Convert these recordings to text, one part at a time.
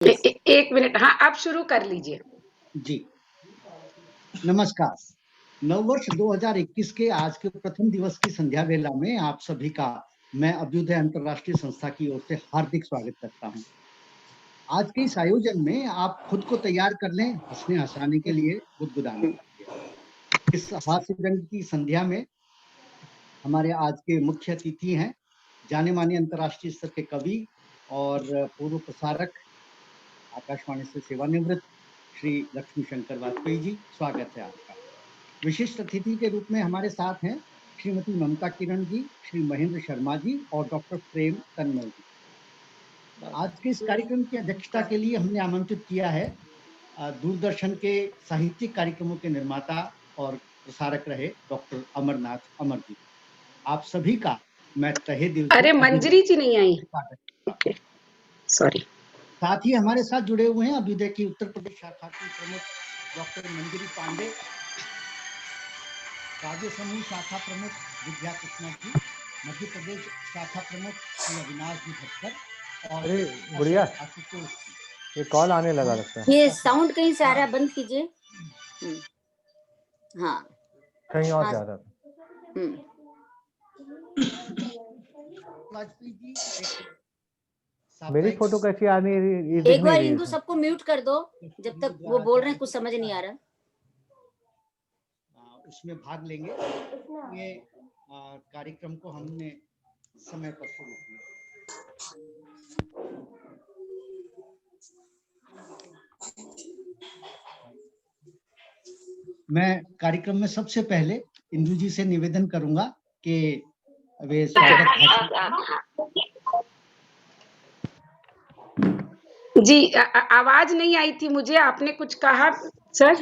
एक मिनट, हाँ आप शुरू कर लीजिए। जी नमस्कार। नववर्ष 2021 के आज के प्रथम दिवस की संध्या वेला में आप सभी का मैं अभ्युदय अंतर्राष्ट्रीय संस्था की ओर से हार्दिक स्वागत करता हूं। आज के इस आयोजन में आप खुद को तैयार कर लें हंसने हंसाने के लिए, गुदगुदाने के लिए। इस हास्य रंग की संध्या में हमारे आज के मुख्य अतिथि हैं जाने माने अंतर्राष्ट्रीय स्तर के कवि और पूर्व प्रसारक, आकाशवाणी से सेवानिवृत्त श्री लक्ष्मी शंकर वाजपेयी जी। स्वागत है आपका। विशिष्ट अतिथि के रूप में हमारे साथ हैं श्रीमती ममता किरण जी, श्री महेंद्र शर्मा जी और डॉक्टर प्रेम तन्मय जी। आज के इस कार्यक्रम की अध्यक्षता के लिए हमने आमंत्रित किया है दूरदर्शन के साहित्यिक कार्यक्रमों के निर्माता और प्रसारक रहे डॉक्टर अमरनाथ अमर जी। आप सभी का मैं तहे दिल से अरे मंजरी जी नहीं आई। स्वागत। सॉरी। साथ ही हमारे साथ जुड़े हुए हैं अभ्युदय की उत्तर प्रदेश शाखा की प्रमुख डॉक्टर मंजरी पांडे, राज्य समूह शाखा प्रमुख विद्या कृष्णा जी, मध्य प्रदेश शाखा प्रमुख श्री अविनाश जी भटकर और गुड़िया आशुतोष जी। ये कॉल आने लगा लगता है। ये साउंड कहीं से आ रहा है, बंद कीजिए। हाँ कहीं और जा रहा था। वाजपेयी जी मेरी फोटो कैसी आ नहीं रही? एक बार इंदु सबको म्यूट कर दो, जब तक वो बोल रहे हैं कुछ समझ नहीं आ रहा। उसमें भाग लेंगे। ये कार्यक्रम को हमने समय पर शुरू किया। मैं कार्यक्रम में सबसे पहले इंदु जी से निवेदन करूंगा कि वे स्वागत जी आवाज नहीं आई थी मुझे, आपने कुछ कहा सर?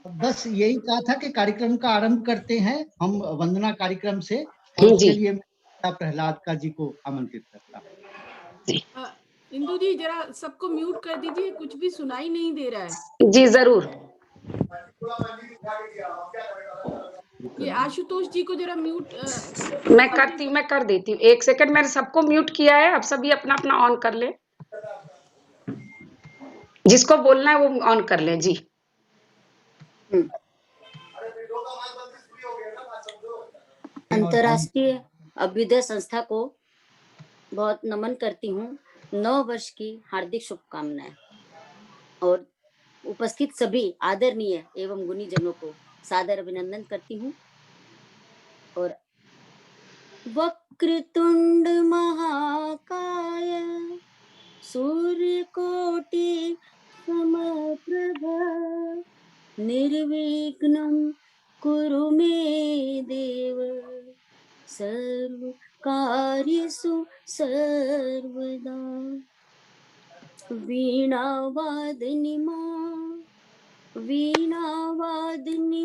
बस यही कहा था कि कार्यक्रम का आरंभ करते हैं हम वंदना कार्यक्रम से, और उसके लिए मैं प्रहलाद का जी को आमंत्रित करता हूँ। इंदु जी जरा सबको म्यूट कर दीजिए, कुछ भी सुनाई नहीं दे रहा है। जी जरूर। ये आशुतोष जी को जरा म्यूट मैं कर देती हूँ। एक सेकंड, मैंने सबको म्यूट किया है, अब सभी अपना अपना ऑन कर ले। जिसको बोलना है वो ऑन कर ले जी। अंतर्राष्ट्रीय अभ्युदय संस्था को बहुत नमन करती हूँ। 9 वर्ष की हार्दिक शुभकामनाएं और उपस्थित सभी आदरणीय एवं गुणी जनों को सादर अभिनंदन करती हूँ। और वक्रतुंड महाकाय सूर्यकोटि समप्रभ निर्विघ्नं कुरु मे देव सर्वकार्येषु सर्वदा। वीणा वादनी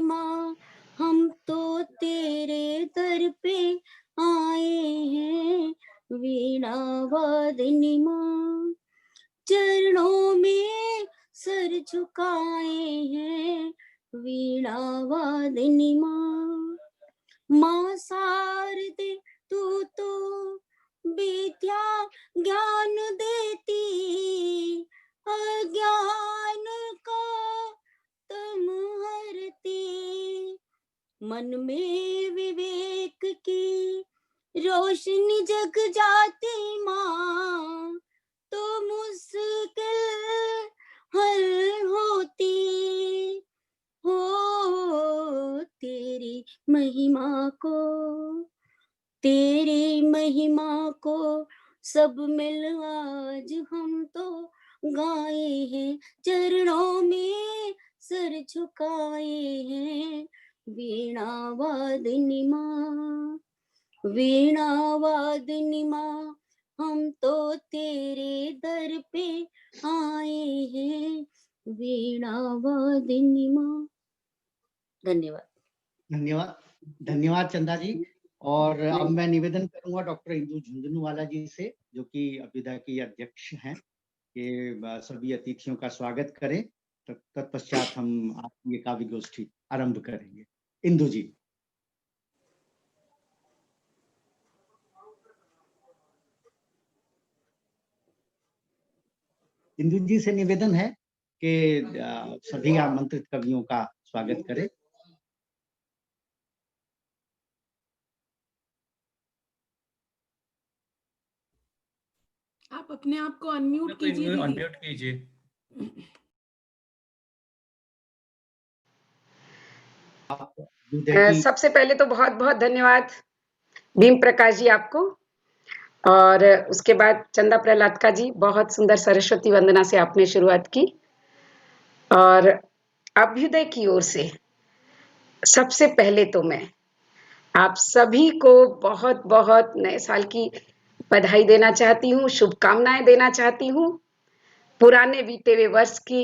माँ हम तो तेरे दर पे आए हैं। वीणा वादनी माँ चरणों में सर झुकाए हैं। वीणा वादनी माँ शारदे तू तो विद्या ज्ञान देती, अज्ञान का तुम हरती। मन में विवेक की रोशनी जग जाती माँ, तो मुश्किल हल होती हो। तेरी महिमा को सब मिल आज हम तो गाए हैं। चरणों में सर झुकाए हैं। वीणा वादनी माँ हम तो तेरे दर पे आए हैं। वीणा वादनी माँ। धन्यवाद चंदा जी। और अब मैं निवेदन करूंगा डॉक्टर इंदु झुंझुनवाला जी से, जो कि अभ्युदय की अध्यक्ष हैं, कि सभी अतिथियों का स्वागत करें। तत्पश्चात हम आपकी ये काव्य गोष्ठी आरंभ करेंगे। इंदु जी। इंदु जी से निवेदन है कि सभी आमंत्रित कवियों का स्वागत करें। आप अपने आप को अनम्यूट कीजिए दीदी। अनम्यूट कीजिए। सबसे पहले तो बहुत बहुत धन्यवाद भीम प्रकाश जी आपको, और उसके बाद चंदा प्रहलाद जी, बहुत सुंदर सरस्वती वंदना से आपने शुरुआत की। और अभ्युदय की ओर से सबसे पहले तो मैं आप सभी को बहुत बहुत नए साल की बधाई देना चाहती हूँ, शुभकामनाएं देना चाहती हूँ। पुराने बीते हुए वर्ष की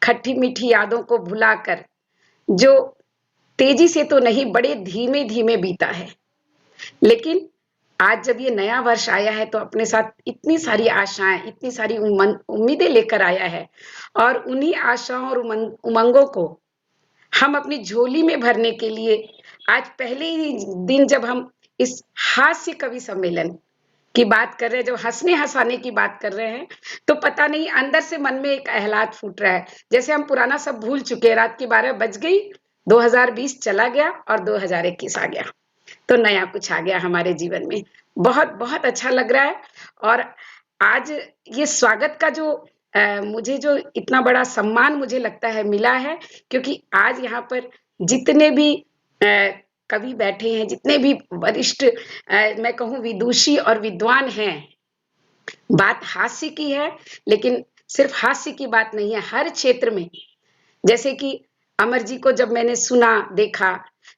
खट्टी मीठी यादों को भुलाकर, जो तेजी से तो नहीं बड़े धीमे धीमे बीता है, लेकिन आज जब ये नया वर्ष आया है तो अपने साथ इतनी सारी आशाएं, इतनी सारी उम्मीदें लेकर आया है, और उन्हीं आशाओं और उमंगों को हम अपनी झोली में भरने के लिए आज पहले ही दिन जब हम इस हास्य कवि सम्मेलन की बात कर रहे हैं, जब हंसने हंसाने की बात कर रहे हैं, तो पता नहीं अंदर से मन में एक आहलाद फूट रहा है, जैसे हम पुराना सब भूल चुके हैं। रात की 12 बज गई, 2020 चला गया और 2021 आ गया, तो नया कुछ आ गया हमारे जीवन में। बहुत बहुत अच्छा लग रहा है। और आज ये स्वागत का जो मुझे जो इतना बड़ा सम्मान मुझे लगता है मिला है, क्योंकि आज यहाँ पर जितने भी कवि बैठे हैं, जितने भी वरिष्ठ मैं कहूँ विदुषी और विद्वान हैं, बात हास्य की है, लेकिन सिर्फ हास्य की बात नहीं है। हर क्षेत्र में, जैसे कि अमर जी को जब मैंने सुना देखा,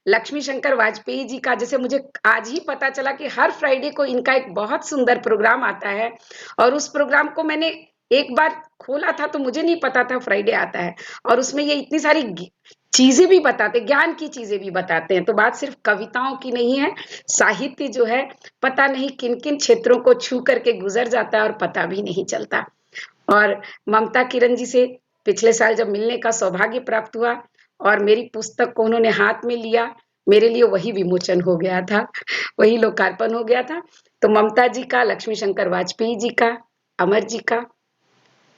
लक्ष्मी शंकर वाजपेयी जी का, जैसे मुझे आज ही पता चला कि हर फ्राइडे को इनका एक बहुत सुंदर प्रोग्राम आता है, और उस प्रोग्राम को मैंने एक बार खोला था तो मुझे नहीं पता था फ्राइडे आता है, और उसमें ये इतनी सारी चीजें भी बताते, ज्ञान की चीजें भी बताते हैं। तो बात सिर्फ कविताओं की नहीं है, साहित्य जो है पता नहीं किन किन क्षेत्रों को छू करके गुजर जाता है और पता भी नहीं चलता। और ममता किरण जी से पिछले साल जब मिलने का सौभाग्य प्राप्त हुआ और मेरी पुस्तक को उन्होंने हाथ में लिया, मेरे लिए वही विमोचन हो गया था, वही लोकार्पण हो गया था। तो ममता जी का, लक्ष्मी शंकर वाजपेयी जी का, अमर जी का,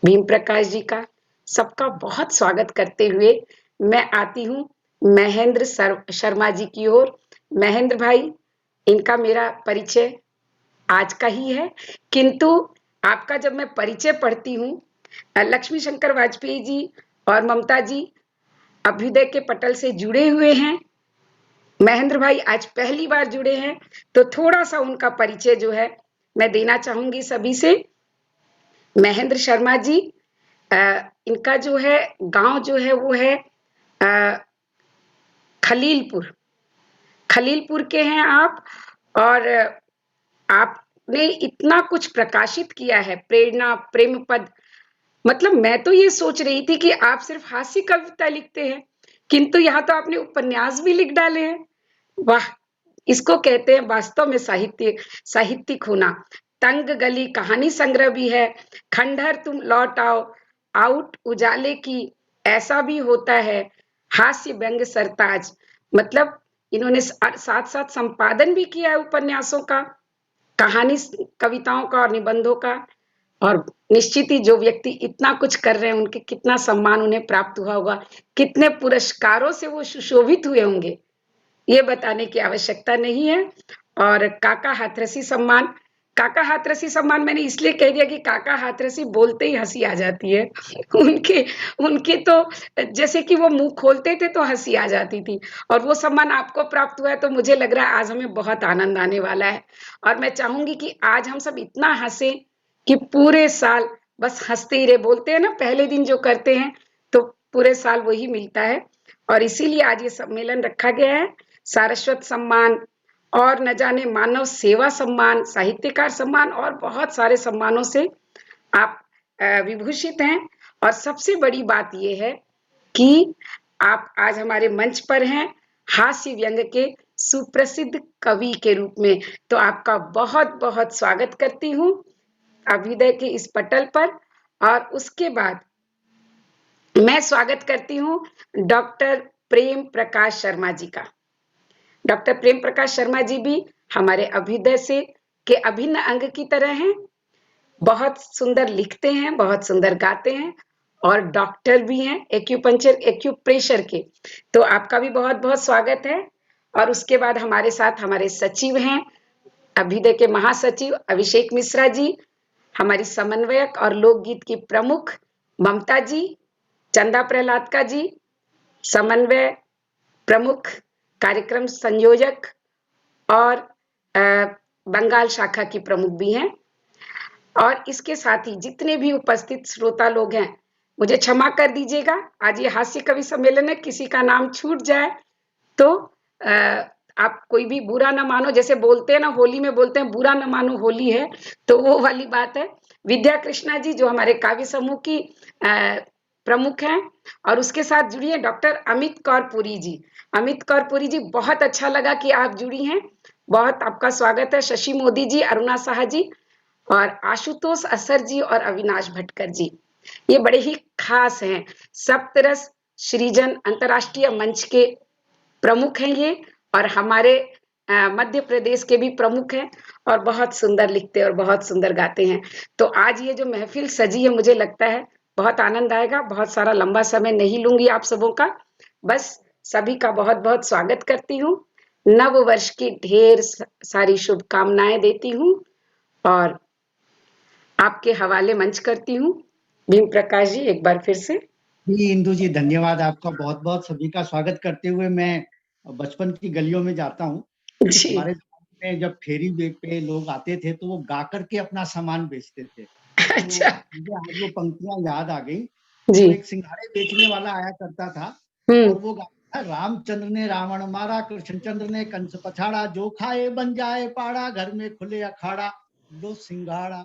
भीम प्रकाश जी का, सबका बहुत स्वागत करते हुए मैं आती हूँ महेंद्र शर्मा जी की ओर। महेंद्र भाई, इनका मेरा परिचय आज का ही है, किंतु आपका जब मैं परिचय पढ़ती हूँ, लक्ष्मी शंकर वाजपेयी जी और ममता जी अभ्युदय के पटल से जुड़े हुए हैं, महेंद्र भाई आज पहली बार जुड़े हैं, तो थोड़ा सा उनका परिचय जो है मैं देना चाहूंगी सभी से। महेंद्र शर्मा जी, इनका जो है गांव जो है वो है खलीलपुर के हैं आप, और आपने इतना कुछ प्रकाशित किया है, प्रेरणा, प्रेम पद। मतलब मैं तो ये सोच रही थी कि आप सिर्फ हास्य कविता लिखते हैं, किंतु यहाँ तो आपने उपन्यास भी लिख डाले हैं। वाह, इसको कहते हैं वास्तव में साहित्यिक होना। तंग गली कहानी संग्रह भी है, खंडहर तुम लौट आओ, आउट उजाले की, ऐसा भी होता है, हास्य व्यंग सरताज। मतलब इन्होंने साथ साथ संपादन भी किया है उपन्यासों का, कहानी, कविताओं का और निबंधों का। और निश्चित ही जो व्यक्ति इतना कुछ कर रहे हैं, उनके कितना सम्मान उन्हें प्राप्त हुआ होगा, कितने पुरस्कारों से वो सुशोभित हुए होंगे, ये बताने की आवश्यकता नहीं है। और काका हाथरसी सम्मान मैंने इसलिए कह दिया कि काका हाथरसी बोलते ही हंसी आ जाती है। उनके तो जैसे कि वो मुंह खोलते थे तो हंसी आ जाती थी, और वो सम्मान आपको प्राप्त हुआ है, तो मुझे लग रहा है आज हमें बहुत आनंद आने वाला है। और मैं चाहूंगी कि आज हम सब इतना हंसे कि पूरे साल बस हंसते ही रहे। बोलते हैं ना, पहले दिन जो करते हैं तो पूरे साल वही मिलता है, और इसीलिए आज ये सम्मेलन रखा गया है। सारस्वत सम्मान और न जाने मानव सेवा सम्मान, साहित्यकार सम्मान और बहुत सारे सम्मानों से आप विभूषित हैं। और सबसे बड़ी बात यह है कि आप आज हमारे मंच पर हैं हास्य व्यंग के सुप्रसिद्ध कवि के रूप में। तो आपका बहुत बहुत स्वागत करती हूँ अभ्युदय के इस पटल पर। और उसके बाद मैं स्वागत करती हूँ डॉक्टर प्रेम प्रकाश शर्मा जी का। डॉक्टर प्रेम प्रकाश शर्मा जी भी हमारे अभ्युदय से के अभिन्न अंग की तरह हैं। बहुत सुंदर लिखते हैं, बहुत सुंदर गाते हैं और डॉक्टर भी हैं एक्यूपंक्चर एक्यूप्रेशर के। तो आपका भी बहुत-बहुत स्वागत है। और उसके बाद हमारे साथ हमारे सचिव हैं, अभ्युदय के महासचिव अभिषेक मिश्रा जी, हमारी समन्वयक और लोकगीत की प्रमुख ममता जी, चंदा प्रहलाद जी, समन्वय प्रमुख, कार्यक्रम संयोजक और बंगाल शाखा की प्रमुख भी हैं। और इसके साथ ही जितने भी उपस्थित श्रोता लोग हैं, मुझे क्षमा कर दीजिएगा, आज ये हास्य कवि सम्मेलन है, किसी का नाम छूट जाए तो आप कोई भी बुरा ना मानो। जैसे बोलते हैं ना, होली में बोलते हैं बुरा ना मानो होली है, तो वो वाली बात है। विद्या कृष्णा जी जो हमारे काव्य समूह की प्रमुख हैं, और उसके साथ जुड़ी है डॉक्टर अमित कौर पुरी जी। अमित कौर पुरी जी, बहुत अच्छा लगा कि आप जुड़ी हैं, बहुत आपका स्वागत है। शशि मोदी जी, अरुणा साहा जी और आशुतोष असर जी और अविनाश भटकर जी, ये बड़े ही खास हैं। सप्तरस सृजन अंतर्राष्ट्रीय मंच के प्रमुख हैं ये, और हमारे मध्य प्रदेश के भी प्रमुख हैं, और बहुत सुंदर लिखते और बहुत सुंदर गाते हैं। तो आज ये जो महफिल सजी है, मुझे लगता है बहुत आनंद आएगा। बहुत सारा लंबा समय नहीं लूंगी आप सबों का, बस सभी का बहुत बहुत स्वागत करती हूँ। नव वर्ष की ढेर सारी शुभकामनाएं देती हूँ और आपके हवाले मंच करती हूँ। भीम प्रकाश जी, एक बार फिर से जी इंदु जी, धन्यवाद आपका। बहुत बहुत सभी का स्वागत करते हुए मैं बचपन की गलियों में जाता हूँ। जी। हमारे ज़माने में जब फेरी पे लोग आते थे तो वो गा करके अपना सामान बेचते थे। तो अच्छा। मुझे आज वो पंक्तियां याद आ गई। जी। तो एक सिंघाड़े बेचने वाला आया करता था और वो गाता था, रामचंद्र ने रावण मारा, कृष्णचंद्र ने कंस पछाड़ा, जो खाए बन जाए पाड़ा, घर में खुले अखाड़ा, लो सिंघाड़ा।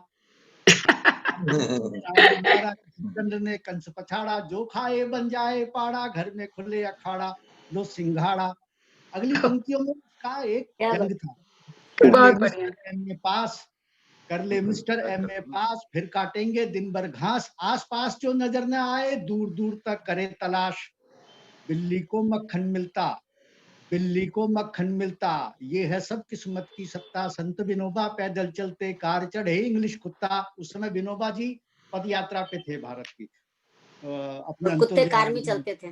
रावण मारा, कृष्णचंद्र ने कंस पछाड़ा, जो खाए बन जाए पाड़ा, घर में खुले अखाड़ा, लो सिंघाड़ा। अगली पंक्तियों में उसका एक क्या बात। व्यंग था, कर ले बहुत बढ़िया। मिस्टर एमए पास, कर ले मिस्टर एमए पास, फिर काटेंगे दिन भर घास, आस पास जो नजर न आए दूर दूर तक करे तलाश, बिल्ली को मक्खन मिलता, बिल्ली को मक्खन मिलता, ये है सब किस्मत की सत्ता, संत विनोबा पैदल चलते, कार चढ़े इंग्लिश कुत्ता। उस समय विनोबा जी पद यात्रा पे थे भारत की, अपने और कुत्ते अंत्योदय कार में आंदोलन। चलते थे।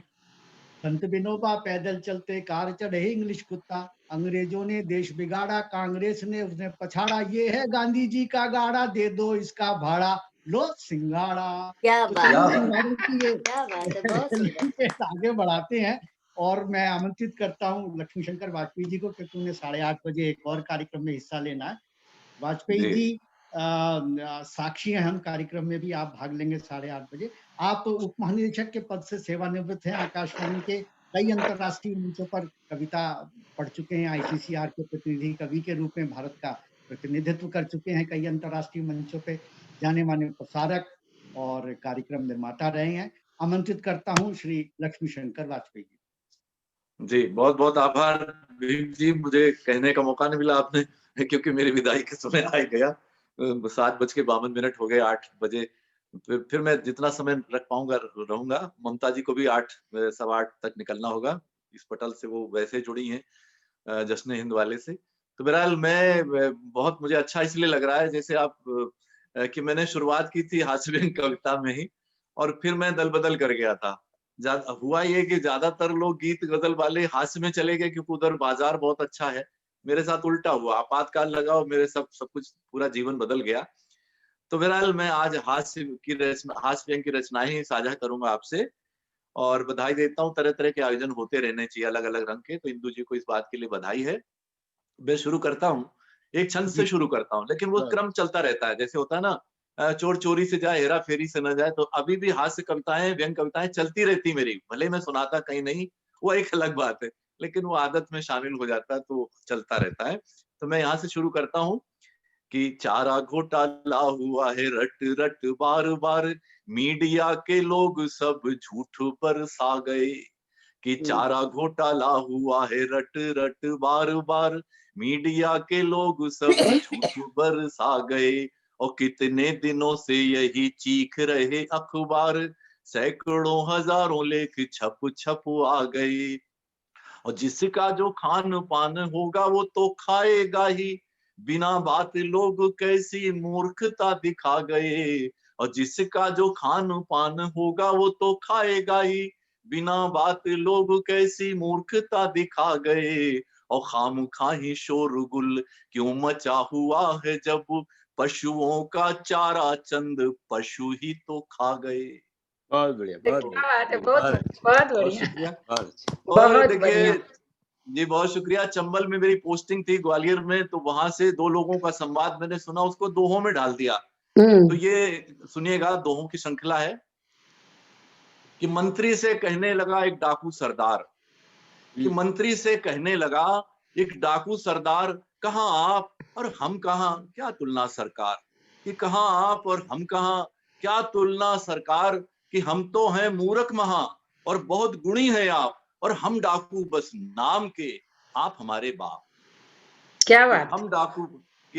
संत विनोबा पैदल चलते, कार चढ़े इंग्लिश कुत्ता, अंग्रेजों ने देश बिगाड़ा, कांग्रेस ने उसने पछाड़ा, ये है गांधी जी का गाड़ा, दे दो इसका भाड़ा, लो सिंगाड़ा। क्या तो बात चलिए है, सिंगाड़े की ये क्या बात है, बहुत सुंदर। चलिए आगे बढ़ाते हैं। और मैं आमंत्रित करता हूँ लक्ष्मी शंकर वाजपेयी जी को, क्योंकि उन्हें 8:30 बजे एक और कार्यक्रम में हिस्सा लेना है। वाजपेयी जी साक्षी हैं, हम कार्यक्रम में भी आप भाग लेंगे 8:30 बजे। आप उप महानिदेशक के पद से सेवानिवृत्त हैं, आकाशवाणी के कई अंतर्राष्ट्रीय मंचों पर कविता पढ़ चुके हैं, आईसीसीआर के प्रतिनिधि कवि के रूप में भारत का प्रतिनिधित्व कर चुके हैं, कई अंतर्राष्ट्रीय मंचों पे जाने माने प्रसारक और कार्यक्रम निर्माता रहे हैं। आमंत्रित करता हूँ श्री लक्ष्मी शंकर वाजपेयी जी। जी, बहुत बहुत आभार भीम जी, मुझे कहने का मौका नहीं मिला आपने, क्योंकि मेरी विदाई के समय आ गया। 7:52 हो गए, 8 बजे। फिर मैं जितना समय रख पाऊंगा रहूंगा। ममता जी को भी 8:15 तक निकलना होगा, इस पटल से वो वैसे जुड़ी हैं जश्न हिंद वाले से। तो बहरहाल बहुत मुझे अच्छा इसलिए लग रहा है जैसे आप कि मैंने शुरुआत की थी हास्य व्यंग कविता में ही, और फिर मैं दल बदल कर गया था। हुआ ये कि ज्यादातर लोग गीत गजल वाले हास्य में चले गए, क्योंकि उधर बाजार बहुत अच्छा है। मेरे साथ उल्टा हुआ, आपातकाल लगा और मेरे सब कुछ पूरा जीवन बदल गया। तो बहरहाल मैं आज हास्य व्यंग की रचनाएं ही साझा करूंगा आपसे, और बधाई देता हूँ। तरह तरह के आयोजन होते रहने चाहिए अलग अलग रंग के, तो इंदु जी को इस बात के लिए बधाई है। मैं शुरू करता हूँ, एक छंद से शुरू करता हूँ, लेकिन वो क्रम चलता रहता है। जैसे होता है ना, चोर चोरी से जाए, हेरा फेरी से न जाए। तो अभी भी हास्य कविताएं, व्यंग कविताएं चलती रहती मेरी, भले मैं सुनाता कहीं नहीं, वो एक अलग बात है, लेकिन वो आदत में शामिल हो जाता है तो चलता रहता है। तो मैं यहाँ से शुरू करता हूँ कि चारा घोटाला हुआ है रट रट बार बार, मीडिया के लोग सब झूठ बरसा गए। कि चारा घोटाला हुआ है रट रट बार बार, मीडिया के लोग सब झूठ बरसा गए। और कितने दिनों से यही चीख रहे अखबार, सैकड़ों हजारों लेख छप छप आ गए। और जिसका जो खान पान होगा वो तो खाएगा ही, बिना बात लोग कैसी मूर्खता दिखा गए, और जिसका जो खान पान होगा वो तो खाएगा ही। बिना बात लोग कैसी मूर्खता दिखा गए, और खामखा ही शोरगुल क्यों मचा हुआ है, जब पशुओं का चारा चंद पशु ही तो खा गए। बहुत बढ़िया, बहुत क्या बढ़िया, बात है, बहुत बहुत अच्छा, बहुत बहुत बढ़िया, शुक्रिया। बहुत अच्छा। और बहुत देखिए बढ़िया। जी, बहुत शुक्रिया। चंबल में मेरी पोस्टिंग थी, ग्वालियर में, तो वहां से दो लोगों का संवाद मैंने सुना, उसको दोहों में डाल दिया। तो ये सुनिएगा, दोहों की श्रृंखला है कि मंत्री से कहने लगा एक डाकू सरदार, कि मंत्री से कहने लगा एक डाकू सरदार, कहाँ आप और हम कहाँ, क्या तुलना सरकार। कि कहाँ आप और हम कहाँ, क्या तुलना सरकार। कि हम तो हैं मूर्ख महा और बहुत गुणी है आप, और हम डाकू बस नाम के, आप हमारे बाप। क्या कि बात।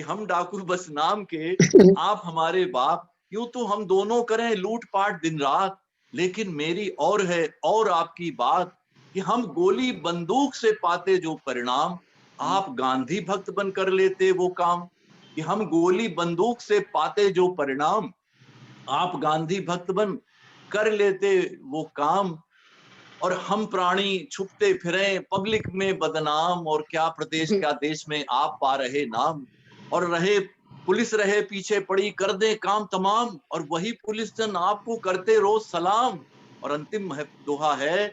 हम डाकू बस नाम के, आप हमारे बाप। यूं तो हम दोनों करें लूट पाट दिन रात, लेकिन मेरी और है और आपकी बात। कि हम गोली बंदूक से पाते जो परिणाम, आप गांधी भक्त बन कर लेते वो काम। कि हम गोली बंदूक से पाते जो परिणाम, आप गांधी भक्त बन कर लेते वो काम। और हम प्राणी छुपते फिरें पब्लिक में बदनाम, और क्या प्रदेश क्या देश में आप पा रहे नाम। और रहे पुलिस रहे पीछे पड़ी, कर दे काम तमाम, और वही पुलिस जन आपको करते रोज सलाम। और अंतिम दोहा है,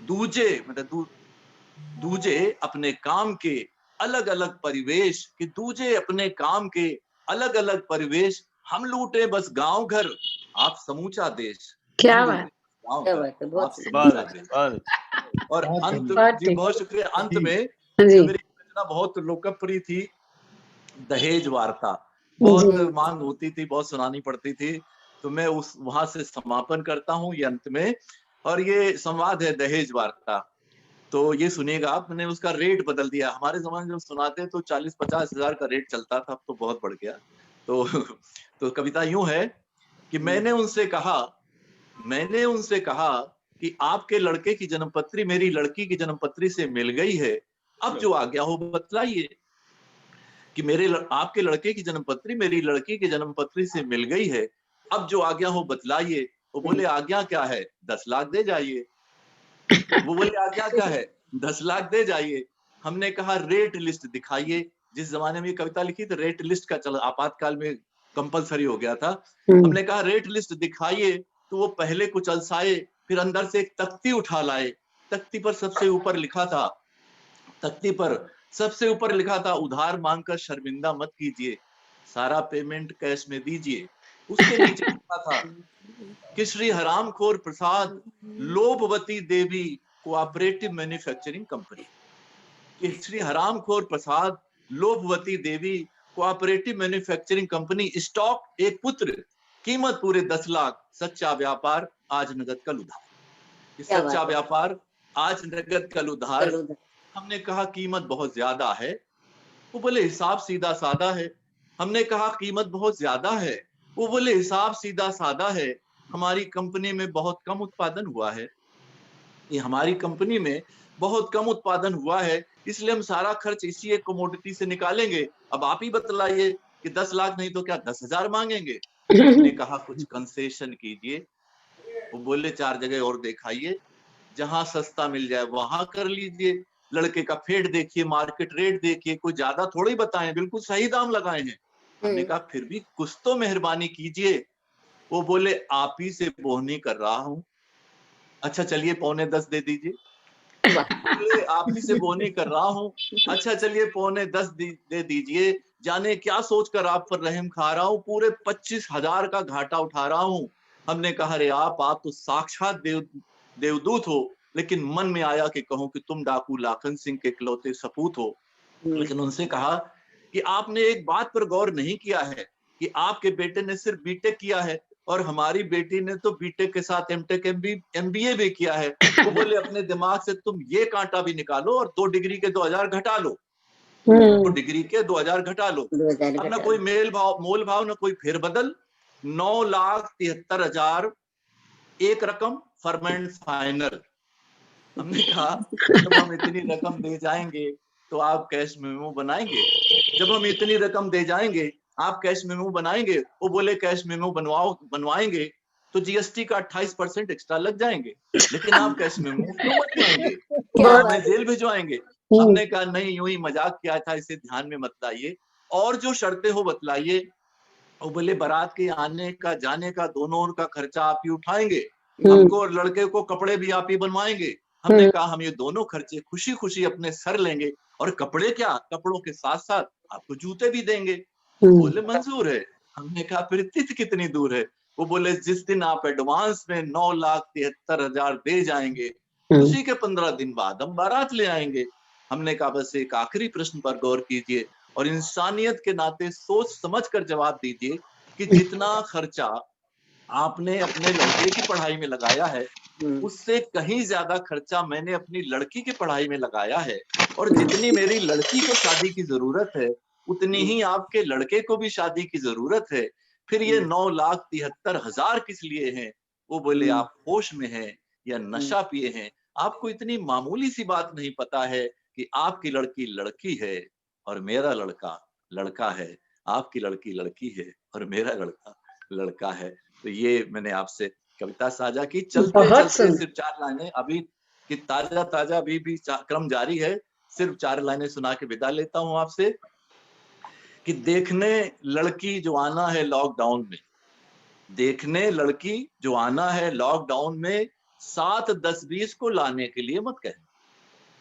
दूजे मतलब दूजे अपने काम के अलग अलग परिवेश। कि दूजे अपने काम के अलग अलग परिवेश, हम लूटे बस गांव घर, आप समूचा देश। क्या हम बात। लूटे गांव क्या घर, बात है, बहुत आप सुंदर। बहुत समूचा अच्छा, देश। बहुत अच्छा। और बहुत अंत बढ़िया। बहुत जी, ठीक। बहुत शुक्रिया। अंत जी। में जी जो मेरी रचना बहुत लोकप्रिय थी, दहेज वार्ता, बहुत जी। मांग होती थी, बहुत सुनानी पड़ती थी, तो मैं उस वहां से समापन करता हूँ ये अंत में। और ये संवाद है दहेज वार्ता। तो ये सुनिएगा आप, मैंने उसका रेट बदल दिया। हमारे जमाने में जब सुनाते तो 40-50 हजार का रेट चलता था, अब तो बहुत बढ़ गया। तो तो कविता यूं है कि मैंने उनसे कहा कि आपके लड़के की जन्मपत्री मेरी लड़की की जन्मपत्री से मिल गई है, अब जो आज्ञा हो बतलाइए। कि आपके लड़के की जन्मपत्री मेरी लड़की की जन्मपत्री से मिल गई है, अब जो आज्ञा हो बतलाइए। वो बोले आज्ञा क्या है, 10 लाख दे जाइए। वो बोले आज्ञा क्या है, 10 लाख दे जाइए। हमने कहा रेट लिस्ट दिखाइए। जिस जमाने में ये कविता लिखी तो रेट लिस्ट का चल आपातकाल में कंपलसरी हो गया था। हमने कहा रेट लिस्ट दिखाइए, तो वो पहले कुछ अलसाए, फिर अंदर से एक तख्ती उठा लाए। तख्ती पर सबसे ऊपर लिखा था, तख्ती पर सबसे ऊपर लिखा था, उधार मांगकर शर्मिंदा मत कीजिए, सारा पेमेंट कैश में दीजिए। उसके नीचे लिखा था कि श्री हरामखोर प्रसाद लोभवती देवी कोऑपरेटिव मैन्युफैक्चरिंग कंपनी। कि श्री हरामखोर प्रसाद लोभवती देवी कोऑपरेटिव मैन्युफैक्चरिंग कंपनी, स्टॉक एक पुत्र, कीमत पूरे 10 लाख, सच्चा व्यापार आज नगद कल उधार। क्या सच्चा बात है। व्यापार आज नगद कल उधार। चलो उधर। हमने कहा कीमत बहुत ज्यादा है, वो बोले हिसाब सीधा सादा है। हमने कहा कीमत बहुत ज्यादा है, वो बोले हिसाब सीधा सादा है, हमारी कंपनी में बहुत कम उत्पादन हुआ है। ये हमारी कंपनी में बहुत कम उत्पादन हुआ है, इसलिए हम सारा खर्च इसी एक कमोडिटी से निकालेंगे। अब आप ही बतलाइए कि 10 लाख नहीं तो क्या 10,000 मांगेंगे। हमने कहा कुछ कंसेशन कीजिए। वो बोले 4 जगह और दिखाइए, जहां सस्ता मिल जाए वहां कर लीजिए। लड़के का फेड देखिए, मार्केट रेट देखिए, कोई ज्यादा थोड़ी बताएं, बिल्कुल सही दाम लगाए हैं। हमने कहा फिर भी कुछ तो मेहरबानी कीजिए। वो बोले आप ही से बोहनी कर रहा हूं, अच्छा चलिए 9:45 दे दीजिए। बोले आप ही से बोहनी कर रहा हूं, अच्छा चलिए 9:45 दे दीजिए। जाने क्या सोचकर आप पर रहम खा रहा हूं, पूरे 25,000 का घाटा उठा रहा हूं। हमने कहा अरे आप तो साक्षात देवदूत हो, लेकिन मन में आया कि कहूं कि तुम डाकू लाखन सिंह के इकलौते सपूत हो। लेकिन उनसे कहा कि आपने एक बात पर गौर नहीं किया है कि आपके बेटे ने सिर्फ बीटेक किया है, और हमारी बेटी ने तो बीटेक के साथ एमटेक एमबीए भी किया है। वो बोले अपने दिमाग से तुम ये कांटा भी निकालो और 2 डिग्री के 2,000 घटा लो, 2 डिग्री के 2,000 घटा लो। 2000 अब ना घटा कोई दो। मोल भाव ना कोई फेरबदल, 9,73,000 एक रकम फर्म एंड फाइनल। हमने कहा जब हम इतनी रकम दे जाएंगे तो आप कैश मेमो बनाएंगे? जब हम इतनी रकम दे जाएंगे, आप कैश मेमो बनाएंगे? वो बोले कैश मेमो बनवाएंगे तो जीएसटी का 28% एक्स्ट्रा लग जाएंगे, लेकिन आप कैश मेमो क्यों बनवाएंगे? क्या क्या हमें बात है। जेल भिजवाएंगे? हमने कहा नहीं, यूं ही मजाक किया था, इसे ध्यान में मत लाइए, और जो शर्तें हो बतलाइए। वो बोले बारात के आने का जाने का दोनों का खर्चा आप ही उठाएंगे, हमको और लड़के को कपड़े भी आप ही बनवाएंगे। हमने कहा हम ये दोनों खर्चे खुशी खुशी अपने सर लेंगे, और कपड़े क्या, कपड़ों के साथ साथ आपको जूते भी देंगे। बोले मंजूर है। हमने कहा फिर तिथि कितनी दूर है? वो बोले जिस दिन आप एडवांस में 9,73,000 दे जाएंगे, उसी के 15 दिन बाद हम बारात ले आएंगे। हमने कहा बस एक आखिरी प्रश्न पर गौर कीजिए और इंसानियत के नाते सोच समझ कर जवाब दीजिए कि जितना खर्चा आपने अपने लड़के की पढ़ाई में लगाया है, उससे कहीं ज्यादा खर्चा मैंने अपनी लड़की की पढ़ाई में लगाया है, और जितनी मेरी लड़की को शादी की जरूरत है, उतनी ही आपके लड़के को भी शादी की जरूरत है। फिर ये 9,73,000 किस लिए हैं? वो बोले आप होश में हैं या नशा पिए हैं? आपको इतनी मामूली सी बात नहीं पता है कि आपकी लड़की लड़की है और मेरा लड़का लड़का है। आपकी लड़की लड़की है और मेरा लड़का लड़का है। तो ये मैंने आपसे कविता साझा की। चलते बहुत चलते सुंदर। सिर्फ 4 लाइनें अभी कि ताजा ताजा अभी भी क्रम जारी है। सिर्फ 4 लाइनें सुना के विदा लेता हूं आपसे कि देखने लड़की जो आना है लॉकडाउन में, देखने लड़की जो आना है लॉकडाउन में, 7, 10, 20 को लाने के लिए मत कहना।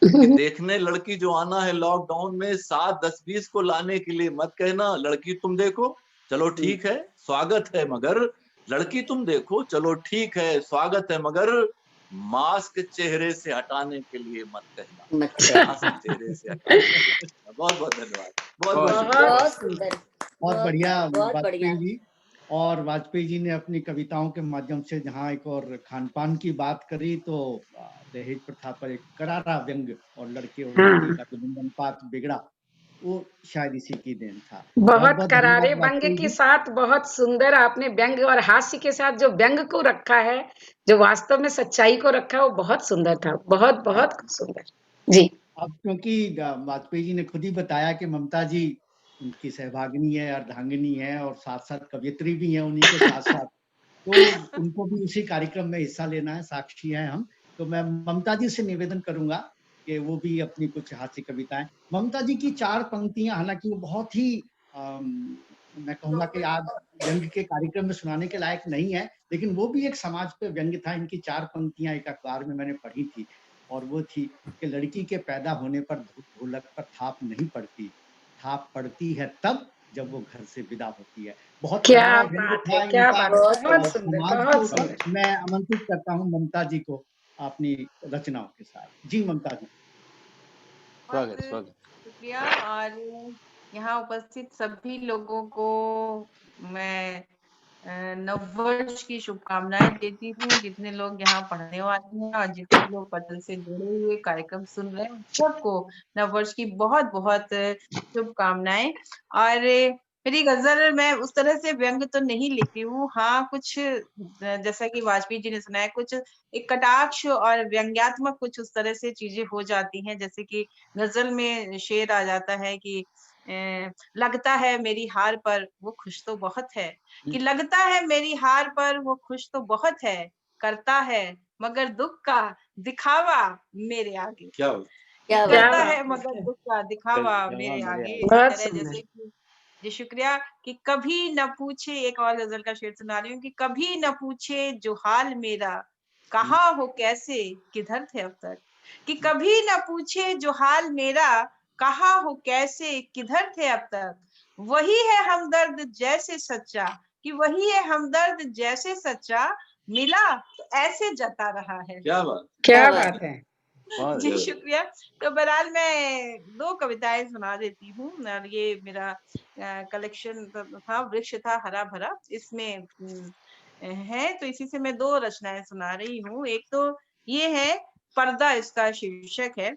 कि देखने लड़की जो आना है लॉकडाउन में, 7, 10, 20 को लाने के लिए मत कहना। लड़की तुम देखो चलो ठीक है स्वागत है, मगर लड़की तुम देखो चलो ठीक है स्वागत है, मगर मास्क चेहरे से हटाने के लिए मत कहना। मत कहना। मास्क चेहरे से हटाने के लिए मत कहना। बहुत बहुत धन्यवाद। बहुत बहुत बहुत शुक्रिया। बहुत सुंदर। बहुत बढ़िया बहुत बढ़िया। वाजपेयी जी। और वाजपेयी जी ने अपनी कविताओं के माध्यम से जहाँ एक और खान पान की बात करी, तो दहेज प्रथा पर एक करारा व्यंग और लड़के और लड़की का जो लिंगानुपात बिगड़ा, वो शायद इसी की देन था। बहुत बहुत बहुत करारे धन्यवाद व्यंग वाजपेयी के जी। साथ बहुत सुंदर आपने व्यंग और हास्य के साथ जो व्यंग को रखा है, जो वास्तव में सच्चाई को रखा है, वो बहुत सुंदर था। बहुत बहुत सुंदर। जी। अब क्योंकि वाजपेयी जी ने खुद ही बताया कि ममता जी उनकी सहभागिनी है, अर्धांगिनी है और साथ साथ कवियत्री भी है उन्हीं के साथ साथ, तो उनको भी उसी कार्यक्रम में हिस्सा लेना है, साक्षी हैं हम। तो मैं ममता जी से निवेदन करूंगा कि वो भी अपनी कुछ हास्य कविताएं। ममता जी की 4 पंक्तियां, हालांकि वो बहुत ही मैं कहूंगा कि आज व्यंग के कार्यक्रम में सुनाने के लायक नहीं है, लेकिन वो भी एक समाज पे व्यंग था। इनकी 4 पंक्तियां एक अखबार में मैंने पढ़ी थी, और वो थी कि लड़की के पैदा होने पर ढोलक पर थाप नहीं पड़ती, थाप पड़ती है तब जब वो घर से विदा होती है। बहुत क्या करारा व्यंग बात है, था क्या इनका। बात है, बहुत बहुत बढ़िया। सुंदर, समाज के बहुत ऊपर सुंदर। मैं आमंत्रित करता हूँ ममता जी को अपनी रचनाओं के साथ। जी ममता जी। स्वागत बहुत स्वागत। शुक्रिया। और यहाँ उपस्थित सभी लोगों को मैं नववर्ष की शुभकामनाएं देती हूँ। जितने लोग यहाँ पढ़ने वाले हैं और जितने लोग पटल से जुड़े हुए कार्यक्रम सुन रहे हैं, सबको नववर्ष की बहुत बहुत शुभकामनाएं। और मेरी गजल मैं उस तरह से व्यंग तो नहीं लिखती हूँ। हाँ, कुछ जैसा कि वाजपेयी जी ने सुनाया, कुछ एक कटाक्ष और व्यंग्यात्मक कुछ उस तरह से चीजें हो जाती हैं। जैसे कि गजल में शेर आ जाता है कि लगता है मेरी हार पर वो खुश तो बहुत है, कि लगता है मेरी हार पर वो खुश तो बहुत है, करता है मगर दुख का दिखावा मेरे आगे। क्या क्या क्या बात करता है। है मगर दुख का दिखावा मेरे आगे। इसी बहुत तरह सुंदर। जैसे कि जी शुक्रिया। कि कभी न पूछे, एक और गजल का शेर सुना रही हूँ कि कभी न पूछे जो हाल मेरा, कहाँ हो कैसे किधर थे अब तक। कि कभी न पूछे जो हाल मेरा, कहाँ हो कैसे किधर थे अब तक। वही है हमदर्द जैसे सच्चा, कि वही है हमदर्द जैसे सच्चा, मिला तो ऐसे जता रहा है। क्या बात। क्या बात है। बहुत जी शुक्रिया। तो बहरहाल मैं 2 कविताएं सुना देती हूँ। और ये मेरा कलेक्शन था, वृक्ष था हरा भरा, इसमें है, तो इसी से मैं 2 रचनाएं सुना रही हूँ। एक तो ये है, पर्दा इसका शीर्षक है,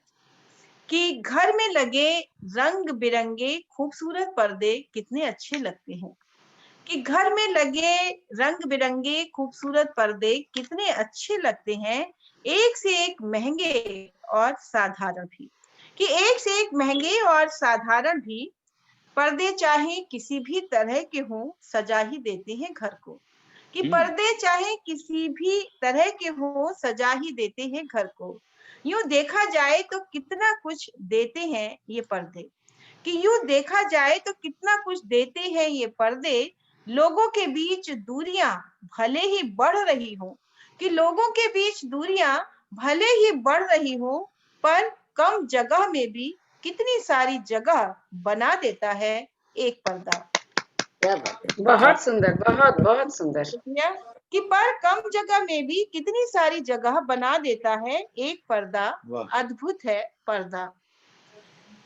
कि घर में लगे रंग बिरंगे खूबसूरत पर्दे कितने अच्छे लगते हैं। कि घर में लगे रंग बिरंगे खूबसूरत पर्दे कितने अच्छे लगते हैं, एक से एक महंगे और साधारण भी। कि एक से एक महंगे और साधारण भी पर्दे चाहे किसी भी तरह के हों सजा ही देते हैं घर को। कि पर्दे चाहे किसी भी तरह के हों सजा ही देते हैं घर को। यूं देखा जाए तो कितना कुछ देते हैं ये पर्दे। कि यूं देखा जाए तो कितना कुछ देते हैं ये पर्दे। लोगों के बीच दूरियां भले ही बढ़ रही हो, कि लोगों के बीच दूरियां भले ही बढ़ रही हो, पर कम जगह में भी कितनी सारी जगह बना देता है एक पर्दा। क्या बात है। बहुत सुंदर, बहुत बहुत सुंदर। शुक्रिया। कि पर कम जगह में भी कितनी सारी जगह बना देता है एक पर्दा। वाह। अद्भुत है पर्दा।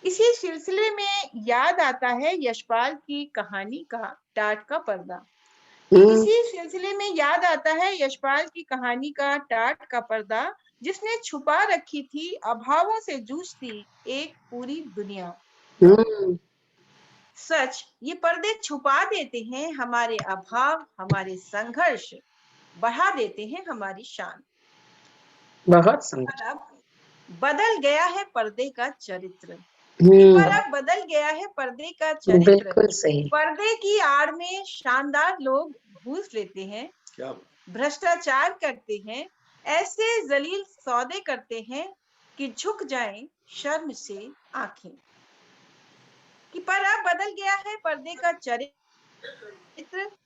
इसी सिलसिले में याद आता है यशपाल की कहानी का टाट का पर्दा। इसी सिलसिले में याद आता है यशपाल की कहानी का टाट का पर्दा, जिसने छुपा रखी थी अभावों से जूझती एक पूरी दुनिया। सच ये पर्दे छुपा देते हैं हमारे अभाव, हमारे संघर्ष, बढ़ा देते हैं हमारी शान। बहुत सुंदर। पर अब बदल गया है पर्दे का चरित्र। पर अब बदल गया है पर्दे का चरित्र। बिल्कुल सही। पर्दे की आड़ में शानदार लोग घूस लेते हैं, क्या भ्रष्टाचार करते हैं, ऐसे जलील सौदे करते हैं कि झुक जाएं शर्म से आंखें। कि पर अब बदल गया है पर्दे का चरित्र।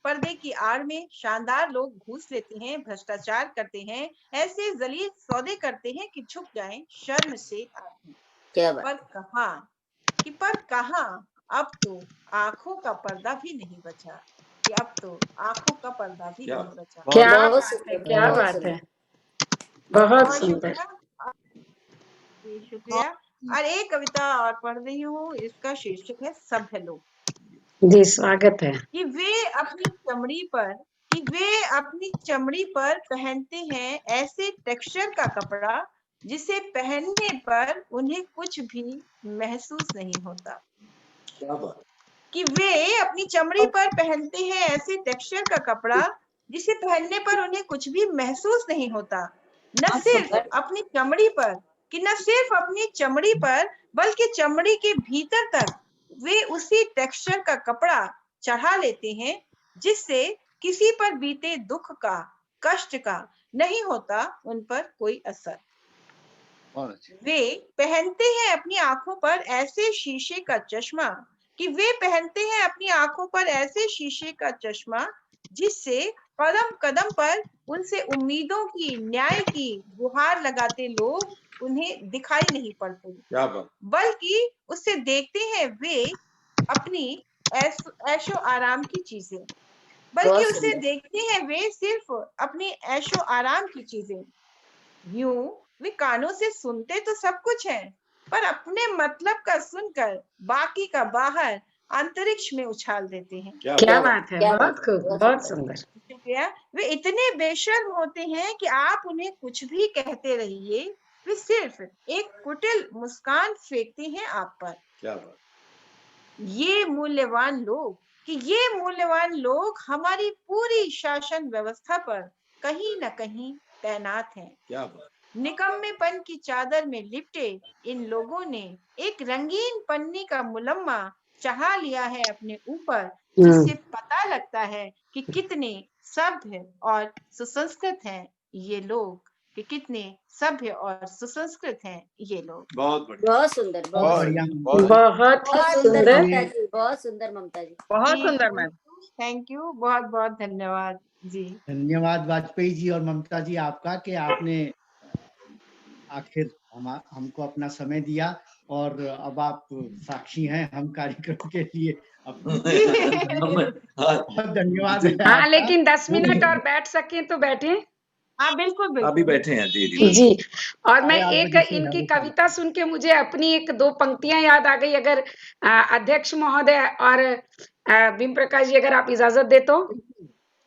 पर्दे की आड़ में शानदार लोग घूस लेते हैं, भ्रष्टाचार करते हैं, ऐसे जलील सौदे करते हैं कि झुक जाएं शर्म से आंखें। क्या बात। पर कहाँ अब तो आंखों का पर्दा भी नहीं बचा। कि अब तो आंखों का पर्दा भी क्या? नहीं बचा। क्या बहुत बात है, सुंदर, क्या बहुत बात सुंदर। है। बहुत बहुत सुंदर। शुक्रिया। जी, शुक्रिया। और एक कविता और पढ़ रही हूँ, इसका शीर्षक है सभ्य लोग। जी, स्वागत है। कि वे अपनी चमड़ी पर पहनते हैं ऐसे टेक्सचर का कपड़ा जिसे पहनने पर उन्हें कुछ भी महसूस नहीं होता। क्या बात। कि वे अपनी चमड़ी पर पहनते हैं ऐसे टेक्सचर का कपड़ा जिसे पहनने पर उन्हें कुछ भी महसूस नहीं होता। न सिर्फ अपनी चमड़ी पर, कि न सिर्फ अपनी चमड़ी पर बल्कि चमड़ी के भीतर तक वे उसी टेक्सचर का कपड़ा चढ़ा लेते हैं जिससे किसी पर बीते दुख का, कष्ट का नहीं होता उन पर कोई असर। वे पहनते हैं अपनी आंखों पर ऐसे शीशे का चश्मा, कि वे पहनते हैं अपनी आंखों पर ऐसे शीशे का चश्मा जिससे कदम कदम पर उनसे उम्मीदों की, न्याय की गुहार लगाते लोग उन्हें दिखाई नहीं पड़ते, क्या बात। बल्कि उससे देखते हैं वे अपनी ऐशो आराम की चीजें। बल्कि बहुत उससे सुंदर। देखते हैं वे सिर्फ अपनी ऐशो आराम की चीजें। यूं वे कानों से सुनते तो सब कुछ है, पर अपने मतलब का सुनकर बाकी का बाहर अंतरिक्ष में उछाल देते हैं। क्या बात है, क्या बहुत बात, खूब, बहुत बहुत सुंदर। सुंदर। शुक्रिया। वे इतने बेशर्म होते हैं कि आप उन्हें कुछ भी कहते रहिए, वे सिर्फ एक कुटिल मुस्कान फेंकते हैं आप पर। क्या बात। ये मूल्यवान लोग हमारी पूरी शासन व्यवस्था पर कहीं न कहीं तैनात हैं। क्या बात। निकम्मेपन की चादर में लिपटे इन लोगों ने एक रंगीन पन्नी का मुलम्मा चढ़ा लिया है अपने ऊपर, जिससे पता लगता है कि कितने सभ्य और सुसंस्कृत हैं ये लोग, कि कितने सभ्य और सुसंस्कृत हैं ये लोग। बहुत बढ़िया। बहुत सुंदर, बहुत बहुत सुंदर। बढ़िया। बहुत ही बहुत सुंदर सुंदर। ममता जी, बहुत सुंदर ममता जी। बहुत सुंदर मैम। थैंक यू, बहुत बहुत धन्यवाद जी। धन्यवाद वाजपेयी जी और ममता जी आपका कि आपने आखिर हमको अपना समय दिया और अब आप साक्षी हैं हम कार्यक्रम के लिए। बहुत धन्यवाद है हाँ, आपका। लेकिन 10 मिनट और बैठ सकें तो बैठें। हाँ बिल्कुल अभी बिल्कुल। बैठे हैं। जी जी। जी, और मैं 8:30 एक बजे से इनकी ढाबे पर। कविता सुन के मुझे अपनी एक दो पंक्तियां याद आ गई। अगर अध्यक्ष महोदय और भीम प्रकाश जी अगर आप इजाजत दे तो।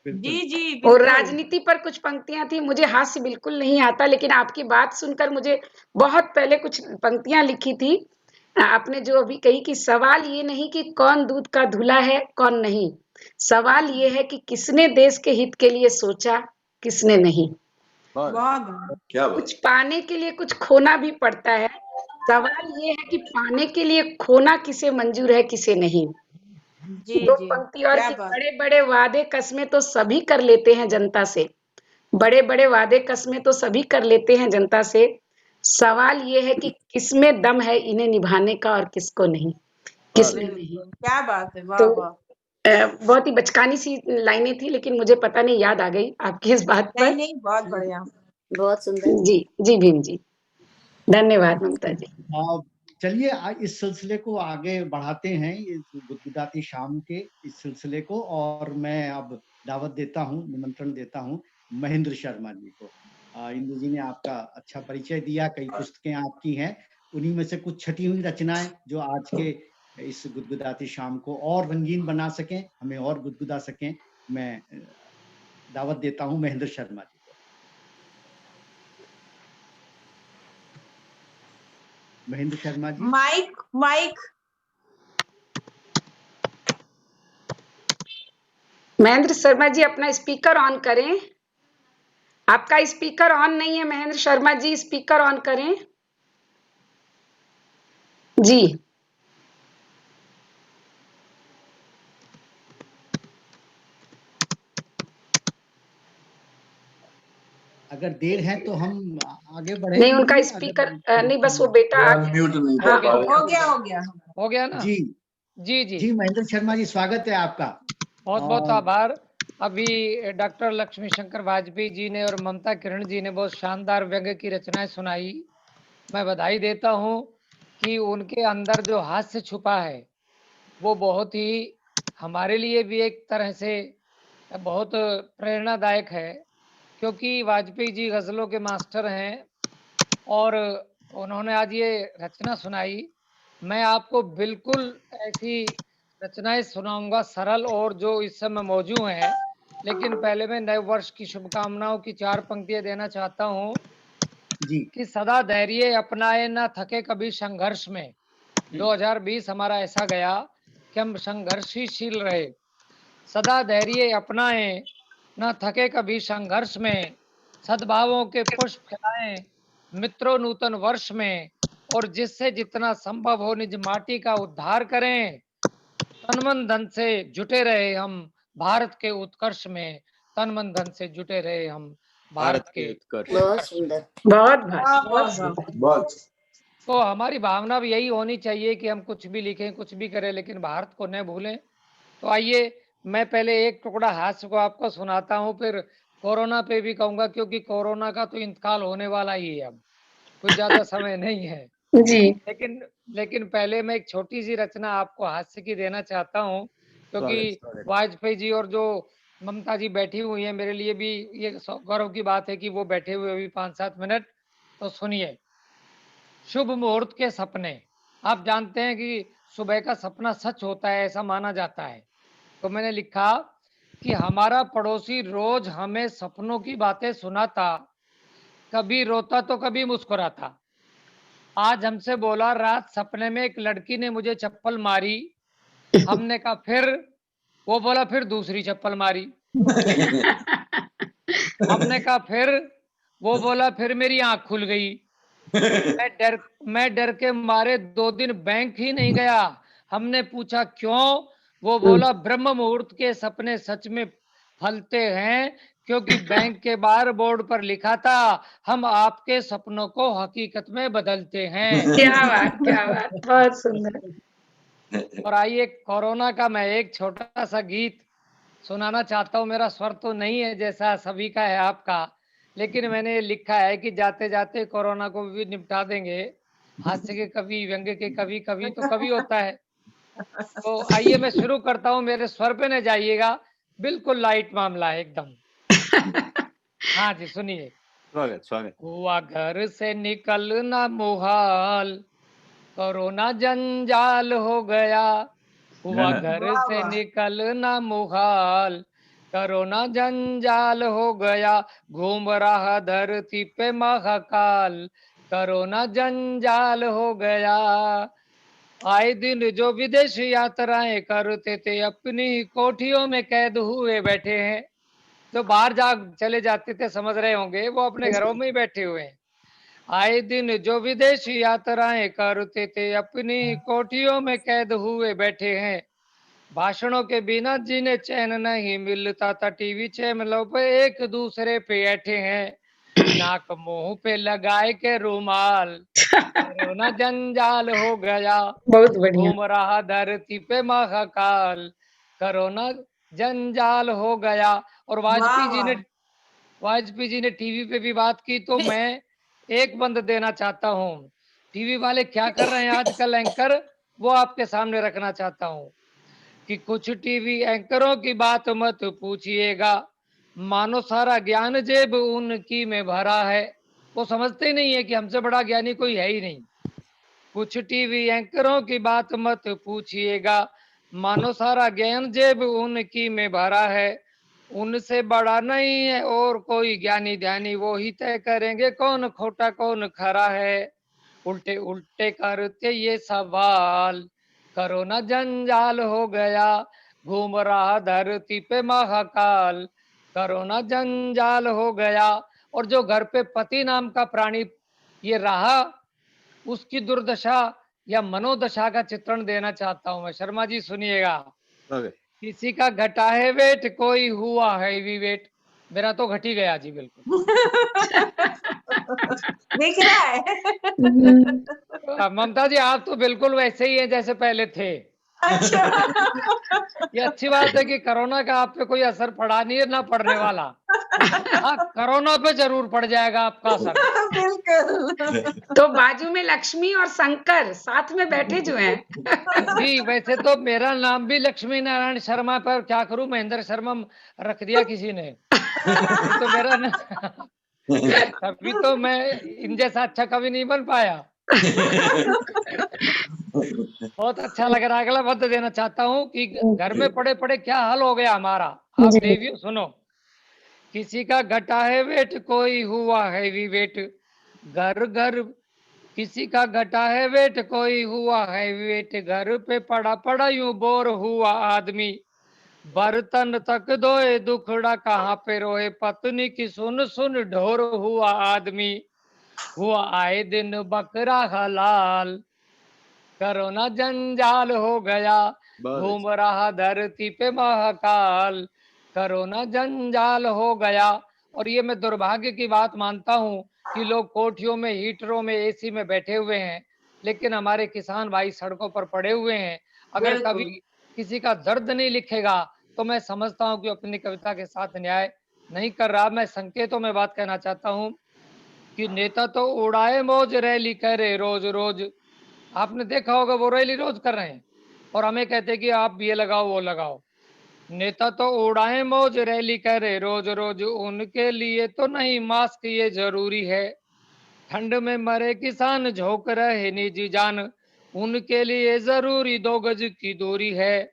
जी जी और बिल्कुल। राजनीति पर कुछ पंक्तियां थी, मुझे हास्य बिल्कुल नहीं आता, लेकिन आपकी बात सुनकर मुझे बहुत पहले कुछ पंक्तियां लिखी थी। आपने जो अभी कही कि सवाल ये नहीं कि कौन दूध का धुला है कौन नहीं, सवाल ये है कि किसने देश के हित के लिए सोचा, किसने नहीं। बहुत क्या बात। कुछ पाने के लिए कुछ खोना भी पड़ता है, सवाल ये है कि पाने के लिए खोना किसे मंजूर है, किसे नहीं। जी दो जी, पंक्ति और क्या की, बात। बड़े-बड़े वादे कस्में तो सभी कर लेते हैं जनता से। बड़े-बड़े वादे कस्में तो सभी कर लेते हैं जनता से। सवाल ये है कि किसमें दम है इन्हें निभाने का और किसको नहीं, किसमें नहीं। बिल्कुल, क्या बात है, वाह तो वाह। बहुत ही बचकानी सी लाइनें थी, लेकिन मुझे पता नहीं याद आ गई आपकी इस बात नहीं पर। नहीं, बहुत बढ़िया। बहुत सुंदर। जी, जी भीम जी। धन्यवाद ममता जी। चलिए इस सिलसिले को आगे बढ़ाते हैं, इस गुदगुदाती शाम के इस सिलसिले को, और मैं अब दावत देता हूँ, निमंत्रण देता हूँ महेंद्र शर्मा जी को। इंदु जी ने आपका अच्छा परिचय दिया, कई पुस्तकें आपकी हैं, उन्हीं में से कुछ छटी हुई रचनाएं जो आज के इस गुदगुदाती शाम को और रंगीन बना सकें, हमें और गुदगुदा सकें। मैं दावत देता हूँ महेंद्र शर्मा जी को। Mahendra Sharma ji, mic mic. महेंद्र शर्मा जी अपना स्पीकर ऑन करें। आपका स्पीकर ऑन नहीं है महेंद्र शर्मा जी, स्पीकर ऑन करें। जी। अगर देर है तो हम आगे बढ़े नहीं, उनका दीजिए, स्पीकर अगर नहीं, बस वो बेटा वो आ अनम्यूट नहीं हाँ, कर पा हो रहे। गया, हो गया हो गया। हो गया ना। जी जी जी जी महेंद्र शर्मा जी, स्वागत है आपका। बहुत बहुत और आभार। अभी डॉक्टर लक्ष्मी शंकर वाजपेयी जी ने और ममता किरण जी ने बहुत शानदार व्यंग्य की रचनाएं सुनाई। मैं बधाई देता हूं कि उनके अंदर जो हास्य छुपा है वो बहुत ही हमारे लिए भी एक तरह से बहुत प्रेरणादायक है, क्योंकि वाजपेयी जी गजलों के मास्टर हैं और उन्होंने आज ये रचना सुनाई। मैं आपको बिल्कुल ऐसी रचनाएं सुनाऊंगा सरल और जो इस समय मौजूद हैं, लेकिन पहले मैं नए वर्ष की शुभकामनाओं की 4 पंक्तियां देना चाहता हूं जी कि सदा धैर्य अपनाए न थके कभी संघर्ष में। 2020 हमारा ऐसा गया कि हम संघर्षशील रहे। सदा धैर्य अपनाए न थके कभी संघर्ष में, सद्भावों के पुष्प खिलाएं मित्रों नूतन वर्ष में, और जिससे जितना संभव हो निज माटी का उद्धार करें। तन मन धन से जुटे रहे हम भारत के उत्कर्ष में, तन मन धन से जुटे रहे हम भारत के उत्कर्ष। बहुत उत्कर्ष में। सुंदर। बहुत वाह बहुत वाह सुंदर। वाह। बहुत तो हमारी भावना भी यही होनी चाहिए कि हम कुछ भी लिखें, कुछ भी करें, लेकिन भारत को न भूलें। तो आइए मैं पहले एक टुकड़ा हास्य को आपको सुनाता हूँ, फिर कोरोना पे भी कहूंगा, क्योंकि कोरोना का तो इंतकाल होने वाला ही है, अब कुछ ज्यादा समय नहीं है। जी। लेकिन लेकिन पहले मैं एक छोटी सी रचना आपको हास्य की देना चाहता हूँ, क्योंकि स्वागत। वाजपेयी जी और जो ममता जी बैठी हुई हैं, मेरे लिए भी ये गौरव की बात है कि वो बैठे हुए अभी 5-7 मिनट। तो सुनिए। शुभ मुहूर्त के सपने। आप जानते हैं कि सुबह का सपना सच होता है, ऐसा माना जाता है। तो मैंने लिखा कि हमारा पड़ोसी रोज हमें सपनों की बातें सुनाता, कभी रोता तो कभी मुस्कुराता। आज हमसे बोला रात सपने में एक लड़की ने मुझे चप्पल मारी। हमने कहा फिर? वो बोला फिर दूसरी चप्पल मारी। हमने कहा फिर? वो बोला फिर मेरी आंख खुल गई। मैं डर के मारे 2 दिन बैंक ही नहीं गया। हमने पूछा क्यों? वो बोला ब्रह्म मुहूर्त के सपने सच में फलते हैं, क्योंकि बैंक के बाहर बोर्ड पर लिखा था हम आपके सपनों को हकीकत में बदलते हैं। क्या बात, क्या बात, बहुत सुंदर। और आइए कोरोना का मैं एक छोटा सा गीत सुनाना चाहता हूँ। मेरा स्वर तो नहीं है जैसा सभी का है आपका, लेकिन मैंने लिखा है कि जाते जाते कोरोना को भी निपटा देंगे। हास्य के कवि, व्यंग्य के कवि, कवि तो कवि होता है। तो आइए मैं शुरू करता हूँ, मेरे स्वर पे न जाइएगा, बिल्कुल लाइट मामला है एकदम। हाँ जी सुनिए। स्वागत स्वागत। हुआ घर से निकलना मुहाल, कोरोना जंजाल हो गया। हुआ घर वाह से वाह। निकलना मुहाल, कोरोना जंजाल हो गया। घूम रहा धरती पे महाकाल, कोरोना जंजाल हो गया। आए दिन जो विदेश यात्राएं करते थे, अपनी कोठियों में कैद हुए बैठे हैं। जो बाहर जा चले जाते थे, समझ रहे होंगे, वो अपने घरों में ही बैठे हुए हैं। आए दिन जो विदेश यात्राएं करते थे अपनी कोठियों में कैद हुए बैठे हैं। भाषणों के बिना जिन्हें चैन नहीं मिलता था, टीवी चैनलों पे एक दूसरे पे ऐठे हैं। नाक मुंह पे लगाए के रुमाल, कोरोना जंजाल हो गया। बहुत बढ़िया। घूम रहा धरती पे महाकाल, कोरोना जंजाल हो गया। और वाजपेयी जी ने टीवी पे भी बात की, तो मैं एक बंद देना चाहता हूँ। टीवी वाले क्या कर रहे हैं आजकल एंकर, वो आपके सामने रखना चाहता हूँ कि कुछ टीवी एंकरों की बात मत पूछिएगा, मानो सारा ज्ञान जेब उनकी में भरा है। वो समझते ही नहीं है कि हमसे बड़ा ज्ञानी कोई है ही नहीं। कुछ टीवी एंकरों की बात मत पूछिएगा, मानो सारा ज्ञान जेब उनकी में भरा है। उनसे बड़ा नहीं है और कोई ज्ञानी ध्यानी, वो ही तय करेंगे कौन खोटा कौन खरा है। उल्टे उल्टे करते ये सवाल, कोरोना जंजाल हो गया। घूम रहा धरती पे महाकाल, कोरोना जंजाल हो गया। और जो घर पे पति नाम का प्राणी ये रहा, उसकी दुर्दशा या मनोदशा का चित्रण देना चाहता हूं मैं। शर्मा जी सुनिएगा। ओके। किसी का घटा है वेट, कोई हुआ हैवी वेट। मेरा तो घट ही गया जी बिल्कुल। दिख रहा है। ममता जी आप तो बिल्कुल वैसे ही हैं जैसे पहले थे। अच्छा। ये अच्छी बात है कि कोरोना का आप पे कोई असर पड़ा नहीं है, ना पड़ने वाला। हाँ, कोरोना पे जरूर पड़ जाएगा आपका असर। बिल्कुल। तो बाजू में लक्ष्मी और शंकर साथ में बैठे जो हैं। जी वैसे तो मेरा नाम भी लक्ष्मी नारायण शर्मा, पर क्या करूं, महेंद्र शर्मा रख दिया किसी ने। नहीं तो मेरा ना कभी तो मैं इन जैसा अच्छा कभी नहीं बन पाया। बहुत अच्छा लग रहा है। अगला पद देना चाहता हूँ कि घर में पड़े पड़े क्या हाल हो गया हमारा। आप जी। देवियों सुनो। किसी का घटा है वेट, कोई हुआ हैवी वेट। घर घर किसी का घटा है वेट, कोई हुआ है वेट। घर पे पड़ा पड़ा यूं बोर हुआ आदमी। बर्तन तक धोए दुखड़ा कहाँ पे रोए, पत्नी की सुन सुन ढोर हुआ आदमी। हुआ आए दिन बकरा हलाल, कोरोना जंजाल हो गया। बहुत घूम रहा धरती पे महाकाल, कोरोना जंजाल हो गया। और ये मैं दुर्भाग्य की बात मानता हूँ कि लोग कोठियों में, हीटरों में, एसी में बैठे हुए हैं, लेकिन हमारे किसान भाई सड़कों पर पड़े हुए हैं। अगर कभी बिल्कुल। किसी का दर्द नहीं लिखेगा तो मैं समझता हूँ कि अपनी कविता के साथ न्याय नहीं कर रहा। मैं संकेतों में बात कहना चाहता हूँ कि नेता तो उड़ाए मौज रैली करे रोज रोज। आपने देखा होगा वो रैली रोज कर रहे हैं और हमें कहते हैं कि आप ये लगाओ वो लगाओ। नेता तो उड़ाए मौज रैली करे रोज रोज, उनके लिए तो नहीं मास्क ये जरूरी है। ठंड में मरे किसान झोंक रहे निजी जान, उनके लिए जरूरी 2 गज की दूरी है।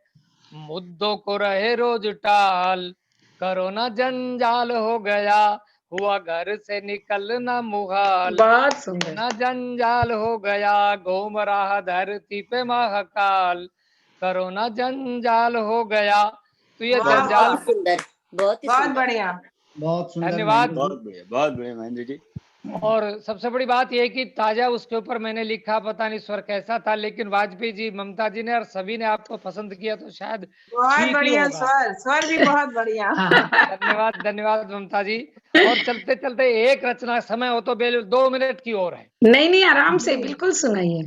मुद्दों को रहे रोज टाल, कोरोना जंजाल हो गया। हुआ घर से निकलना मुहाल, बहुत सुंदर। कोरोना जंजाल हो गया। घूम रहा धरती पे महाकाल, कोरोना जंजाल हो गया। तो ये वाह जंजाल वाह, सुंदर, बहुत ही बहुत सुंदर। बढ़िया। बहुत सुंदर धन्यवाद। महेंद्र जी। बहुत बढ़िया महेंद्र जी। और सबसे बड़ी बात यह है कि ताजा उसके ऊपर मैंने लिखा, पता नहीं स्वर कैसा था, लेकिन वाजपेयी जी, ममता जी ने और सभी ने आपको पसंद किया तो शायद बहुत ठीक ही बढ़िया होगा। स्वर, स्वर भी बहुत बढ़िया। धन्यवाद धन्यवाद ममता जी। और चलते चलते एक रचना, समय हो तो 2 मिनट की और है। नहीं नहीं, आराम से बिल्कुल सुनाइए।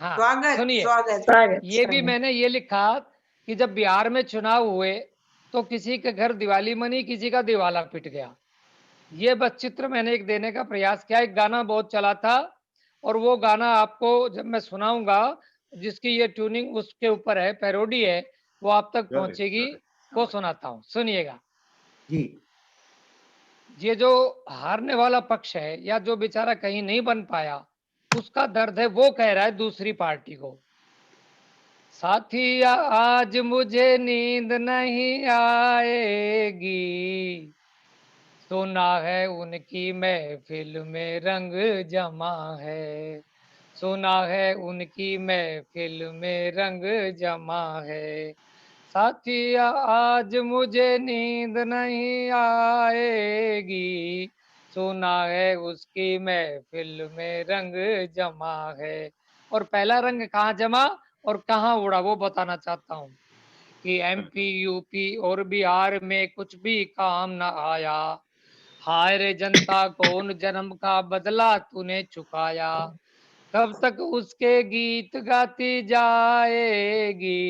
हाँ स्वागत सुनिए। स्वागत। स्वागत ये भी स्वागत। मैंने ये लिखा कि जब बिहार में चुनाव हुए तो किसी के घर दिवाली मनी, किसी का दिवाला पिट गया। ये बस चित्र मैंने एक देने का प्रयास किया। एक गाना बहुत चला था और वो गाना आपको जब मैं सुनाऊंगा, जिसकी ये ट्यूनिंग उसके ऊपर है, पैरोडी है, वो आप तक पहुंचेगी, वो सुनाता हूँ, सुनिएगा। जी। ये जो हारने वाला पक्ष है या जो बेचारा कहीं नहीं बन पाया, उसका दर्द है, वो कह रहा है दूसरी पार्टी को। साथिया आज मुझे नींद नहीं आएगी, सुना है उनकी महफिल में रंग जमा है। सुना है उनकी महफिल में रंग जमा है। साथिया आज मुझे नींद नहीं आएगी, सुना है उसकी महफिल में रंग जमा है। और पहला रंग कहाँ जमा और कहाँ उड़ा वो बताना चाहता हूँ कि MP UP और बिहार में कुछ भी काम न आया। हाय रे जनता कौन जन्म का बदला तूने चुकाया। कब तक उसके गीत गाती जाएगी।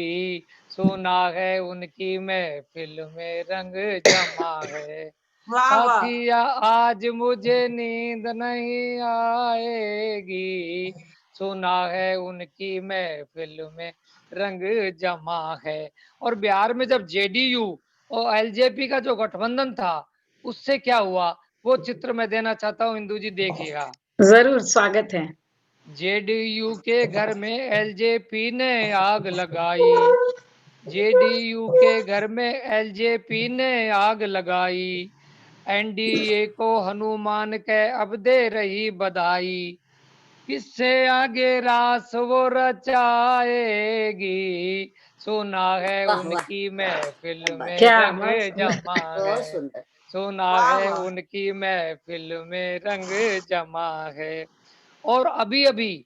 सुना है उनकी महफिल में रंग जमा है। वाह वाह साथिया आज मुझे नींद नहीं आएगी। सुना है उनकी महफिल में रंग जमा है। और बिहार में जब JDU और LJP का जो गठबंधन था उससे क्या हुआ वो चित्र मैं देना चाहता हूँ, इंदु जी देखिएगा। जरूर, स्वागत है। JDU के घर में LJP ने आग लगाई। JDU के घर में LJP ने आग लगाई। NDA को हनुमान के अब दे रही बधाई। किससे आगे रास वो रचाएगी। सुना है वाह वाह, उनकी महफिल क्या बात में क्या रंग बहुत सुंदर। जमा बहुत है। सुंदर। सुना वाह है वाह उनकी महफिल में रंग जमा है। और अभी अभी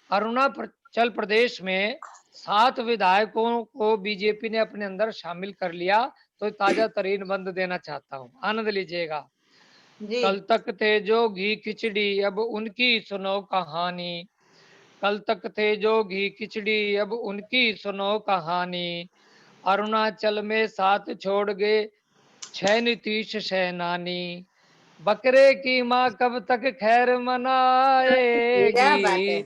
अरुणाचल प्रदेश में 7 विधायकों को बीजेपी ने अपने अंदर शामिल कर लिया। तो ताजा तरीन बंद देना चाहता हूँ, आनंद लीजिएगा। जी कल तक थे जो घी खिचड़ी अब उनकी सुनो कहानी। कल तक थे जो घी खिचड़ी अब उनकी सुनो कहानी। अरुणाचल में 7 छोड़ गए 6 नीतीश सेनानी। बकरे की माँ कब तक खैर क्या बात है। मनाएगी।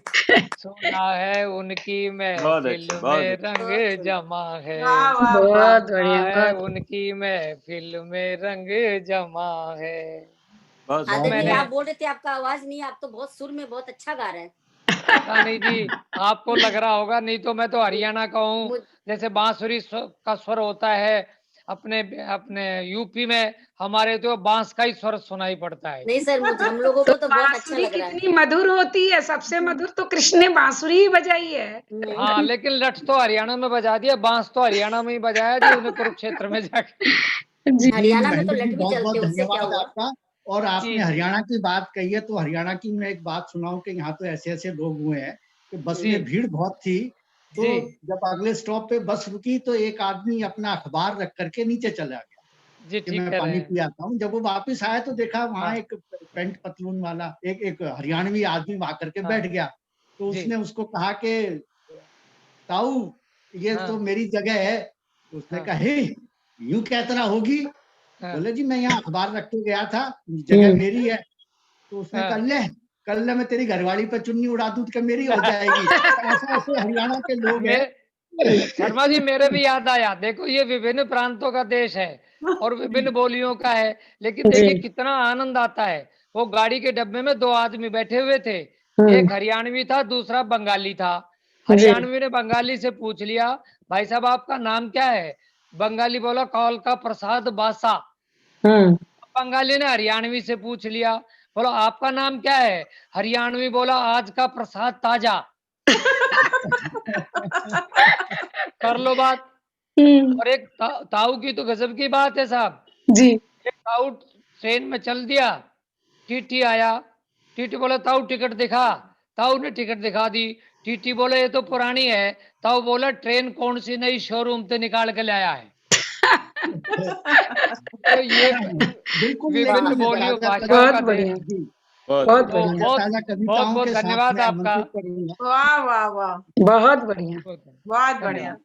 सुना है उनकी बहुत महफिल अच्छे, बहुत में अच्छे। रंग बहुत सुंदर। जमा है। वाह वाह वाह बहुत सुना बढ़िया, है बहुत। उनकी महफिल में रंग जमा है। बहुत अब सुंदर। आदरणीय मैंने आप बोल रहे थे आपका आवाज नहीं है, आप तो बहुत सुर में बहुत अच्छा गा रहे हैं। पता नहीं जी आपको लग रहा होगा, नहीं तो मैं तो हरियाणा का हूँ। मुझ जैसे बांसुरी का स्वर होता है अपने अपने यूपी में, हमारे तो बांस का ही स्वर सुनाई पड़ता है। नहीं सर, मुझ हम लोगों तो को तो बहुत अच्छा बांसुरी लग रहा है। कितनी मधुर होती है, सबसे मधुर तो कृष्ण ने बांसुरी ही बजाई है। हाँ लेकिन लठ तो हरियाणा में बजा दिया, बांस तो हरियाणा में ही बजाया जी उन्हें कुरुक्षेत्र में जाके। जी। जी हरियाणा में तो महेंद्र जी, लठ भी बहुत चलते बहुत हैं, उससे क्या धन्यवाद हुआ। आपका। और जी आपने जी हरियाणा की बात कही है तो हरियाणा की मैं एक बात सुनाऊं कि यहाँ तो ऐसे ऐसे लोग हुए हैं कि बस जी में भीड़ बहुत थी। तो जी जब अगले स्टॉप पे बस रुकी तो एक आदमी अपना अखबार रख करके नीचे चला गया जी कि ठीक मैं कह रहे पानी हैं। पी आता हूँ। जब वो वापस आया तो देखा वहां हाँ एक पेंट पतलून वाला एक एक हरियाणवी आदमी वहां करके हाँ बैठ गया। तो जी उसने उसको कहा कि ताऊ ये तो हाँ मेरी जगह है। तो उसने हाँ कहा हे यूं क्या तरह होगी। हाँ बोले जी मैं यहाँ अखबार रख के गया था, जगह हम्म। मेरी है। तो उसने कहा हाँ। ले कल मैं तेरी घरवाली पर चुन्नी उड़ा दूं तो मेरी हो जाएगी। तो ऐसे ऐसे हरियाणा के लोग हैं। मेरे शर्मा जी मेरे भी याद आया, देखो ये विभिन्न प्रांतों का देश है और विभिन्न बोलियों का है, लेकिन जी। देखिए कितना आनंद आता है। वो गाड़ी के डब्बे में 2 आदमी बैठे हुए थे, हम्म। एक हरियाणवी था दूसरा बंगाली था। जी। हरियाणवी ने बंगाली से पूछ लिया भाई साहब आपका नाम क्या है। बंगाली बोला कौल का प्रसाद बासा। हम्म। बंगाली ने हरियाणवी से पूछ लिया, बोला आपका नाम क्या है। हरियाणवी बोला आज का प्रसाद ताजा। कर लो बात। हम्म। और एक ताऊ की तो गजब की बात है साहब। जी। एक ताऊ ट्रेन में चल दिया, टीटी आया, टीटी बोला ताऊ टिकट दिखा। ताऊ ने टिकट दिखा दी। टीटी बोले ये तो पुरानी है। ताऊ बोला ट्रेन कौन सी नई शोरूम से निकाल के लाया है। तो ये बिल्कुल। विभिन्न लेकिन बोलियों ताजा भाषाओं बहुत का ताजा देश। बढ़िया, जी बहुत बहुत बढ़िया। तो बढ़िया, बहुत ताजा बहुत कविताओं बहुत के साथ धन्यवाद मैं आपका। आमंत्रित करूंगा। वाह वाह वाह बहुत बढ़िया। बहुत बढ़िया धन्यवाद।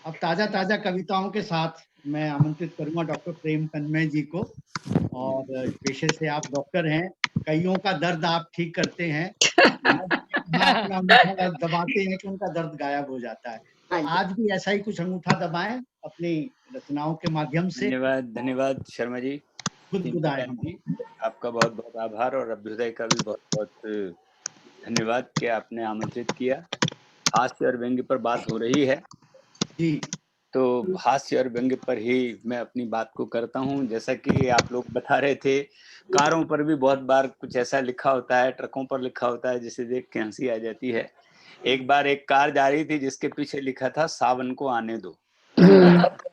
अब ताजा ताजा कविताओं के साथ मैं आमंत्रित करूंगा डॉक्टर प्रेम तन्मय जी को। और पेशे से आप डॉक्टर हैं, कईयों का दर्द आप ठीक करते हैं। हाँ, अपना अंगूठा दबाते हैं कि उनका दर्द गायब हो जाता है। तो हाँ जी। आज भी ऐसा ही कुछ अंगूठा दबाएं अपनी रचनाओं के माध्यम से। धन्यवाद धन्यवाद शर्मा जी, गुदगुदाएं टीम हम। जी, आपका बहुत बहुत आभार। और अभ्युदय का भी बहुत बहुत धन्यवाद कि आपने आमंत्रित किया। हास्य और व्यंग्य पर बात हो रही है जी तो हास्य और व्यंग्य पर ही मैं अपनी बात को करता हूँ। जैसा कि आप लोग बता रहे थे, कारों पर भी बहुत बार कुछ ऐसा लिखा होता है, ट्रकों पर लिखा होता है जिसे देख के हंसी आ जाती है। एक बार एक कार जा रही थी जिसके पीछे लिखा था सावन को आने दो,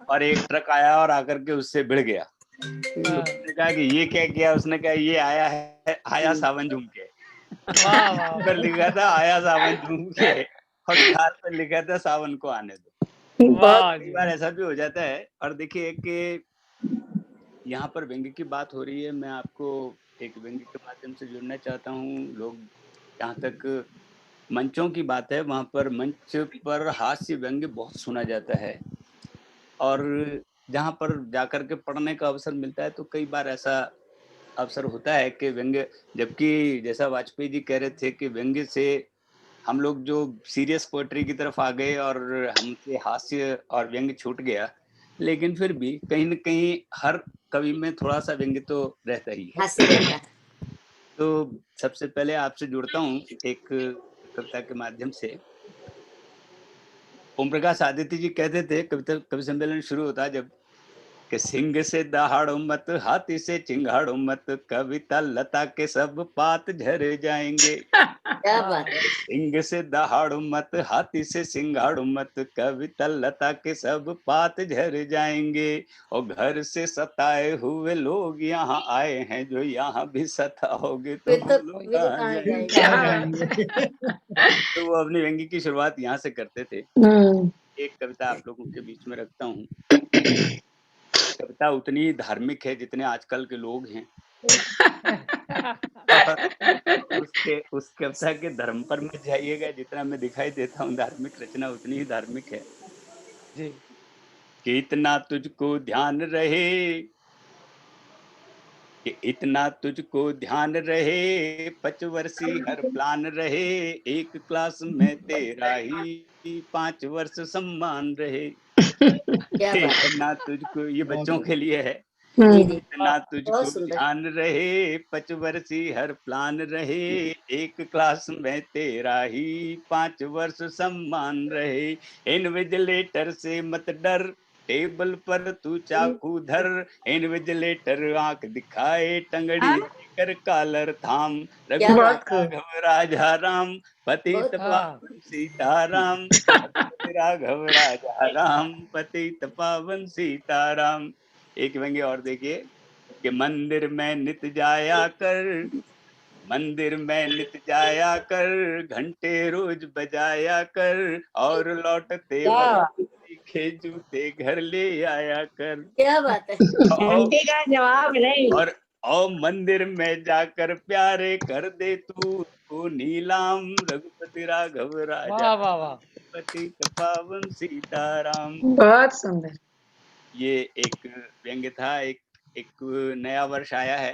और एक ट्रक आया और आकर के उससे भिड़ गया। तो उसने कहा कि ये क्या किया, उसने कहा ये आया है, आया सावन झूम के। वाह वाह पर लिखा था आया सावन झूम के, और कार पर लिखा था सावन को आने दो। वाह कई जी बार ऐसा भी हो जाता है। और देखिए कि यहाँ पर व्यंग्य की बात हो रही है, मैं आपको एक व्यंग्य के माध्यम से जुड़ना चाहता हूँ। लोग, जहाँ तक मंचों की बात है, वहां पर मंच पर हास्य व्यंग्य बहुत सुना जाता है, और जहाँ पर जाकर के पढ़ने का अवसर मिलता है तो कई बार ऐसा अवसर होता है कि व्यंग्य, जबकि जैसा वाजपेयी जी कह रहे थे कि व्यंग्य से हम लोग जो सीरियस पोएट्री की तरफ आ गए और हमसे हास्य और व्यंग्य छूट गया, लेकिन फिर भी कहीं न कहीं हर कवि में थोड़ा सा व्यंग्य तो रहता ही है। हास्य रहता है। तो सबसे पहले आपसे जुड़ता हूँ एक कविता के माध्यम से। ओम प्रकाश आदित्य जी कहते थे, कवि सम्मेलन शुरू होता जब, कि सिंह से दहाड़ो मत, हाथी से चिंगाड़ो मत, कविता लता के सब पात झर जाएंगे। क्या बात है। सिंह से दहाड़ो मत, हाथी से सिंगाड़ो मत, कविता लता के सब पात झर जाएंगे। और घर से सताए हुए लोग यहाँ आए हैं, जो यहाँ भी सताओगे तो फिर हम लोग कहाँ कहाँ जाएंगे। जाएंगे। कहाँ क्या जाएंगे? तो वो अपनी व्यंग्य की शुरुआत यहाँ से करते थे। एक कविता आप लोगों के बीच में रखता हूँ। कविता उतनी ही धार्मिक है जितने आजकल के लोग हैं। उस कविता के धर्म पर मत जाइएगा, जितना मैं दिखाई देता हूँ धार्मिक रचना उतनी ही धार्मिक है। जी कि इतना तुझको ध्यान रहे, कि इतना तुझको ध्यान रहे, 5 वर्षी हर प्लान रहे, एक क्लास में तेरा ही 5 वर्ष सम्मान रहे। क्या बात है। इतना तुझको, ये बहुत बच्चों के लिए है। जी जी इतना तुझको बहुत सुंदर। ध्यान रहे, 5 वर्षी हर प्लान रहे, एक क्लास में तेरा ही 5 वर्ष सम्मान रहे। इन्विजिलेटर से मत डर, टेबल पर तू चाकू धर, इन्विजिलेटर आंख दिखाए, टंगड़ी देकर कॉलर थाम, क्या रघुपति बहुत बात है। खूब। राघव राजा राम, पतित बहुत हाँ पावन सीताराम, रघुपति राघव राजा राम, पतित पावन सीताराम। एक व्यंग्य और देखिए, कि मंदिर में नित जाया कर, मंदिर में नित जाया कर, घंटे रोज बजाया कर, और लौटते वक्त सीखे जूते घर ले आया कर। क्या बात है। और घंटे का जवाब नहीं। और मंदिर में जाकर प्यारे कर दे तू नीलाम, रघुपति राघव राजा, वाह वाह वाह पतित पावन सीताराम। बहुत सुंदर। ये एक व्यंग्य था। एक नया वर्ष आया है,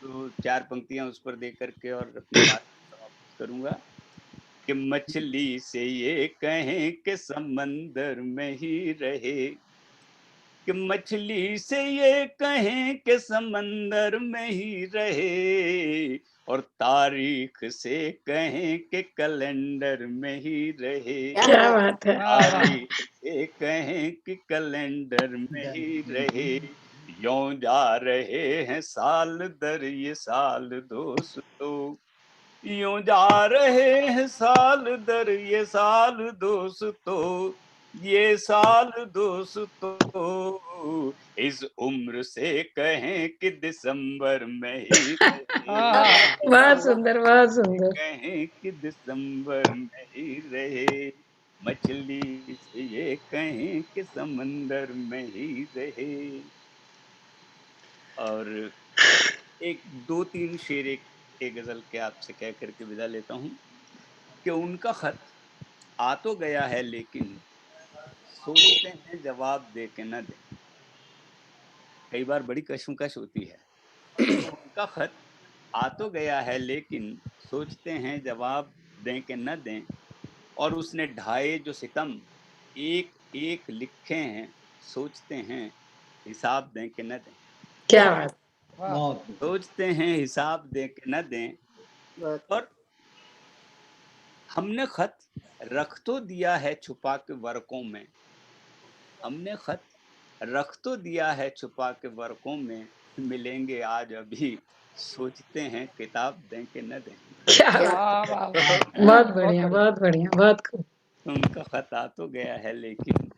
तो 4 पंक्तियां उस पर दे करके और अपनी बात समाप्त करूंगा। कि मछली से ये कहें कि समंदर में ही रहे, कि मछली से ये कहें कि समंदर में ही रहे, और तारीख से कहें कि कैलेंडर में ही रहे। क्या क्या बात है। बात है। वाह वाह तारीख से कहें कि कैलेंडर में ही रहे, यों जा रहे हैं साल दर ये साल दोस्तों, यूं जा रहे हैं साल दर ये साल दोस्तों, ये साल दोस्तों, इस उम्र से कहें कि दिसंबर में ही रहे, हाँ क्या हाँ बात है। वाह बहुत वाह। सुंदर, बहुत सुंदर। कहें कि दिसंबर में ही रहे, मछली से ये कहें कि समंदर में ही रहे। और एक 2-3 शेर एक गजल के आपसे कह करके विदा लेता हूँ। कि उनका खत आ तो गया है, लेकिन सोचते हैं जवाब दे के न दें। कई बार बड़ी कशमकश होती है कि उनका खत आ तो गया है, लेकिन सोचते हैं जवाब दें कि न दें, और उसने ढाए जो सितम एक एक लिखे हैं, सोचते हैं हिसाब दें कि न दें। क्या बात। वाह बहुत सोचते हैं हिसाब दें कि न दें। बहुत और हमने खत रख तो दिया है छुपा के वर्कों में, हमने खत रख तो दिया है छुपा के वर्कों में, मिलेंगे आज अभी, सोचते हैं किताब दें कि न दें। क्या क्या बात। वाह वाह तो वाह बहुत बहुत बढ़िया, बढ़िया बहुत बढ़िया, बहुत खूब। उनका खत आ तो गया है, लेकिन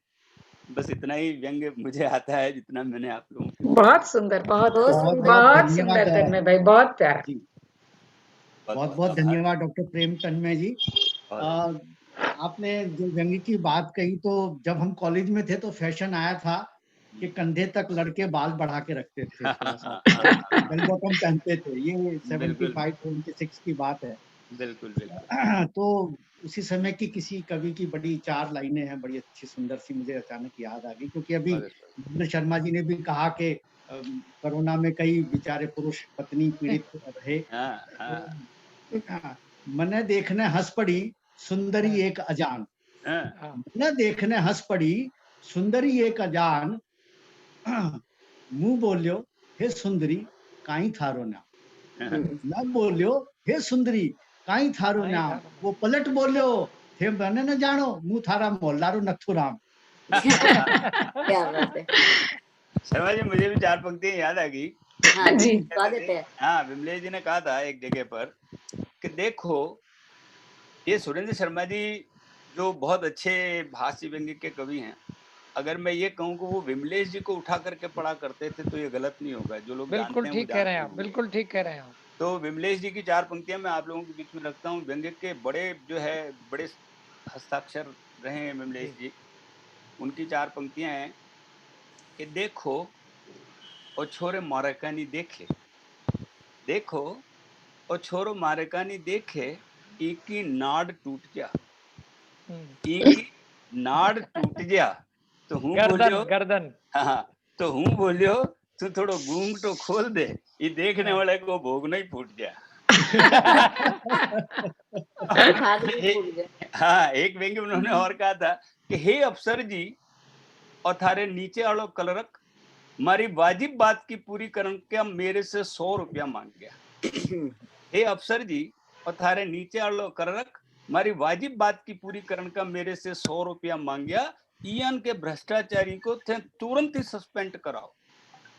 बस इतना ही व्यंग्य मुझे आता है जितना मैंने आप लोगों के बहुत सुंदर, बहुत बहुत खूब, सुंदर। बहुत धन्यवाद सुंदर तन्मय भाई, बहुत प्यारा। जी, बहुत बहुत धन्यवाद डॉक्टर प्रेम तन्मय जी। आपने जो व्यंग्य की बात कही, तो जब हम कॉलेज में थे तो फैशन आया था कि कंधे तक लड़के बाल बढ़ा के रखते थे, थोड़ा सा बेल बॉटम पहनते थे। ये 75-76 की बात है। बिल्कुल बिल्कुल। तो उसी समय की किसी कवि की बड़ी 4 लाइनें हैं, बड़ी अच्छी सुंदर सी, मुझे अचानक याद आ गई, क्योंकि अभी विपिन शर्मा जी ने भी कहा कि कोरोना में कई बेचारे पुरुष पत्नी पीड़ित रहे। मने देखने हंस पड़ी सुंदरी एक अजान, मने देखने हंस पड़ी सुंदरी एक अजान, मुंह बोलियो हे सुंदरी काई थारो नाम, मैं बोलियो हे सुंदरी काई थारो नाम, वो पलट बोलियो थे मैंने न जानो मुंह थारा मोहल्लारो नथु राम। क्या बात है। शर्मा जी, मुझे भी 4 पंक्तियां याद आ गई। हाँ जी, स्वागत है। हाँ, विमलेश जी ने कहा था एक जगह पर कि देखो, ये सुरेंद्र शर्मा जी जो बहुत अच्छे हास्य व्यंग्य के कवि हैं, अगर मैं ये कहूँ कि वो विमलेश जी को उठा करके पढ़ा करते थे तो ये गलत नहीं होगा। जो लोग जानते बिल्कुल हैं वो ठीक कह रहे हैं जानते आप, होंगे। बिल्कुल ठीक कह रहे हैं आप। तो विमलेश जी की 4 पंक्तियां मैं आप लोगों के बीच में रखता हूँ। व्यंग्य के बड़े जो है बड़े हस्ताक्षर रहे हैं विमलेश जी। उनकी 4 पंक्तियां हैं कि देखो और छोरे मारकानी देखे, देखो और छोरो मारकानी देखे, एक की नाड़ टूट जा, एक की नाड़ टूट जा, तो हूँ बोलियो गर्दन। हाँ, तो हूँ बोलियो तू थोड़ो घूंग तो खोल दे, ये देखने वाले को भोग नहीं फूट जा। हाँ, एक व्यंग्य उन्होंने और कहा था कि हे अफसर जी और थारे नीचे वालों कलरक, मारी वाजिब बात की पूरी करन क्या मेरे से 100 रुपया मांग गया। हे अफसर जी और थारे नीचे वालों कलरक, मारी वाजिब बात की पूरी करन का मेरे से 100 रुपया मांग गया। ईयान के भ्रष्टाचारी को थे तुरंत ही सस्पेंड कराओ।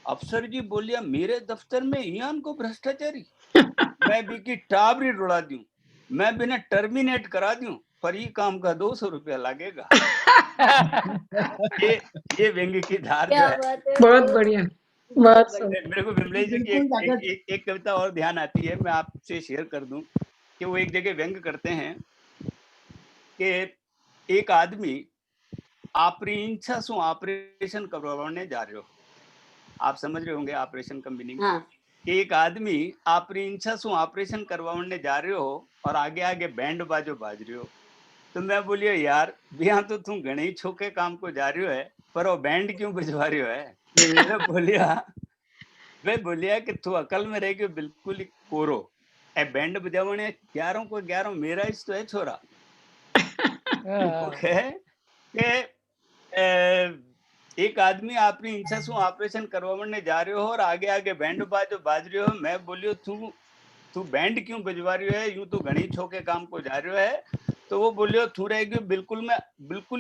अफसर जी बोलिया मेरे दफ्तर में ईयान को भ्रष्टाचारी, मैं भी की टाबरी उड़ा दूं, मैं बिना टर्मिनेट करा दूं, पर ये काम का 200 रुपया लगेगा। ये व्यंग्य की धार जो है, बहुत बढ़िया, बहुत सुंदर। मेरे को विमलेश जी की एक कविता और ध्यान आती है, मैं आपसे शेयर कर दूं कि वो एक जगह व्यंग्य करते हैं कि एक आदमी आपरी इच्छा से ऑपरेशन करवाने जा रहे हो। आप समझ रहे होंगे ऑपरेशन का मीनिंग। एक आदमी आपरी इच्छा से ऑपरेशन करवाने जा रहे हो और आगे आगे बैंड बाजो बाज रहे हो। तो मैं बोलियो यार बिया तो तुम घणे छोके काम को जा रहे हो है, पर वो बैंड क्यों बजवा रहे हो है। वे बोलिया कि तू अकल में रह गयो बिल्कुल ही कोरो, ए बैंड बजावने 11 को 11 मेरा ही तो है छोरा। एक आदमी अपनी इच्छा से ऑपरेशन करवाने जा रहे हो और आगे आगे बैंड बाजो बाज रहे हो। मैं बोलियो तू बैंड क्यों बजवा रही है, यूं तो घणी छोके काम को जा रहे है। तो वो बोलियो तू रह गयो बिल्कुल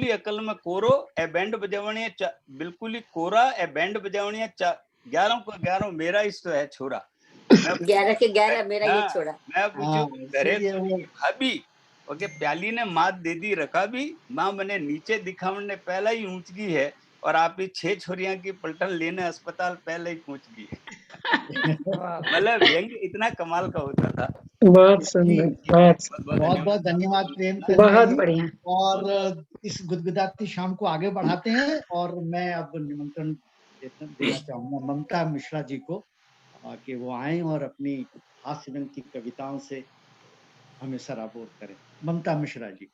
ही अकल में कोरो, ए बैंड बजावने बिल्कुल ही कोरा, ए बैंड बजावने 11 को 11 मेरा ही तो है छोरा। 11 के 11 मेरा ये छोरा। मैं पूछू घरे भाभी ओके प्याली ने मात दे दी रखा भी, माँ मैंने नीचे दिखावने पहला ही ऊंच गई है और आप 6 छोरियां की पलटन लेने अस्पताल पहले ही पहुंच गई है। मतलब व्यंग्य इतना कमाल का होता था। बहुत सुंदर, बहुत धन्यवाद प्रेम, बहुत बढ़िया। और इस गुदगुदाती शाम को आगे बढ़ाते हैं और मैं अब निमंत्रण देना चाहूंगा ममता मिश्रा जी को कि वो आए और अपनी हास्य व्यंग्य की कविताओं से हमें सराबोर करें। ममता मिश्रा जी,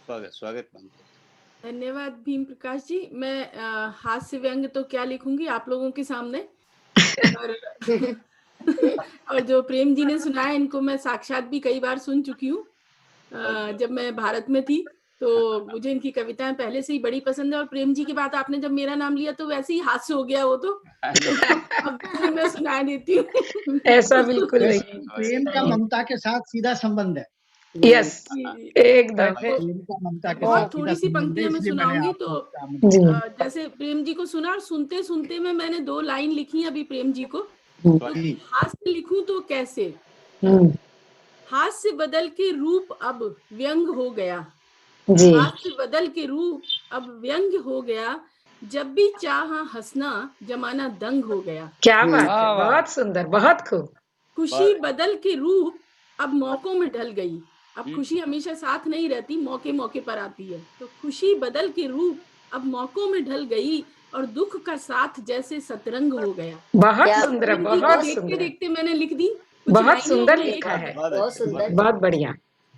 स्वागत। धन्यवाद भीम प्रकाश जी। मैं हास्य व्यंग्य तो क्या लिखूंगी आप लोगों के सामने और जो प्रेम जी ने सुनाया इनको मैं साक्षात भी कई बार सुन चुकी हूँ। जब मैं भारत में थी तो मुझे इनकी कविताएं पहले से ही बड़ी पसंद है और प्रेम जी की बात आपने जब मेरा नाम लिया तो वैसे ही हास्य हो गया वो तो अब भी मैं सुना देती हूँ। ऐसा बिल्कुल नहीं। प्रेम का ममता के साथ सीधा संबंध है। यस, एकदम। बहुत थोड़ी सी पंक्तियां मैं सुनाऊंगी। तो जैसे प्रेम जी को सुना और सुनते सुनते में मैंने 2 लाइन लिखी अभी प्रेम जी को। तो हास्य लिखूं तो कैसे, हास्य बदल के रूप अब व्यंग हो गया, हास्य बदल के रूप अब व्यंग हो गया, जब भी चाहा हंसना जमाना दंग हो गया, क्या बात है, वाह, वाह। बहुत सुंदर, बहुत खूब। खुशी बदल के रूप अब मौकों में ढल गई। अब हम्म। खुशी हमेशा साथ नहीं रहती, मौके मौके पर आती है। तो खुशी बदल के रूप अब मौकों में ढल गई और दुख का साथ जैसे सतरंग हो गया। बहुत क्या सुंदर है, पवन जी को बहुत देखते सुंदर है, देखते मैंने लिख दी कुछ बहुत लाइनें। सुंदर मैं लिखा एक है, बहुत बहुत अच्छे, सुंदर। बहुत बढ़िया।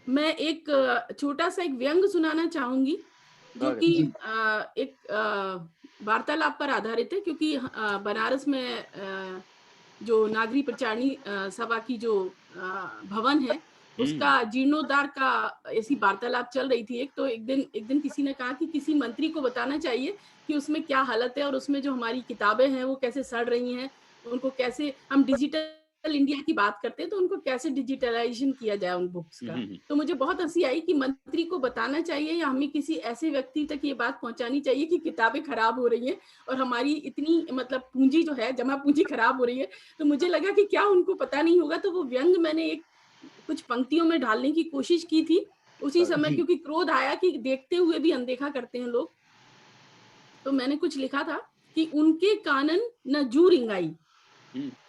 मैं एक छोटा सा एक व्यंग सुनाना चाहूंगी जो बहुत कि जी। एक वार्तालाप पर आधारित है, क्योंकि बनारस में जो नागरी प्रचारणी सभा की जो भवन है उसका जीर्णोद्धार का ऐसी वार्तालाप चल रही थी। तो एक दिन किसी ने कहा कि किसी मंत्री को बताना चाहिए कि उसमें क्या हालत है और उसमें जो हमारी किताबें हैं वो कैसे सड़ रही हैं, उनको कैसे, हम डिजिटल इंडिया की बात करते हैं तो उनको कैसे डिजिटलाइजेशन किया जाए उन बुक्स का। तो मुझे बहुत हंसी आई कि मंत्री को बताना चाहिए या हमें किसी ऐसे व्यक्ति तक ये बात पहुंचानी चाहिए कि किताबें खराब हो रही हैं और हमारी इतनी मतलब पूंजी जो है, जमा पूंजी खराब हो रही है। तो मुझे लगा कि क्या उनको पता नहीं होगा। तो वो व्यंग मैंने एक कुछ पंक्तियों में ढालने की कोशिश की थी उसी समय, जी। क्योंकि क्रोध आया कि देखते हुए भी अनदेखा करते हैं लोग। तो मैंने कुछ लिखा था कि उनके कानन न जू रिंगाई,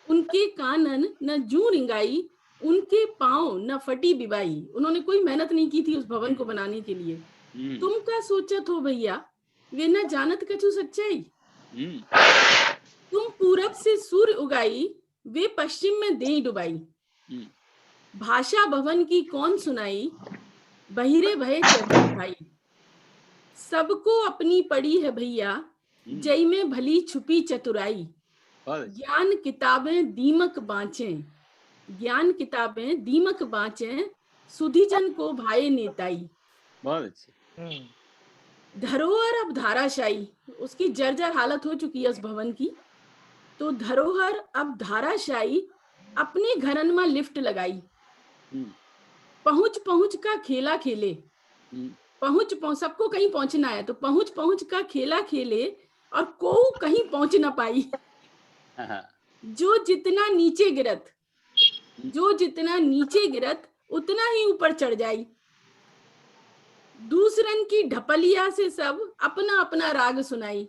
उनके कानन न जू रिंगाई, उनके पांव न फटी बिबाई। उन्होंने कोई मेहनत नहीं की थी उस भवन को बनाने के लिए। तुम का सोचत हो भैया वे न जानत कछु सच्चाई, तुम पूरब से सूर्य उगाई वे पश्चिम में दे डुबाई। भाषा भवन की कौन सुनाई बहिरे भय चतुर भाई, सबको अपनी पड़ी है भैया जय में भली छुपी चतुराई। ज्ञान किताबें दीमक बाँचे, ज्ञान किताबें दीमक बाँचे, सुधीजन को भाए नेताई। बहुत अच्छे। धरोहर अब धाराशायी, उसकी जर्जर हालत हो चुकी है उस भवन की। तो धरोहर अब धाराशायी अपने घरन में लिफ्ट लगाई, पहुंच पहुंच का खेला खेले, पहुंच सबको कहीं पहुंचना है तो पहुंच पहुंच का खेला खेले और को कहीं पहुंच ना पाई। जो जितना नीचे गिरत, जो जितना नीचे गिरत उतना ही ऊपर चढ़ जाई। दूसरन की ढपलिया से सब अपना अपना राग सुनाई,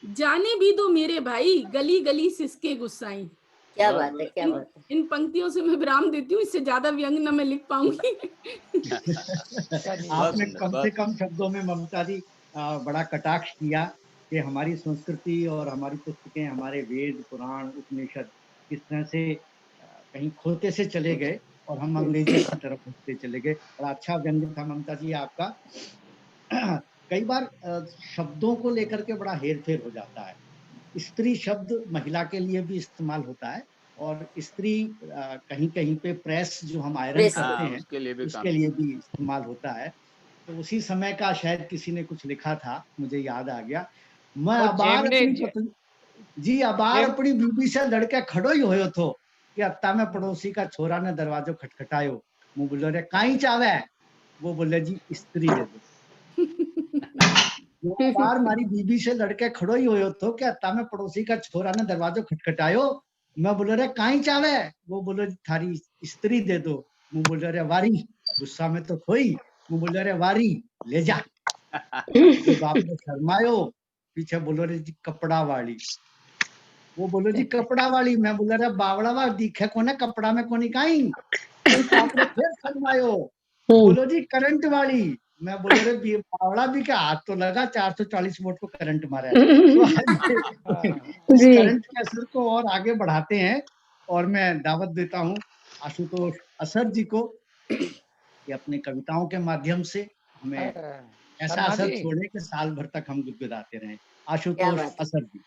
जाने भी दो मेरे भाई गली गली सिसके गुस्साई। क्या बात है, क्या बात है। इन पंक्तियों से मैं विराम देती हूँ, इससे ज्यादा व्यंग न मैं लिख पाऊंगी। आपने कम से कम शब्दों में ममता जी बड़ा कटाक्ष किया कि हमारी संस्कृति और हमारी पुस्तकें, हमारे वेद पुराण उपनिषद किस तरह से कहीं खोते से चले गए और हम अंग्रेजी की तरफ बढ़ते चले गए। बड़ा अच्छा व्यंग था ममता जी आपका। कई बार शब्दों को लेकर के बड़ा हेर फेर हो जाता है। स्त्री शब्द महिला के लिए भी इस्तेमाल होता है और स्त्री कहीं कहीं पे प्रेस जो हम आयरन करते हैं उसके लिए भी इस्तेमाल होता है। तो उसी समय का शायद किसी ने कुछ लिखा था, मुझे याद आ गया। मैं अबार अपनी जी अबार अपनी बीबी से लड़के खड़ो ही होयो थो कि अत्ता में पड़ोसी का छोरा ने दरवाजो खटखटायो, मुंह बोलो रे काई चावे, वो बोले जी स्त्री दे दो। बार मारी बीबी से लड़के खड़ो ही होयो तो क्या अत्ता में पड़ोसी का छोरा ने दरवाजो खटखटायो, मैं बोलो रे काई चावे, वो बोलो थारी स्त्री दे दो। मुंह बोलो रे वारी, गुस्सा में तो खोई, मुंह बोलो रे वारी ले जा। तो बाप ने शर्मायो, पीछे बोलो रे जी कपड़ा वाली, वो बोलो जी कपड़ा वाली, मैं बोला रे बावड़ा वा दिखे कोने कपड़ा में कोनी काई। तो बाप ने फिर शर्मायो, बोलो जी करंट वाली, मैं बोलो रे बावड़ा भी क्या हाथ तो लगा 440 वोल्ट को करंट मारा है। तो इस करंट के असर को और आगे बढ़ाते हैं और मैं दावत देता हूँ आशुतोष असर जी को कि अपने कविताओं के माध्यम से हमें ऐसा असर छोड़े कि साल भर तक हम गुदगुदाते रहें। आशुतोष असर जी।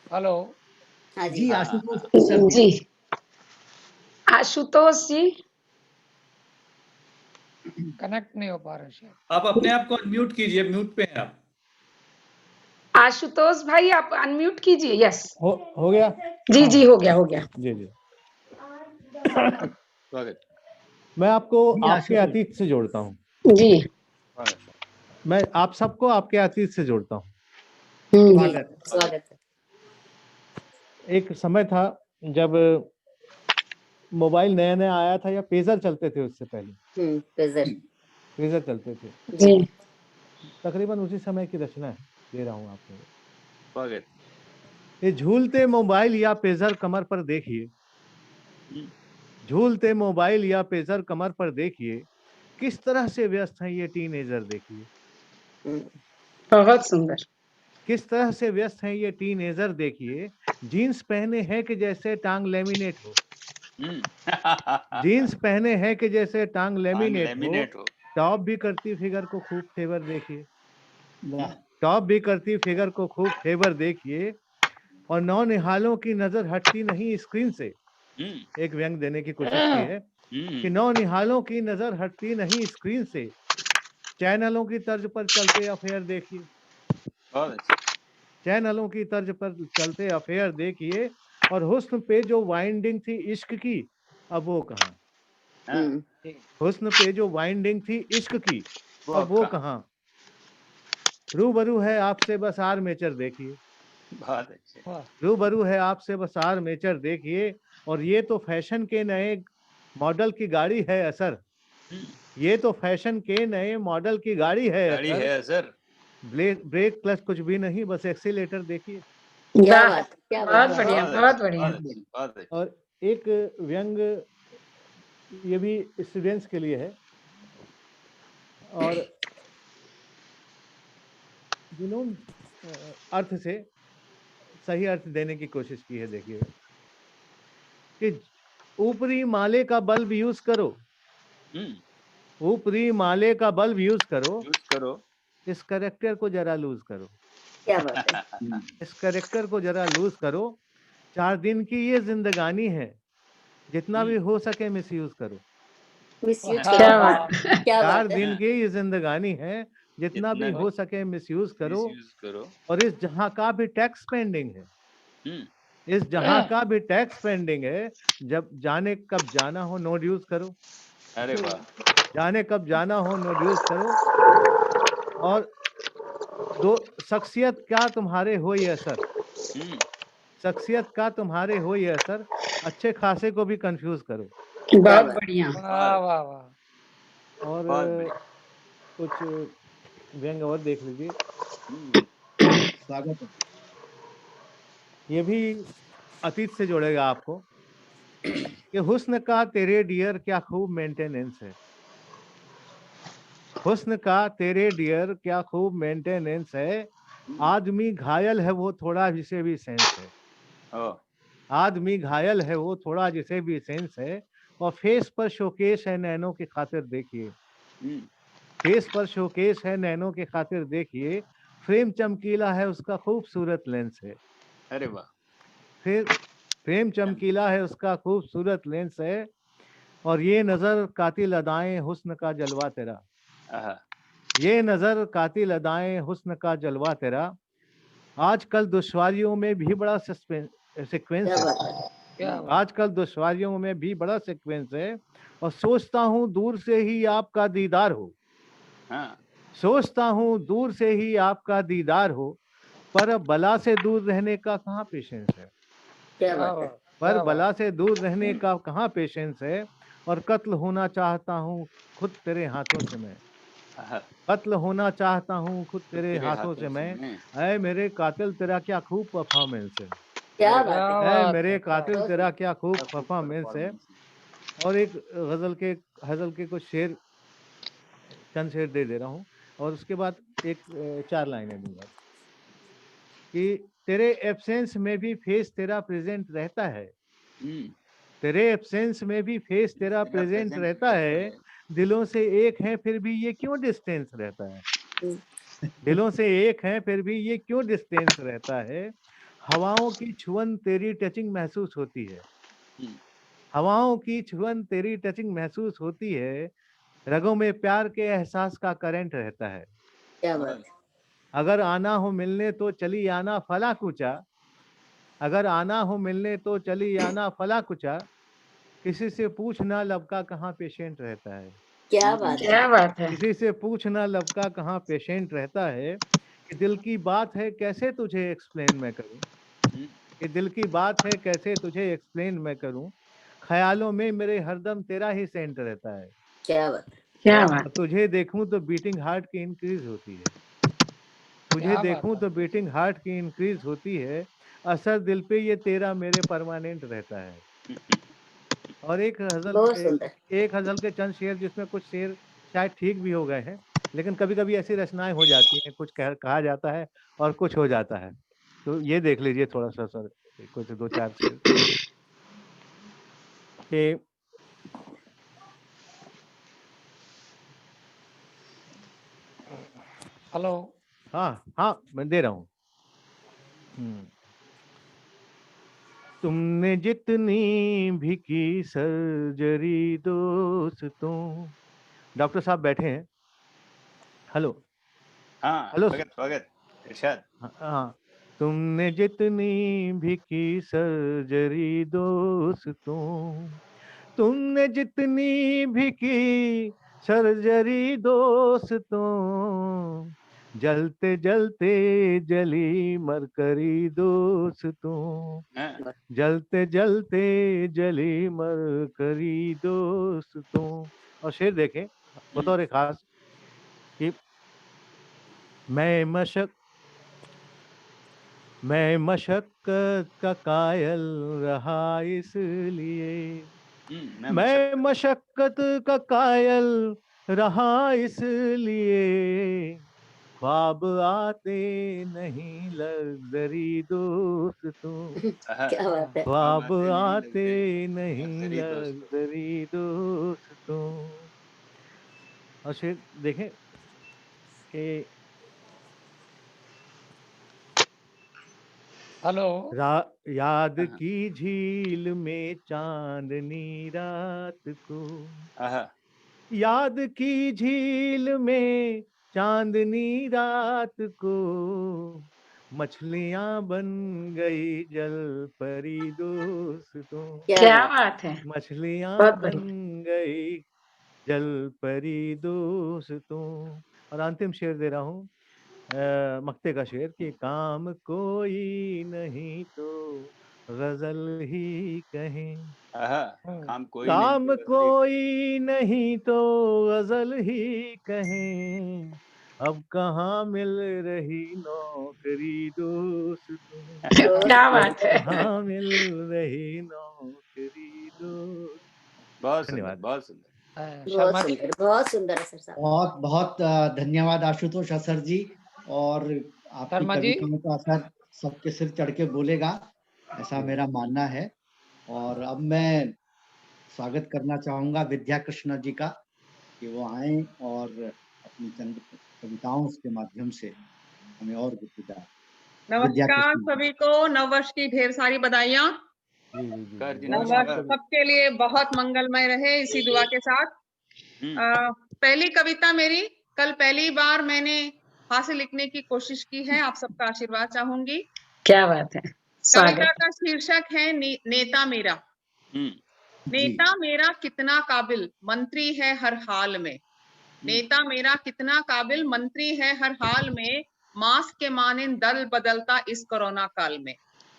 हेलो जी आशुतोष असर जी। आशुतोष जी कनेक्ट नहीं हो पा रहे शायद। आप अपने आप को अनम्यूट कीजिए, म्यूट पे हैं आप। आशुतोष भाई आप अनम्यूट कीजिए। यस हो गया। जी जी हो गया, हो गया। जी जी मैं आपको आपके अतीत से जोड़ता हूँ जी। मैं आप सबको आपके अतीत से जोड़ता हूँ। स्वागत है। एक समय था जब मोबाइल नया नया आया था या पेजर चलते थे उससे पहले? पेजर पेजर चलते थे। जी तकरीबन उसी समय की रचना है, दे रहा हूँ आपको। स्वागत। ये झूलते मोबाइल या पेजर कमर पर देखिए, झूलते मोबाइल या पेजर कमर पर देखिए, किस तरह से व्यस्त हैं ये टीनेजर देखिए, बहुत सुंदर। किस तरह से व्यस्त हैं ये टीनेजर देखिए। जीन्स पहने हैं कि जैसे टांग लेमिनेट हो, जीन्स पहने हैं कि जैसे टांग लेमिनेट हो। टॉप भी करती फिगर को खूब फेवर देखिए, वाह टॉप भी करती फिगर को खूब फेवर देखिए। और नौ निहालों की नजर हटती नहीं स्क्रीन से। एक व्यंग देने की कोशिश की है कि नौ निहालों की नजर हटती नहीं स्क्रीन से। चैनलों की तर्ज पर चलते अफेयर देखिए, चैनलों की तर्ज पर चलते अफेयर देखिए। और हुस्न पे जो वाइंडिंग थी इश्क की, अब वो कहाँ? हुस्न पे जो वाइंडिंग थी इश्क की, अब वो कहाँ? रूबरू है आपसे बस आर्मेचर देखिए, बहुत अच्छे। रूबरू है आपसे बस आर्मेचर देखिए। और ये तो फैशन के नए मॉडल की गाड़ी है असर, ये तो फैशन के नए मॉडल की गाड़ी है असर। ब्रेक क्लच कुछ भी नहीं, बस एक्सीलेटर देखिए। क्या वाह, बात, क्या बहुत बात। बढ़िया, बहुत बढ़िया। और एक व्यंग ये भी स्टूडेंट्स के लिए है, और जिन्होंने अर्थ से सही अर्थ देने की कोशिश की है। देखिए कि ऊपरी माले का बल्ब यूज करो, ऊपरी माले का बल्ब यूज करो, इस करेक्टर को जरा लूज करो, क्या बात है। इस करेक्टर को जरा लूज करो। 4 दिन की ये जिंदगानी है, जितना भी हो सके मिसयूज करो। मिसयूज क्या करो। बात। क्या 4 बात है। दिन की ये जिंदगानी है, जितना भी हो सके मिसयूज करो। और इस जहां का भी टैक्स पेंडिंग है, इस जहां का भी टैक्स पेंडिंग है। जब जाने कब जाना हो नो ड्यूज करो, अरे वाह। जाने कब जाना हो नो ड्यूज करो। और दो शख्सियत क्या तुम्हारे हो ये असर, शख्सियत का तुम्हारे हो ये असर। अच्छे खासे को भी कंफ्यूज करो। बहुत बढ़िया। वाह वाह वाह। और बहुत बढ़िया। कुछ व्यंग और देख लीजिए। स्वागत है। ये भी अतीत से जोड़ेगा आपको कि हुस्न का तेरे डियर क्या खूब मेंटेनेंस है, हुस्न का तेरे डियर क्या खूब मेंटेनेंस है। आदमी घायल है वो थोड़ा जिसे भी सेंस है, आदमी घायल है वो थोड़ा जिसे भी सेंस है। और फेस पर शोकेस है नैनों की खातिर देखिए, फेस पर शोकेस है नैनों की खातिर देखिए। फ्रेम चमकीला है उसका खूबसूरत लेंस है, अरे वाह। फिर फ्रेम चमकीला है उसका खूबसूरत लेंस है। और ये नजर कातिल अदाएं हुस्न का जलवा तेरा, ये नजर कातिल अदाएं हुस्न का जलवा तेरा। आजकल दुश्वारियों में भी बड़ा सीक्वेंस क्या है, बात है। क्या बात। आजकल दुश्वारियों में भी बड़ा सीक्वेंस है। और सोचता हूँ दूर से ही आपका दीदार हो, सोचता हूँ दूर से ही आपका दीदार हो। पर अब बला से दूर रहने का कहाँ पेशेंस है, क्या क्या बात है। बात। पर क्या बला बात। से दूर रहने का कहाँ पेशेंस है। और कत्ल होना चाहता हूँ खुद तेरे हाथों से मैं, कत्ल होना चाहता हूँ खुद तेरे हाथों से मैं। ऐ मेरे कातिल तेरा क्या खूब परफॉर्मेंस है, क्या क्या बात है। ऐ बात मेरे है। कातिल बहुत तेरा क्या खूब परफॉर्मेंस है। और एक गजल के कुछ शेर, चंद शेर दे रहा हूँ। और उसके बाद एक 4 लाइनें दूंगा कि तेरे एब्सेंस में भी फेस तेरा प्रेजेंट रहता है, तेरे एब्सेंस में भी फेस तेरा प्रेजेंट रहता है। दिलों से एक है फिर भी ये क्यों डिस्टेंस रहता है, दिलों से एक है फिर भी ये क्यों डिस्टेंस रहता है। हवाओं की छुअन तेरी टचिंग महसूस होती है, हवाओं की छुअन तेरी टचिंग महसूस होती है। रगों में प्यार के एहसास का करंट रहता है। क्या बात है। अगर आना हो मिलने तो चली आना फला कुचा, अगर आना हो मिलने तो चली आना फला कुचा। किसी से पूछना लब का कहाँ पेशेंट रहता है, क्या बात है। क्या बात है। किसी से पूछना लब का कहाँ पेशेंट रहता है। कि दिल की बात है कैसे तुझे एक्सप्लेन मैं करूं, कि दिल की बात है कैसे तुझे एक्सप्लेन मैं करूं। ख्यालों में मेरे हरदम तेरा ही सेंट रहता है। क्या बात है। क्या और बात। तुझे देखूं तो बीटिंग हार्ट की इंक्रीज होती है। तुझे क्या बात देखूं है। तो बीटिंग हार्ट की इंक्रीज होती है। असर दिल पे ये तेरा मेरे परमानेंट रहता है। और एक बहुत सुंदर। गजल के चंद शेर जिसमें कुछ शेर शायद ठीक भी हो गए हैं, लेकिन कभी कभी ऐसी रचनाएं हो जाती हैं, कुछ कहा जाता है और कुछ हो जाता है। तो ये देख लीजिए थोड़ा सा सर, कुछ 2-4 शेर कि हेलो। हाँ हाँ मैं दे रहा हूँ। तुमने जितनी भी की सर्जरी दोस्तों, डॉक्टर साहब बैठे हैं। हेलो हाँ हेलो स्वागत इरशाद। हाँ, तुमने जितनी भी की सर्जरी दोस्तों, तुमने जितनी भी की सर्जरी दोस्तों, जलते जलते जली मरकरी दोस्तों, हाँ, जलते जलते जली मरकरी दोस्तों। और शेर देखें बतौर खास कि मैं मशक्कत का कायल रहा इसलिए, मैं मशक्कत का कायल रहा इसलिए, ख्वाब आते नहीं लग्जरी दोस्तों, क्या बात है। ख्वाब आते नहीं लग्जरी दोस्तों। और शेर देखें कि हेलो। याद की झील में चांदनी रात को, याद की झील में चांदनी रात को, मछलियां बन गई जल परी दोस्तों, क्या बात है। मछलियां बहुत बन बढ़िया। गई जल परी दोस्तों। और अंतिम शेर दे रहा हूँ, मक्ते का शेर कि काम कोई नहीं तो गजल ही कहें, काम कोई नहीं तो गजल ही कहें, अब कहाँ मिल रही नौकरी दोस्तों, क्या अब बात है। कहाँ मिल रही नौकरी दोस्त। बहुत सुंदर धन्यवाद। बहुत सुंदर। बहुत सुंदर, बहुत सुंदर असर साहब। बहुत बहुत धन्यवाद आशुतोष असर जी। और आपकी शर्मा जी। कविताओं का असर सबके सिर चढ़ के बोलेगा, ऐसा मेरा मानना है। और अब मैं स्वागत करना चाहूंगा विद्या कृष्ण जी का, कि वो आए और अपनी चंद कविताओं के माध्यम से हमें और गुफ्तगू। नमस्कार सभी को, नववर्ष की ढेर सारी बधाइयाँ। नववर्ष सबके लिए बहुत मंगलमय रहे, इसी दुआ के साथ। पहली कविता मेरी, कल पहली बार मैंने हास्य लिखने की कोशिश की है, आप सबका आशीर्वाद चाहूंगी। क्या बात है। कविता का शीर्षक है नेता मेरा। नेता मेरा कितना काबिल, मंत्री है हर हाल में। नेता मेरा कितना काबिल, मंत्री है हर हाल में। मास्क के मानिंद दल बदलता इस कोरोना काल में।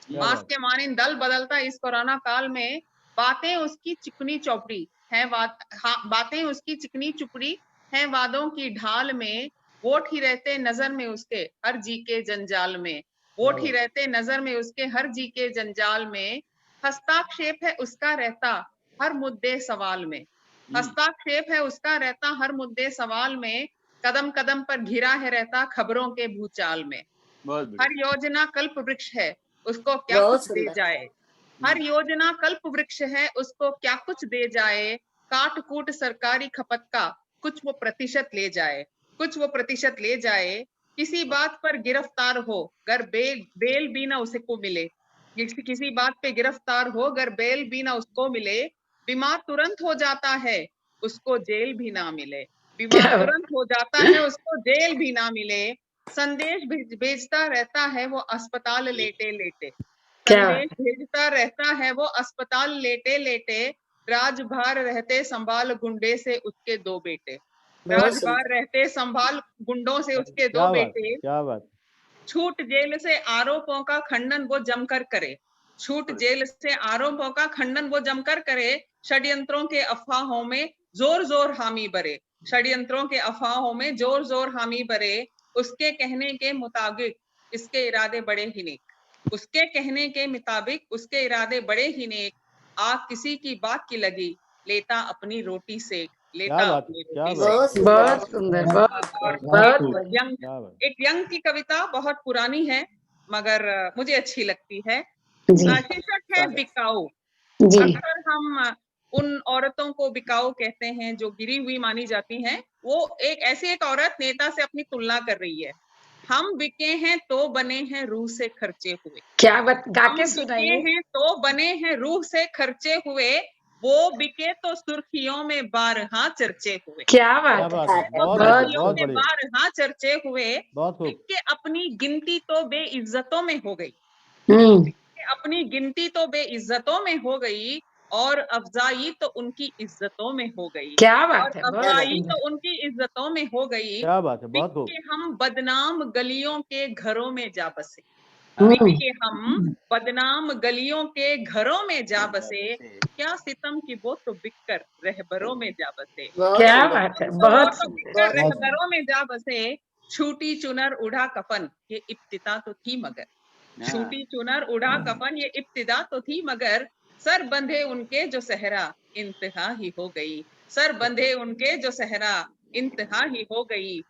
मास्क के मानिंद दल बदलता इस कोरोना काल में। बातें उसकी चिकनी चौपड़ी है, बातें उसकी चिकनी चुपड़ी है वादों की ढाल में। वोट ही रहते नजर में उसके हर जी के जंजाल में। वोट ही रहते नजर में उसके हर जी के जंजाल में। हस्ताक्षेप है उसका रहता हर मुद्दे सवाल में। हस्ताक्षेप है उसका रहता हर मुद्दे सवाल में। कदम कदम पर घिरा है रहता खबरों के भूचाल में। हर योजना कल्प वृक्ष है, उसको क्या कुछ दे जाए। हर योजना कल्प वृक्ष है, उसको क्या कुछ दे जाए। काट कूट सरकारी खपत का कुछ वो प्रतिशत ले जाए, कुछ वो प्रतिशत ले जाए। किसी बात पर गिरफ्तार हो गर बेल भी ना उसको मिले। किसी बात पे गिरफ्तार हो गर बेल भी ना उसको मिले। बीमार तुरंत हो जाता है, उसको जेल भी ना मिले। बीमार तुरंत हो जाता है, उसको जेल भी ना मिले। संदेश भेजता रहता है वो अस्पताल लेटे लेटे। संदेश भेजता रहता है वो अस्पताल लेटे लेटे। राजभार रहते संभाल गुंडे से उसके 2 बेटे। राजभार रहते संभाल गुंडों से उसके 2 बेटे। क्या बात। छूट जेल से आरोपों का खंडन वो जमकर करे। छूट जेल से आरोपों का खंडन वो जमकर करे, षड्यंत्रों के अफवाहों में जोर जोर हामी भरे, षड्यंत्रों के अफवाहों में जोर जोर हामी भरे, उसके कहने के मुताबिक इसके इरादे बड़े ही नेक, उसके कहने के मुताबिक उसके इरादे बड़े ही नेक, आग किसी की बात की लगी, लेता अपनी रोटी सेक, लेता अपनी रोटी सेक। बहुत सुंदर, बहुत एक यंग की कविता बहुत पुरानी है मगर मुझे अच्छी लगती है। जी शीर्षक है बिकाऊ। जी अक्सर हम उन औरतों को बिकाऊ कहते हैं जो गिरी हुई मानी जाती हैं। वो एक औरत नेता से अपनी तुलना कर रही है। हम बिके हैं तो बने हैं रूह से खर्चे हुए, क्या बात, गा हम के बिके सुनाइए। हैं तो बने हैं रूह से खर्चे हुए, वो बिके तो सुर्खियों में बारहा चर्चे हुए, क्या बात है, सुर्खियों में बारहा चर्चे हुए, बहुत खूब। बिके अपनी गिनती तो बेइज्जतों में हो गई, अपनी गिनती तो बेइज्जतों में हो गई, और अफजाई तो उनकी इज्जतों में हो गई, क्या बात है, और बहुत अफजाई सुंदर। तो उनकी इज्जतों में हो गई। क्या बात है, बहुत खूब। बिके हम बदनाम गलियों के घरों में जा बसे, हम्म, बिके हम बदनाम गलियों के घरों में जा बसे, क्या सितम की वो तो बिककर रहबरों में जा बसे, क्या बात है, वो बहुत तो सुंदर। बिककर रहबरों में जा बसे, छूटी चुनर उड़ा कफन ये इब्तिदा तो थी मगर, छूटी चुनर उड़ा कफन ये इब्तिदा तो थी मगर, सर बंधे उनके जो सहरा इंतहा ही हो गई, सर बंधे उनके जो सहरा इंतहा ही हो गई,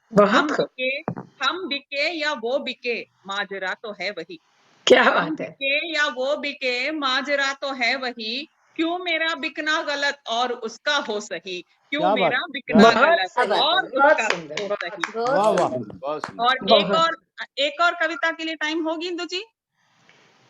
हम बिके या वो बिके माजरा तो है वही, क्या हम बात है, बिके या वो बिके माजरा तो है वही, क्यों मेरा बिकना गलत और उसका हो सही, क्यों मेरा बिकना गलत और उसका हो सही। वाह वाह, और एक और कविता के लिए टाइम होगी इंदु जी?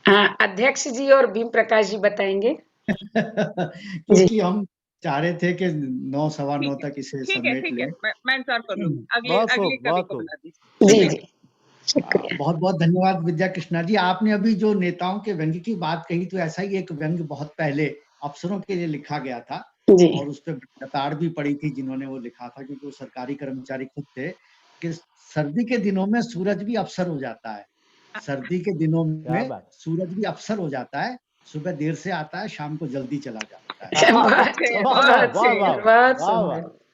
हाँ, अध्यक्ष जी और भीम प्रकाश जी बताएंगे। क्योंकि हम चाह रहे थे कि 9 सवा 9 तक इसे समेट ठीक है, लें। मैं इंतजार कर लूंगी, अगली कवि को बुला जी दीजिए। जी शुक्रिया। बहुत बहुत धन्यवाद विद्या कृष्णा जी। आपने अभी जो नेताओं के व्यंग्य की बात कही, तो ऐसा ही एक व्यंग्य बहुत पहले अफसरों के लिए लिखा गया था जी और उस पर कतार भी पड़ी थी जिन्होंने वो लिखा था, क्योंकि वो सरकारी कर्मचारी खुद थे, कि सर्दी के दिनों में सूरज भी अफसर हो जाता है, सर्दी के दिनों में सूरज भी अफसर हो जाता है, सुबह देर से आता है, शाम को जल्दी चला जाता है।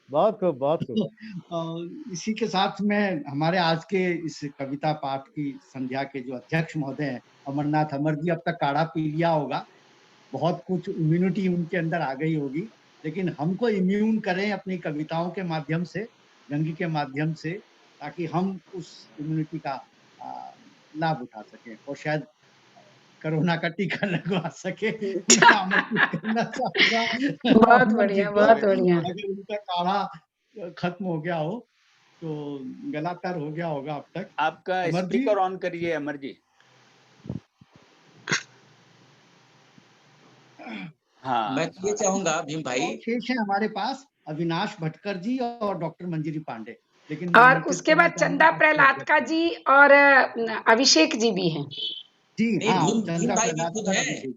बहुत खूब, बहुत खूब। इसी के साथ में हमारे आज के इस कविता पाठ की संध्या के जो अध्यक्ष महोदय हैं अमरनाथ अमर जी, अब तक काढ़ा पी लिया होगा, बहुत कुछ इम्यूनिटी उनके अंदर आ गई होगी, लेकिन हमको इम्यून करें अपनी कविताओं के माध्यम से, व्यंग्य के माध्यम से, ताकि हम उस इम्यूनिटी का लाभ उठा सकें और शायद कोरोना का टीका लगवा सके। मैं करना चाहूंगा बहुत बढ़िया, बहुत बढ़िया। अगर उनका काढ़ा खत्म हो गया हो तो गला तर हो गया होगा अब तक। आपका स्पीकर ऑन करिए अमर जी। हाँ, मैं ये चाहूंगा भीम भाई, शेष है हमारे पास अविनाश भटकर जी और डॉक्टर मंजरी पांडे, लेकिन और उसके बाद चंदा प्रहलादका जी और अभिषेक जी भी हैं। जी हाँ, भीम भाई भी खुद हैं,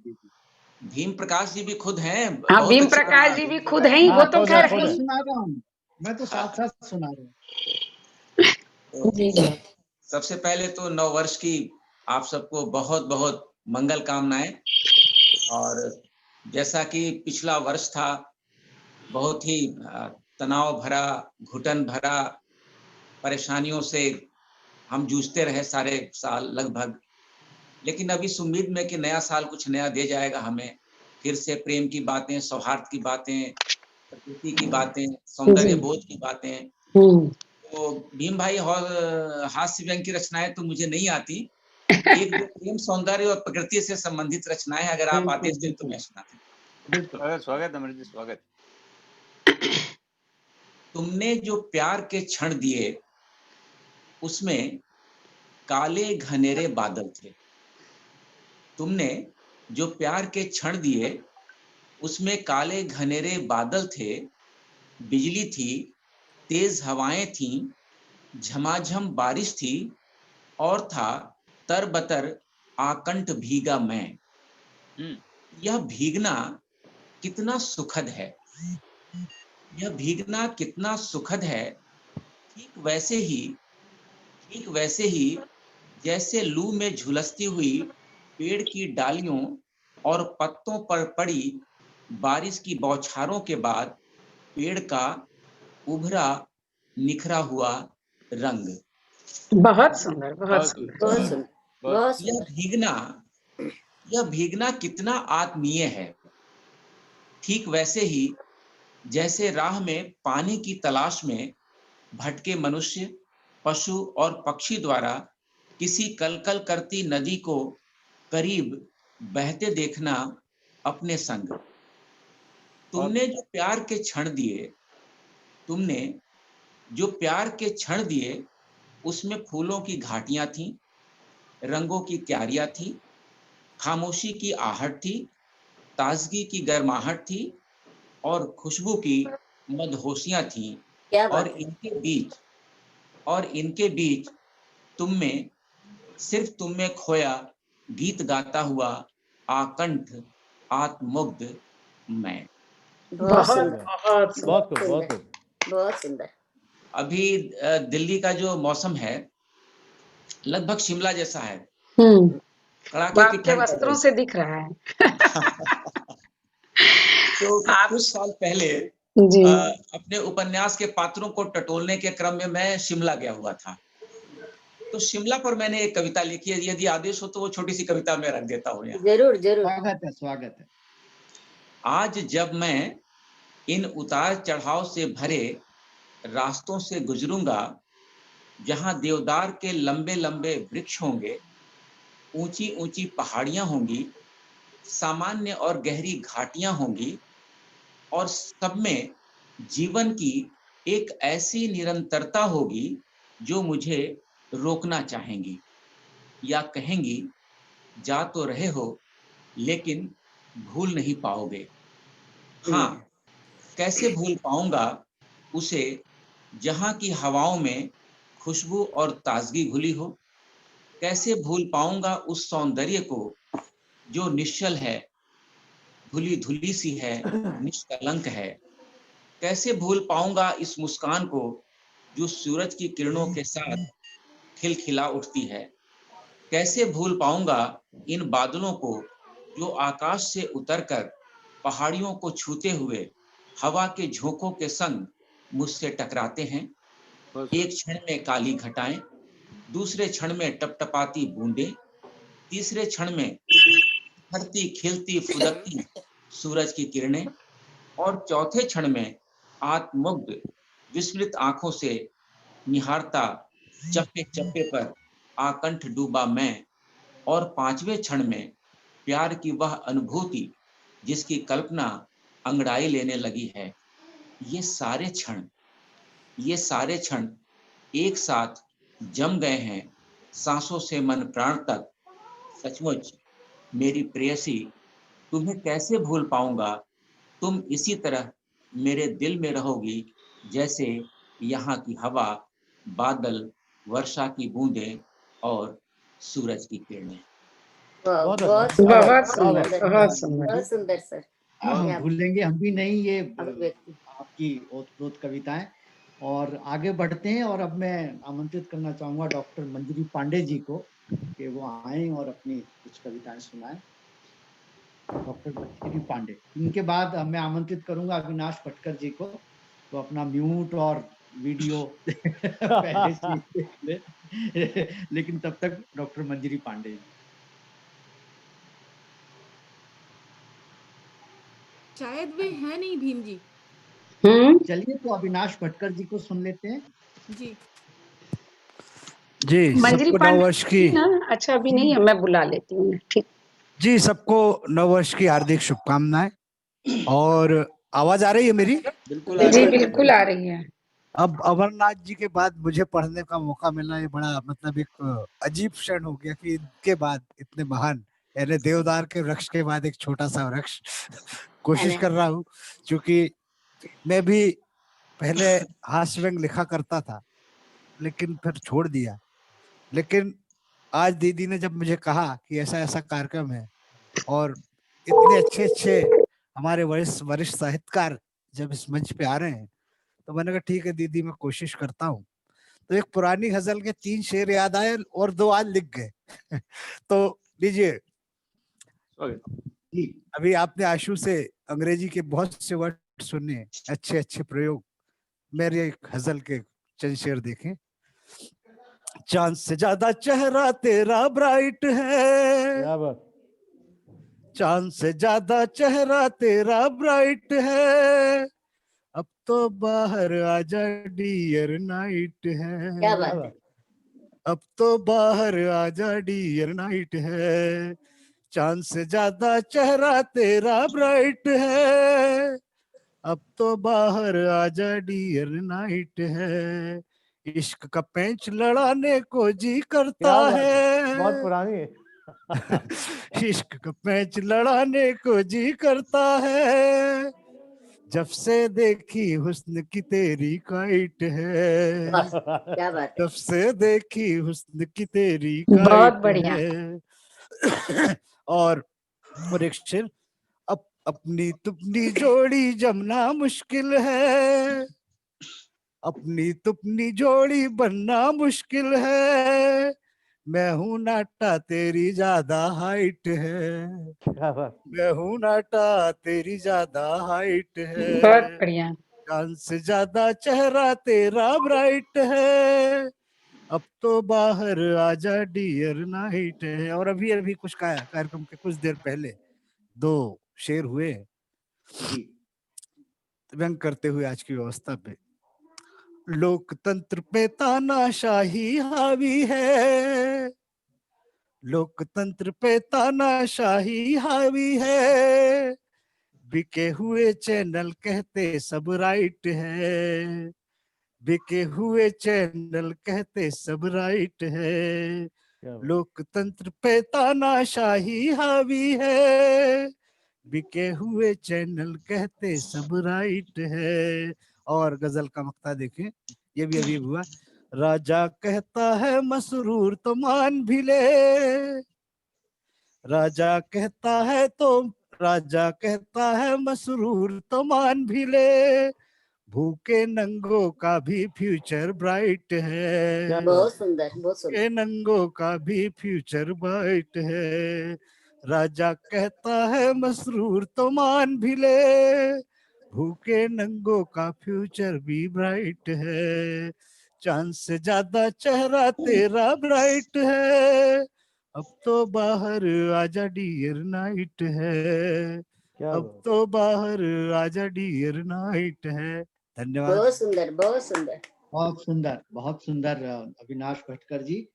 भीम प्रकाश जी भी खुद हैं। हाँ, भीम प्रकाश जी भी खुद हैं, वो तो खैर है। सुना रहा हूँ मैं, तो साथ साथ सुना रहा हूँ। जी सबसे पहले तो नव वर्ष की आप सबको बहुत बहुत मंगल कामनाएं। और जैसा कि पिछला वर्ष था बहुत ही तनाव भरा, घुटन भरा, परेशानियों से हम जूझते रहे सारे साल लगभग, लेकिन अब इस उम्मीद में कि नया साल कुछ नया दे जाएगा हमें, फिर से प्रेम की बातें, सौहार्द की बातें, प्रकृति की बातें, सौंदर्य बोध की बातें। तो भीम भाई हास्य व्यंग्य की रचनाएं तो मुझे नहीं आती, एक दो प्रेम, सौंदर्य और प्रकृति से संबंधित रचनाएं अगर आप आते हैं तो मैं सुनाता हूं। बिल्कुल, स्वागत अमर जी, स्वागत। तुमने जो प्यार के क्षण दिए उसमें काले घनेरे बादल थे, तुमने जो प्यार के क्षण दिए उसमें काले घनेरे बादल थे, बिजली थी, तेज हवाएं थीं, झमाझम बारिश थी, और था तरबतर आकंठ भीगा मैं। यह भीगना कितना सुखद है, यह भीगना कितना सुखद है, ठीक वैसे ही जैसे लू में झुलसती हुई पेड़ की डालियों और पत्तों पर पड़ी बारिश की बौछारों के बाद पेड़ का उभरा निखरा हुआ रंग। बहुत सुंदर, बहुत सुंदर। बहुत सुंदर, बहुत यह सुंदर। भीगना कितना आत्मीय है। ठीक वैसे ही जैसे राह में पानी की तलाश में भटके मनुष्य, पशु और पक्षी द्वारा किसी कलकल करती नदी को करीब बहते देखना अपने संग। तुमने जो प्यार के क्षण दिए उसमें फूलों की घाटियां थीं, रंगों की क्यारियां थी, खामोशी की आहट थी, ताजगी की गर्माहट थी और खुशबू की मदहोशियां थी। और इनके बीच सिर्फ तुम में खोया गीत गाता हुआ आकंठ आत्ममुग्ध मैं। बहुत सुंदर, बहुत सुंदर। बहुत सुंदर। अभी दिल्ली का जो मौसम है लगभग शिमला जैसा है। कड़ाके की आपके ठंड वस्त्रों से दिख रहा है। तो कुछ साल पहले जी। अपने उपन्यास के पात्रों को टटोलने के क्रम में मैं शिमला गया हुआ था। तो शिमला पर मैंने एक कविता लिखी है, यदि आदेश हो तो वो छोटी सी कविता मैं रख देता हूँ यहाँ। जरूर जरूर। स्वागत है। आज जब मैं इन उतार चढ़ाव से भरे रास्तों से गुजरूंगा, जहां देवदार के लंबे लंबे वृक्ष होंगे, ऊंची ऊंची पहाड़ियां होंगी, सामान्य और गहरी घाटियां होंगी और सब में जीवन की एक ऐसी निरंतरता होगी जो मुझे रोकना चाहेंगी या कहेंगी जा तो रहे हो लेकिन भूल नहीं पाओगे। हाँ, कैसे भूल पाऊंगा उसे जहां की हवाओं में खुशबू और ताजगी घुली हो। कैसे भूल पाऊंगा उस सौंदर्य को जो निश्चल है, धुली धुली सी है, निष्कलंक है। कैसे भूल पाऊंगा इस मुस्कान को जो सूरज की किरणों के साथ खिलखिला उठती है। कैसे भूल पाऊंगा इन बादलों को जो आकाश से उतरकर पहाड़ियों को छूते हुए हवा के झोंकों के संग मुझसे टकराते हैं। एक क्षण में काली घटाएं, दूसरे क्षण में टपटपाती बूंदें, तीसरे क्षण में फटती खिलती फुदकती सूरज की किरणें और चौथे क्षण में आत्ममुग्ध विस्मृत आंखों से निहारता चप्पे चप्पे पर आकंठ डूबा मैं और पांचवें क्षण में प्यार की वह अनुभूति जिसकी कल्पना अंगड़ाई लेने लगी है। ये सारे क्षण एक साथ जम गए हैं सांसों से मन प्राण तक। सचमुच मेरी प्रेयसी, तुम्हें कैसे भूल पाऊंगा। तुम इसी तरह मेरे दिल में रहोगी जैसे यहाँ की हवा, बादल, वर्षा की बूंदें और सूरज की किरणें। बहुत सुंदर सर। भूलेंगे हम भी नहीं ये आपकी ओतप्रोत कविताएं। और आगे बढ़ते हैं और अब मैं आमंत्रित करना चाहूंगा डॉक्टर मंजरी पांडे जी को कि वो आए और अपनी कुछ कविताएं सुनाएं। डॉक्टर मंजरी पांडे, इनके बाद मैं आमंत्रित करूंगा अविनाश भटकर जी को, तो अपना म्यूट और वीडियो पहले से देख ले। लेकिन तब तक डॉक्टर मंजरी पांडे जी। शायद वे हैं नहीं भीम जी। चलिए तो अविनाश भटकर जी को सुन लेते हैं। जी जी, सबको नववर्ष की। अच्छा अभी नहीं है, मैं बुला लेती हूँ। ठीक जी, सबको नववर्ष की हार्दिक शुभकामनाएं। और आवाज आ रही है मेरी? जी बिल्कुल आ रही है। अब अमरनाथ जी के बाद मुझे पढ़ने का मौका मिलना ये बड़ा मतलब एक अजीब क्षण हो गया कि इनके बाद इतने महान, यानी देवदार के वृक्ष के बाद एक छोटा सा वृक्ष। कोशिश कर रहा हूँ, क्योंकि मैं भी पहले हास्य व्यंग लिखा करता था लेकिन फिर छोड़ दिया। लेकिन आज दीदी ने जब मुझे कहा कि ऐसा ऐसा कार्यक्रम है और इतने अच्छे अच्छे हमारे वरिष्ठ साहित्यकार जब इस मंच पे आ रहे हैं, तो मैंने कहा ठीक है दीदी, मैं कोशिश करता हूँ। तो एक पुरानी गजल के 3 शेर याद आए और 2 आज लिख गए। तो लीजिए। जी अभी आपने आशु से अंग्रेजी के बहुत से वर्ड सुने, अच्छे अच्छे प्रयोग। मेरे एक गजल के चंद शेर देखें। चांद से ज्यादा चेहरा तेरा ब्राइट है, क्या बात। चांद से ज्यादा चेहरा तेरा ब्राइट है, अब तो बाहर आजा डियर नाइट है, क्या बात है। अब तो बाहर आजा डियर नाइट है, चांद से ज्यादा चेहरा तेरा ब्राइट है, अब तो बाहर आजा डियर नाइट है, इश्क का पेंच लड़ाने को जी करता क्या बात है, बहुत पुरानी है। इश्क का पेंच लड़ाने को जी करता है, जब से देखी हुस्न की तेरी काइट है, क्या बात है। जब से देखी हुस्न की तेरी बहुत काइट बढ़िया। है। और एक शेर, अपनी तुपनी जोड़ी जमना मुश्किल है, अपनी तुपनी जोड़ी बनना मुश्किल है, मैं हूं नाटा तेरी ज्यादा हाइट है, क्या बात। मैं हूं नाटा तेरी ज्यादा हाइट है, बहुत बढ़िया। चांद से ज्यादा चेहरा तेरा ब्राइट है, अब तो बाहर आजा डियर नाइट है। और अभी अभी कुछ कार्यक्रम के कुछ देर पहले 2 शेर हुए व्यंग करते हुए आज की व्यवस्था पे। लोकतंत्र पे तानाशाही हावी है, लोकतंत्र पे तानाशाही हावी है, बिके हुए चैनल कहते सब राइट है, बिके हुए चैनल कहते सब राइट है, लोकतंत्र पे तानाशाही हावी है, बिके हुए चैनल कहते सब राइट है। और गजल का मक्ता देखें, ये भी अभी हुआ। राजा कहता है मसरूर तो मान भी ले, राजा कहता है तो, राजा कहता है मसरूर तो मान भी ले, भूखे नंगों का भी फ्यूचर ब्राइट है, बहुत सुंदर, बहुत सुंदर। भूखे नंगों का भी फ्यूचर ब्राइट है, राजा कहता है मसरूर तो मान भी ले, भूखे नंगों का फ्यूचर भी ब्राइट है, चांद से ज्यादा चेहरा तेरा ब्राइट है, अब तो बाहर आजा डियर नाइट है, अब तो बाहर आजा डियर नाइट है। धन्यवाद। बहुत सुंदर, बहुत सुंदर, बहुत सुंदर, बहुत सुंदर अविनाश भटकर जी।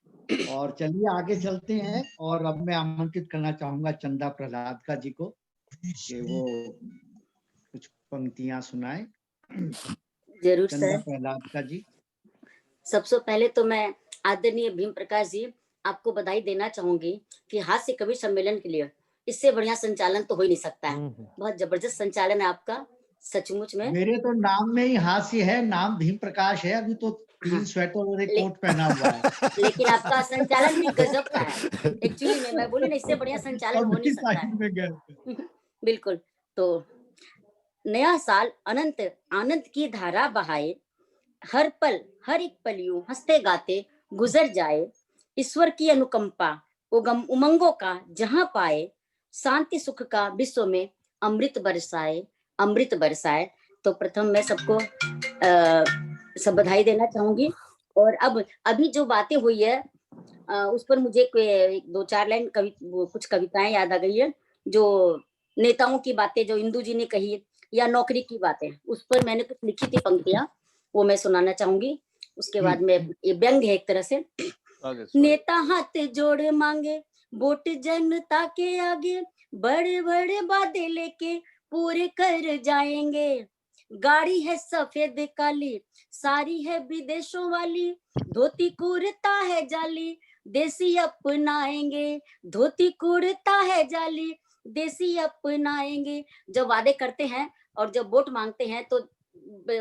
और चलिए आगे चलते हैं, और अब मैं आमंत्रित करना चाहूंगा चंदा प्रहलाद जी को कि वो कुछ पंक्तियां सुनाए। जरूर चंदा सर। प्रहलाद जी। सबसे पहले तो मैं आदरणीय भीम प्रकाश जी आपको बधाई देना चाहूंगी कि हास्य कवि सम्मेलन के लिए इससे बढ़िया संचालन तो हो ही नहीं सकता है। बहुत जबरदस्त संचालन है आपका, सचमुच में। मेरे तो नाम में ही हास्य है, नाम भीम प्रकाश है, अभी तो 3 स्वेटर और एक कोट पहना हुआ है। लेकिन आपका संचालन भी गजब का है। एक्चुअली में मैं बोली ना, इससे बढ़िया संचालन हो नहीं सकता है। बिल्कुल। तो नया साल अनंत आनंद की धारा बहाए, हर पल हर एक पल यूं हंसते गाते गुजर जाए, ईश्वर की अनुकंपा उमंगों का जहां पाए, शांति सुख का विश्व में अमृत बरसाए, अमृत बरसाए। तो प्रथम मैं सबको सब बधाई देना चाहूंगी। और अब अभी जो बातें हुई है उस पर मुझे 2-4 लाइन कुछ कविताएं याद आ गई है, जो नेताओं की बातें जो इंदु जी ने कही, या नौकरी की बातें, उस पर मैंने कुछ लिखी थी पंक्तियां, वो मैं सुनाना चाहूंगी। उसके बाद में ये व्यंग है एक तरह से। नेता हाथ जोड़ मांगे वोट जनता के आगे, बड़े बड़े वादे लेके पूरे कर जाएंगे, गाड़ी है सफेद काली सारी है विदेशों वाली, धोती कुर्ता है जाली देसी अपनाएंगे, धोती कुर्ता है जाली देसी अपनाएंगे। जब वादे करते हैं और जब वोट मांगते हैं तो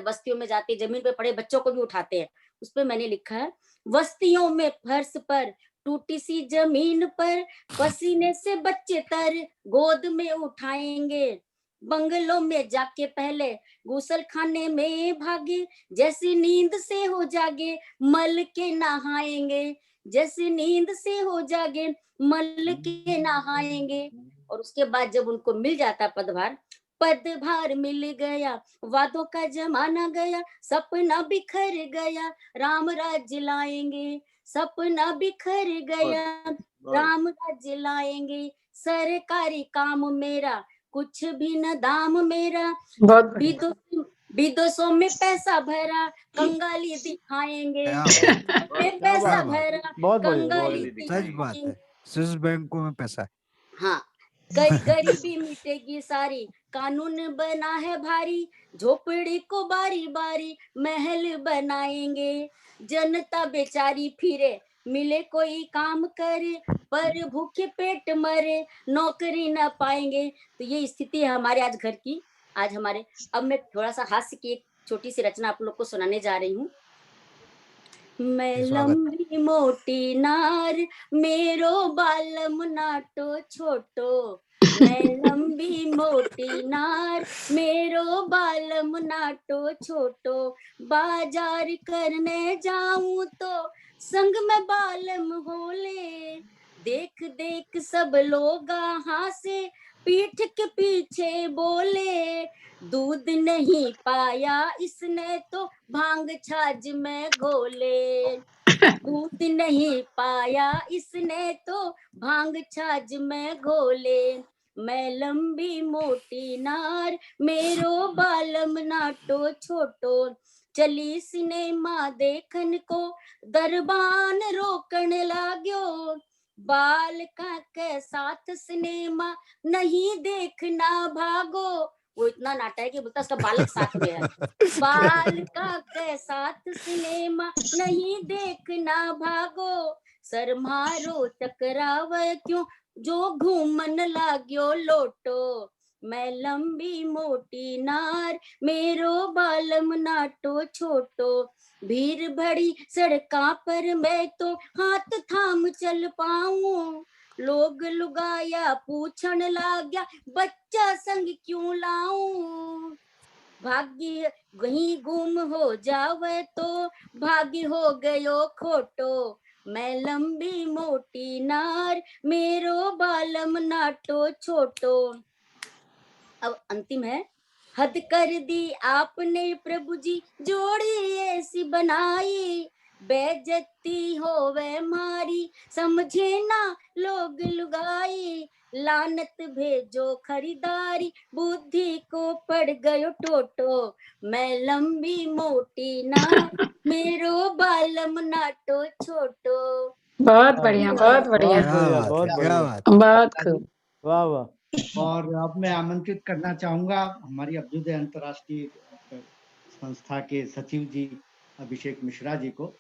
बस्तियों में जाते, जमीन पे पड़े बच्चों को भी उठाते हैं। उस पर मैंने लिखा है, बस्तियों में फर्श पर टूटी सी जमीन पर पसीने से बच्चे तर गोद में उठाएंगे, बंगलों में जाके पहले गुसल खाने में भागे, जैसी नींद से हो जागे मल के नहाएंगे, जैसी नींद से हो जागे मल के नहाएंगे। और उसके बाद जब उनको मिल जाता पदभार मिल गया, वादों का जमाना गया, सपना बिखर गया, राम राज्य लाएंगे, सपना बिखर गया, राम राज्य लाएंगे, सरकारी काम मेरा कुछ भी न दाम मेरा, विदेशों में पैसा भरा कंगाली दिखाएंगे, में पैसा भरा कंगाली दिखाएंगे, स्विस बैंकों में पैसा है। हाँ, गरीबी मिटेगी सारी, कानून बना है भारी, झोपड़ी को बारी बारी महल बनाएंगे, जनता बेचारी फिरे मिले कोई काम करे, पर भूखे पेट मरे नौकरी न पाएंगे। तो ये स्थिति है हमारे आज घर की। आज हमारे, अब मैं थोड़ा सा हास्य की एक छोटी सी रचना आप लोग को सुनाने जा रही हूँ। मैं लंबी मोटी नार, मेरो बालम नाटो छोटो, मैं लंबी मोटी नार, मेरो बालम नाटो छोटो, बाजार करने जाऊं तो संग में बालम होले, देख देख सब लोग हासे, पीठ के पीछे बोले, दूध नहीं पाया इसने तो भांग छाछ में घोले, दूध नहीं पाया इसने तो भांग छाछ में घोले, मैं लंबी मोटी नार, मेरो बालम नाटो छोटो, चली सिनेमा देखन को दरबान रोकन लाग्यो, बालका के साथ सिनेमा नहीं देखना भागो। वो इतना नाटा है कि बोलता उसका बालक साथ में है, बालका के साथ सिनेमा नहीं देखना भागो, सर मारो चकरावे क्यों जो घूमन लाग्यो लोटो, मैं लंबी मोटी नार, मेरो बालम नाटो छोटो, भीड़ भरी सड़का पर मैं तो हाथ थाम चल पाऊं, लोग लुगाया पूछन लाग्या बच्चा संग क्यों लाऊं, भाग्य वहीं गुम हो जावे तो भाग्य हो गयो खोटो, मैं लंबी मोटी नार, मेरो बालम नाटो छोटो। अब अंतिम है, हद कर दी आपने प्रभु जी जोड़ी ऐसी बनाई, बेइज्जती होवे मारी समझे ना लोग लुगाई, लानत भेजो खरीदारी बुद्धि को पड़ गयो टोटो, मैं लंबी मोटी नार, मेरो बालम नाटो छोटो। बहुत बढ़िया, बहुत बढ़िया, बहुत खूब, वाह वाह। और अब मैं आमंत्रित करना चाहूंगा हमारी अभ्युदय अंतर्राष्ट्रीय संस्था के सचिव जी अभिषेक मिश्रा जी को।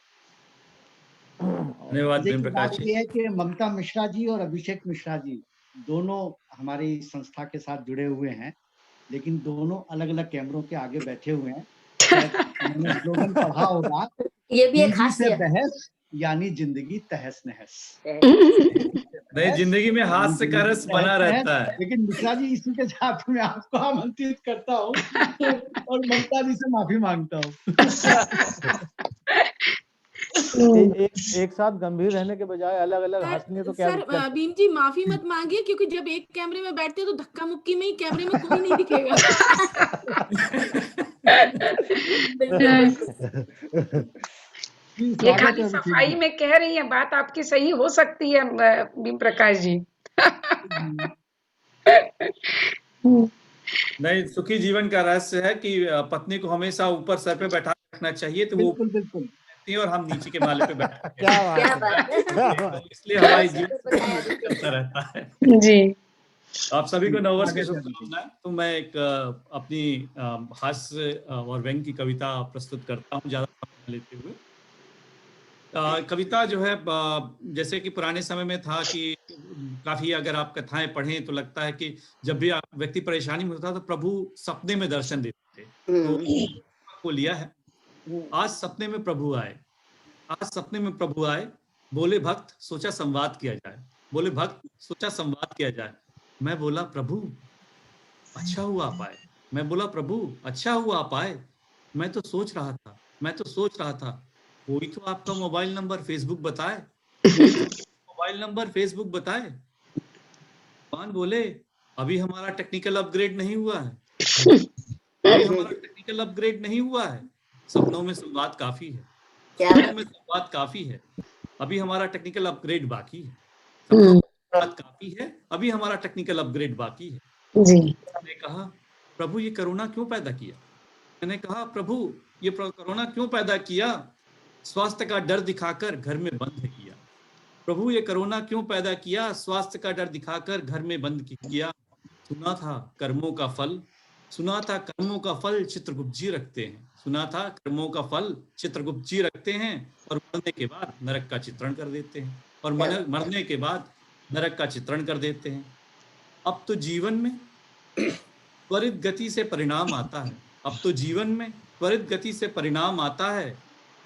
धन्यवाद प्रेम प्रकाश जी। ये है कि ममता मिश्रा जी और अभिषेक मिश्रा जी दोनों हमारी संस्था के साथ जुड़े हुए हैं, लेकिन दोनों अलग अलग कैमरों के आगे बैठे हुए हैं। मैंने स्लोगन पढ़ा होगा, ये भी एक हास्य बहस यानी जिंदगी तहस नहस। नहीं, जिंदगी में हास्य का रस बना रहता है। लेकिन मिश्रा जी इसी के साथ मैं आपको आमंत्रित करता हूँ और ममता जी से माफी मांगता हूँ। एक साथ गंभीर रहने के बजाय अलग अलग हंसने तो क्या सर भीम जी माफी मत मांगिए, क्योंकि जब एक कैमरे में बैठते तो धक्का मुक्की में ही कैमरे में कोई नहीं दिखेगा। ये खाली सफाई में कह रही है, बात आपकी सही हो सकती है भीम प्रकाश जी। नहीं, सुखी जीवन का रहस्य है कि पत्नी को हमेशा ऊपर सर पे बैठा रखना चाहिए, तो वो बिल्कुल और हम नीचे के माले पे बैठे। क्या बात है, इसलिए हमारी जीवन चलता रहता है जी। आप सभी को नववर्ष की शुभकामनाएं। तो मैं एक अपनी हास्य और व्यंग की कविता प्रस्तुत करता हूँ, ज्यादा समय लेते हुए। कविता जो है, जैसे कि पुराने समय में था कि काफी अगर आप कथाएं पढ़ें तो लगता है कि जब भी व्यक्ति परेशानी में होता तो प्रभु सपने में दर्शन देते थे। तो को लिया है, आज सपने में प्रभु आए, आज सपने में प्रभु आए, बोले भक्त सोचा संवाद किया जाए, बोले भक्त सोचा संवाद किया जाए। मैं बोला प्रभु अच्छा हुआ आप आए, मैं बोला प्रभु अच्छा हुआ आप आए, मैं तो सोच रहा था कोई तो आपका मोबाइल नंबर फेसबुक बताए, मोबाइल नंबर फेसबुक बताए। भगवान बोले अभी हमारा टेक्निकल अपग्रेड नहीं हुआ है, अभी हमारा टेक्निकल अपग्रेड नहीं हुआ है, सपनों में संवाद काफी है, सपनों में संवाद काफी है, अभी हमारा टेक्निकल अपग्रेड बाकी है, सपनों में संवाद काफी है, अभी हमारा टेक्निकल अपग्रेड बाकी है। मैंने कहा प्रभु ये कोरोना क्यों पैदा किया? मैंने कहा प्रभु ये कोरोना क्यों पैदा किया? स्वास्थ्य का डर दिखाकर घर में बंद किया। प्रभु ये कोरोना क्यों पैदा किया? स्वास्थ्य का डर दिखाकर घर में बंद किया। सुना था कर्मों का फल, सुना था कर्मों का फल चित्रगुप्त जी रखते हैं, सुना था कर्मों का फल चित्रगुप्त जी रखते हैं और मरने के बाद नरक का चित्रण कर देते हैं, और मरने के बाद नरक का चित्रण कर देते हैं। अब तो जीवन में त्वरित गति से परिणाम आता है, अब तो जीवन में त्वरित गति से परिणाम आता है,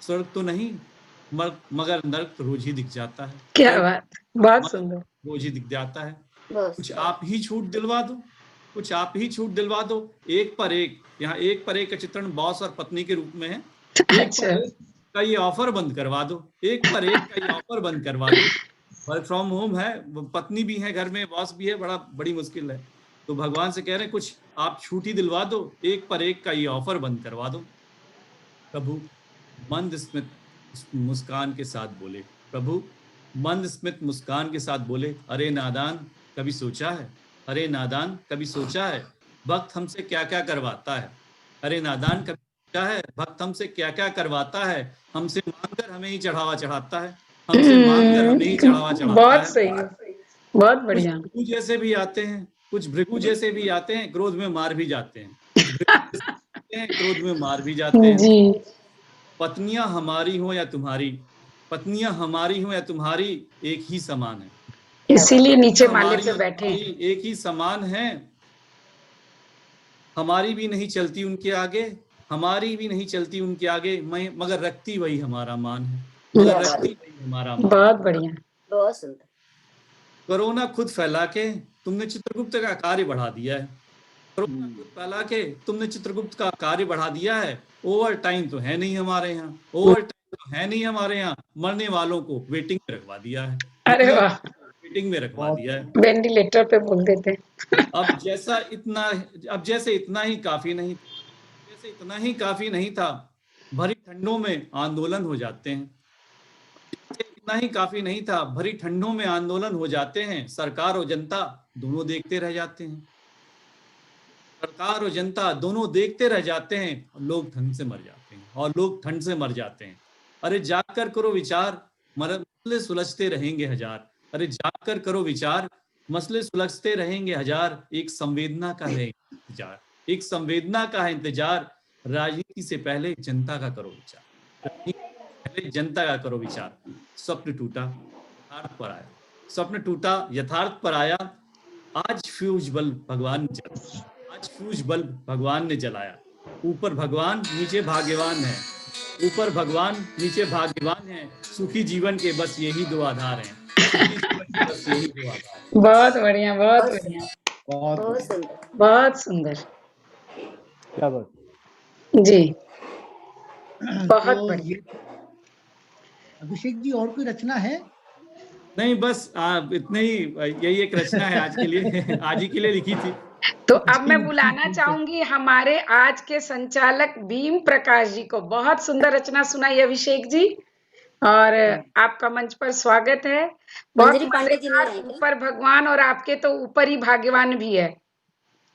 स्वर्ग तो नहीं मगर नरक तो रोज ही दिख जाता है। क्या बात, बहुत सुंदर। रोज ही दिख जाता है। कुछ आप ही छूट दिलवा दो, कुछ आप ही छूट दिलवा दो। एक पर एक, यहाँ एक पर एक का चित्रण बॉस और पत्नी के रूप में है। एक पर एक का ये ऑफर बंद करवा दो, एक पर एक का ये ऑफर बंद करवा दो। वर्क फ्रॉम होम है, पत्नी भी है घर में, बॉस भी है, बड़ी मुश्किल है। तो भगवान से कह रहे हैं कुछ आप छूट ही दिलवा दो, एक पर एक का ये ऑफर बंद करवा दो। प्रभु मंद स्मित मुस्कान के साथ बोले, प्रभु मंद स्मित मुस्कान के साथ बोले, अरे नादान कभी सोचा है, अरे नादान कभी सोचा है भक्त हमसे क्या क्या करवाता है, अरे नादान कभी सोचा है भक्त हमसे क्या क्या करवाता है, हमसे मांगकर हमें ही चढ़ावा चढ़ाता है, हमसे मांगकर हमें ही चढ़ावा चढ़ाता है। बहुत सही, बहुत बढ़िया। कुछ भृगु जैसे भी आते हैं, कुछ भृगु जैसे भी आते हैं, क्रोध में मार भी जाते हैं, क्रोध में मार भी जाते हैं जी। पत्नियां हमारी हो या तुम्हारी, पत्नियां हमारी हो या तुम्हारी एक ही समान है, इसीलिए नीचे माले पे बैठे हैं। एक ही समान है। हमारी भी नहीं चलती उनके आगे, हमारी भी नहीं चलती उनके आगे, मगर रखती वही हमारा मान है, मगर रखती वही हमारा मान। बहुत बढ़िया, बहुत सुंदर। कोरोना खुद फैला के तुमने चित्रगुप्त का कार्य बढ़ा दिया है, कोरोना खुद फैला के तुमने चित्रगुप्त का कार्य बढ़ा दिया है। ओवर टाइम तो है नहीं हमारे यहाँ, ओवर टाइम तो है नहीं हमारे यहाँ, मरने वालों को वेटिंग में रखवा दिया है। अरे वाह, वेटिंग में रखवा दिया है, वेंटिलेटर पे बोल देते हैं। अब जैसे इतना ही काफी नहीं, जैसे इतना ही काफी नहीं था, भरी ठंडों में आंदोलन हो जाते हैं, इतना ही काफी नहीं था, भरी ठंडों में आंदोलन हो जाते हैं, सरकार और जनता दोनों देखते रह जाते हैं, सरकार और जनता दोनों देखते रह जाते हैं, लोग ठंड से मर जाते हैं, और लोग ठंड से मर जाते हैं। अरे जाकर करो विचार, मसले सुलझते रहेंगे हजार, अरे जाकर करो विचार, मसले सुलझते रहेंगे हजार, एक संवेदना का है इंतजार, एक संवेदना का है इंतजार, राजनीति से पहले जनता का करो विचार, पहले जनता का करो विचार। स्वप्न टूटा यथार्थ पर आया, स्वप्न टूटा यथार्थ पर आया, आज फ्यूज बल्ब भगवान ने जलाया, आज फ्यूज बल्ब भगवान ने जलाया। ऊपर भगवान नीचे भाग्यवान है, ऊपर भगवान नीचे भाग्यवान है, सुखी जीवन के बस यही दो आधार हैं, सुखी जीवन के बस यही दो आधार। बहुत बढ़िया, बहुत बढ़िया, बहुत सुंदर, बहुत सुंदर। क्या बात जी, बहुत बढ़िया। अभिषेक जी और कोई रचना है? नहीं, बस इतने ही, यही एक रचना है आज के लिए, आज ही के लिए लिखी थी। तो अब मैं बुलाना चाहूंगी हमारे आज के संचालक भीम प्रकाश जी को। बहुत सुंदर रचना सुनाई अभिषेक जी, और आपका मंच पर स्वागत है। बहुत मजेदार, ऊपर भगवान और आपके तो ऊपर ही भाग्यवान भी है।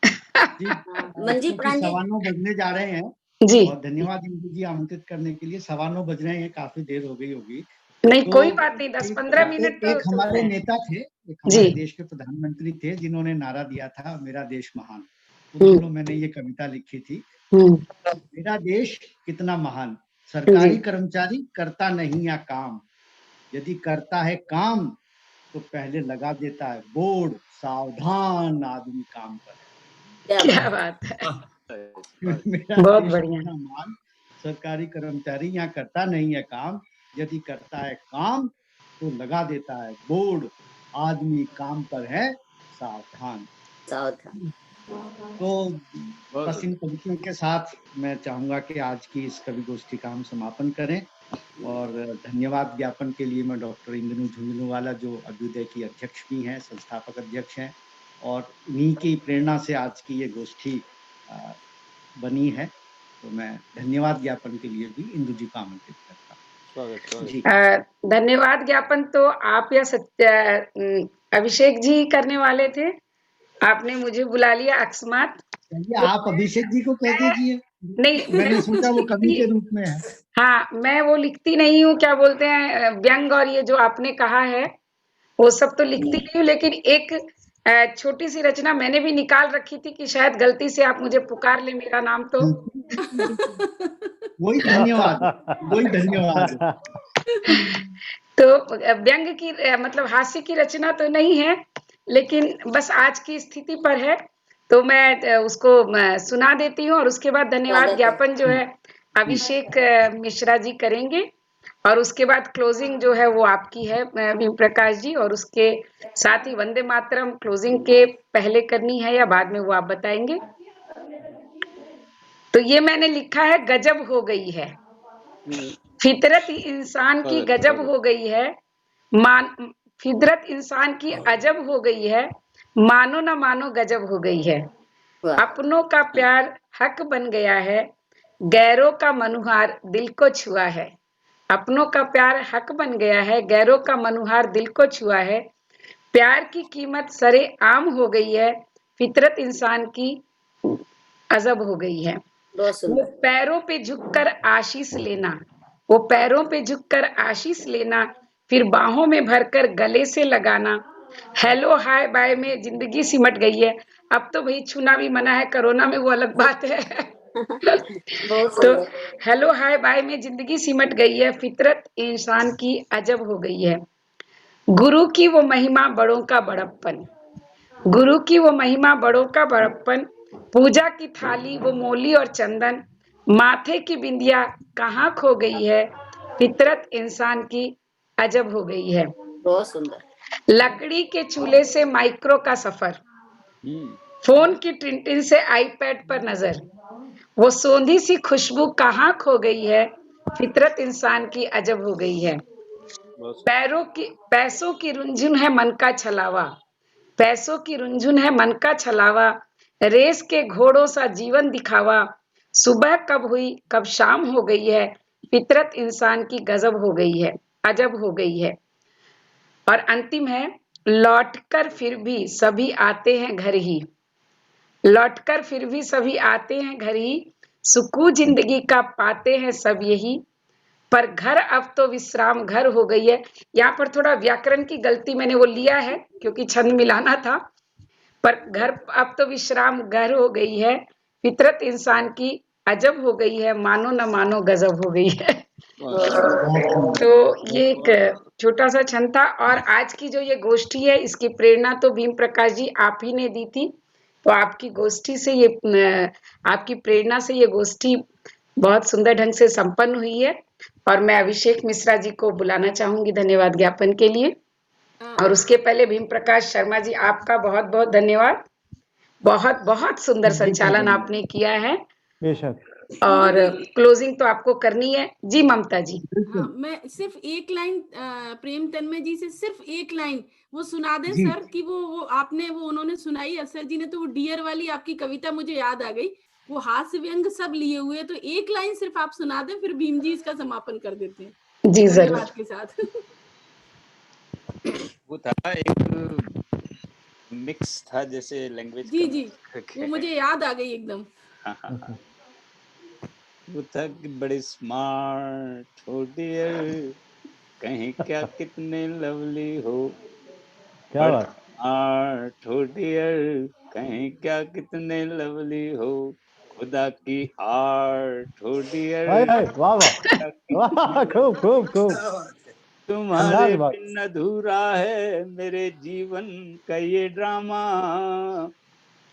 मंजी 9:15 बजने जा रहे हैं जी, और धन्यवाद इंदु जी आमंत्रित करने के लिए। 9:15 बज रहे हैं, काफी देर हो गई होगी। नहीं तो कोई बात नहीं, 10-15 मिनट। एक हमारे नेता थे, एक हमारे देश के प्रधानमंत्री थे, जिन्होंने नारा दिया था मेरा देश महान। उन दिनों मैंने ये कविता लिखी थी, मेरा देश कितना महान, सरकारी कर्मचारी करता नहीं या काम, यदि करता है काम तो पहले लगा देता है बोर्ड, सावधान आदमी काम करे। क्या बात है, मेरा बहुत देश बढ़िया। कितना महान, सरकारी कर्मचारी यहाँ करता नहीं है काम, यदि करता है काम तो लगा देता है बोर्ड, आदमी काम पर है सावधान। तो बस इन पंक्तियों के साथ मैं चाहूंगा कि आज की इस कवि गोष्ठी का हम समापन करें, और धन्यवाद ज्ञापन के लिए मैं डॉक्टर इंदु झुंझुनवाला, जो अभ्युदय की अध्यक्ष भी हैं, संस्थापक अध्यक्ष हैं, और इन्हीं की प्रेरणा से आज की ये गोष्ठी बनी है। तो मैं धन्यवाद ज्ञापन के लिए भी इंदु जी को आमंत्रित करता हूँ। जी धन्यवाद ज्ञापन तो आप या अभिषेक जी करने वाले थे, आपने मुझे बुला लिया अकस्मात। आप अभिषेक जी को कह दीजिए। नहीं, मैंने सोचा वो कवि के रूप में है। हाँ, मैं वो लिखती नहीं हूँ, क्या बोलते हैं, व्यंग और ये जो आपने कहा है वो सब तो लिखती नहीं हूँ, लेकिन एक छोटी सी रचना मैंने भी निकाल रखी थी कि शायद गलती से आप मुझे पुकार ले मेरा नाम तो। वही धन्यवाद, वही धन्यवाद। तो व्यंग की मतलब हास्य की रचना तो नहीं है, लेकिन बस आज की स्थिति पर है, तो मैं उसको सुना देती हूँ और उसके बाद धन्यवाद ज्ञापन जो है अभिषेक मिश्रा जी करेंगे और उसके बाद क्लोजिंग जो है वो आपकी है भीम प्रकाश जी, और उसके साथ ही वंदे मातरम क्लोजिंग के पहले करनी है या बाद में वो आप बताएंगे। तो ये मैंने लिखा है, गजब हो गई है फितरत इंसान की, गजब हो गई है फितरत इंसान की अजब हो गई है, मानो ना मानो गजब हो गई है। अपनों का प्यार हक बन गया है, गैरों का मनुहार दिल को छुआ है। अपनों का प्यार हक बन गया है, गैरों का मनुहार दिल को छुआ है। प्यार की कीमत सरे आम हो गई है, फितरत इंसान की अजब हो गई है। वो पैरों पे झुककर आशीष लेना, वो पैरों पे झुककर आशीष लेना, फिर बाहों में भरकर गले से लगाना। हेलो हाय बाय में जिंदगी सिमट गई है। अब तो भाई छूना भी मना है, कोरोना में वो अलग बात है। तो हेलो हाय बाय में जिंदगी सिमट गई है, फितरत इंसान की अजब हो गई है। गुरु की वो महिमा बड़ों का बड़प्पन, गुरु की वो महिमा बड़ों का बड़प्पन, पूजा की थाली वो मोली और चंदन, माथे की बिंदिया कहाँ खो गई है, फितरत इंसान की अजब हो गई है। बहुत सुंदर। लकड़ी के चूल्हे से माइक्रो का सफर, फोन की टिनटिन से आईपैड पर नजर, वो सोंधी सी खुशबू कहाँ खो गई है, फितरत इंसान की अजब हो गई है। पैसों की रुंझुन है मन का छलावा, पैसों की रुंझुन है मन का छलावा, रेस के घोड़ों सा जीवन दिखावा, सुबह कब हुई कब शाम हो गई है, फितरत इंसान की गजब हो गई है, अजब हो गई है। और अंतिम है, लौटकर फिर भी सभी आते हैं घर ही, लौटकर फिर भी सभी आते हैं घर ही, सुकून जिंदगी का पाते हैं सब यही, पर घर अब तो विश्राम घर हो गई है। यहाँ पर थोड़ा व्याकरण की गलती मैंने वो लिया है क्योंकि छंद मिलाना था, पर घर अब तो विश्राम घर हो गई है, फितरत इंसान की अजब हो गई है, मानो न मानो गजब हो गई है। तो ये एक छोटा सा छंद था, और आज की जो ये गोष्ठी है इसकी प्रेरणा तो भीम प्रकाश जी आप ही ने दी थी, तो आपकी गोष्ठी से ये आपकी प्रेरणा से ये गोष्ठी बहुत सुंदर ढंग से संपन्न हुई है। और मैं अभिषेक मिश्रा जी को बुलाना चाहूंगी धन्यवाद ज्ञापन के लिए। और उसके पहले भीम प्रकाश शर्मा जी आपका बहुत बहुत धन्यवाद, बहुत बहुत सुंदर संचालन आपने किया है। बेशक। और क्लोजिंग तो आपको करनी है जी ममता जी। मैं सिर्फ एक लाइन प्रेम तन्मय जी से सिर्फ एक लाइन वो सुना दें सर, कि वो आपने वो उन्होंने सुनाई असर जी ने, तो वो डियर वाली आपकी कविता मुझे याद आ गई, वो हास्य व्यंग सब लिए हुए, तो एक लाइन सिर्फ आप सुना दें, फिर भीम जी इसका समापन कर देते हैं जी जरूर के साथ। वो था एक मिक्स था जैसे लैंग्वेज जी जी वो मुझे याद आ गई एकदम। वो था कि बड़े स्मार्ट हो डियर, कहीं क्या कितने लवली हो, क्या बात, स्मार्ट हो डियर, कहीं क्या कितने लवली हो, खुदा की आर्ट हो डियर। वाह वाह वाह, खूब खूब खूब। तुम्हारे बिन अधूरा है मेरे जीवन का ये ड्रामा,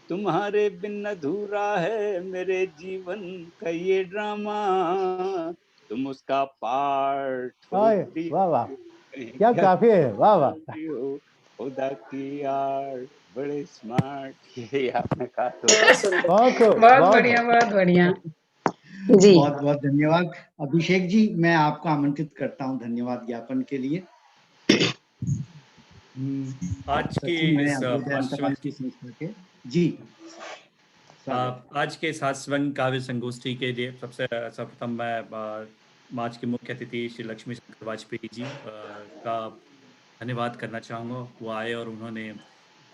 तुम्हारे बिन अधूरा है मेरे जीवन का ये ड्रामा, तुम उसका पार्ट हो। वाह वाह, क्या काफी है, वाह वाह। खुदा की आर्ट, बड़े स्मार्ट, ये आपने कहा तो बहुत बढ़िया, बहुत बढ़िया जी। बहुत बहुत धन्यवाद अभिषेक जी, मैं आपको आमंत्रित करता हूं धन्यवाद ज्ञापन के लिए। आज की सचिव हैं इस अभ्युदय अंतर्राष्ट्रीय संस्था के। जी, आज के हास्यव्यंग काव्य संगोष्ठी के लिए सबसे सर्वप्रथम मैं आज के मुख्य अतिथि श्री लक्ष्मी शंकर वाजपेयी जी का धन्यवाद करना चाहूँगा। वो आए और उन्होंने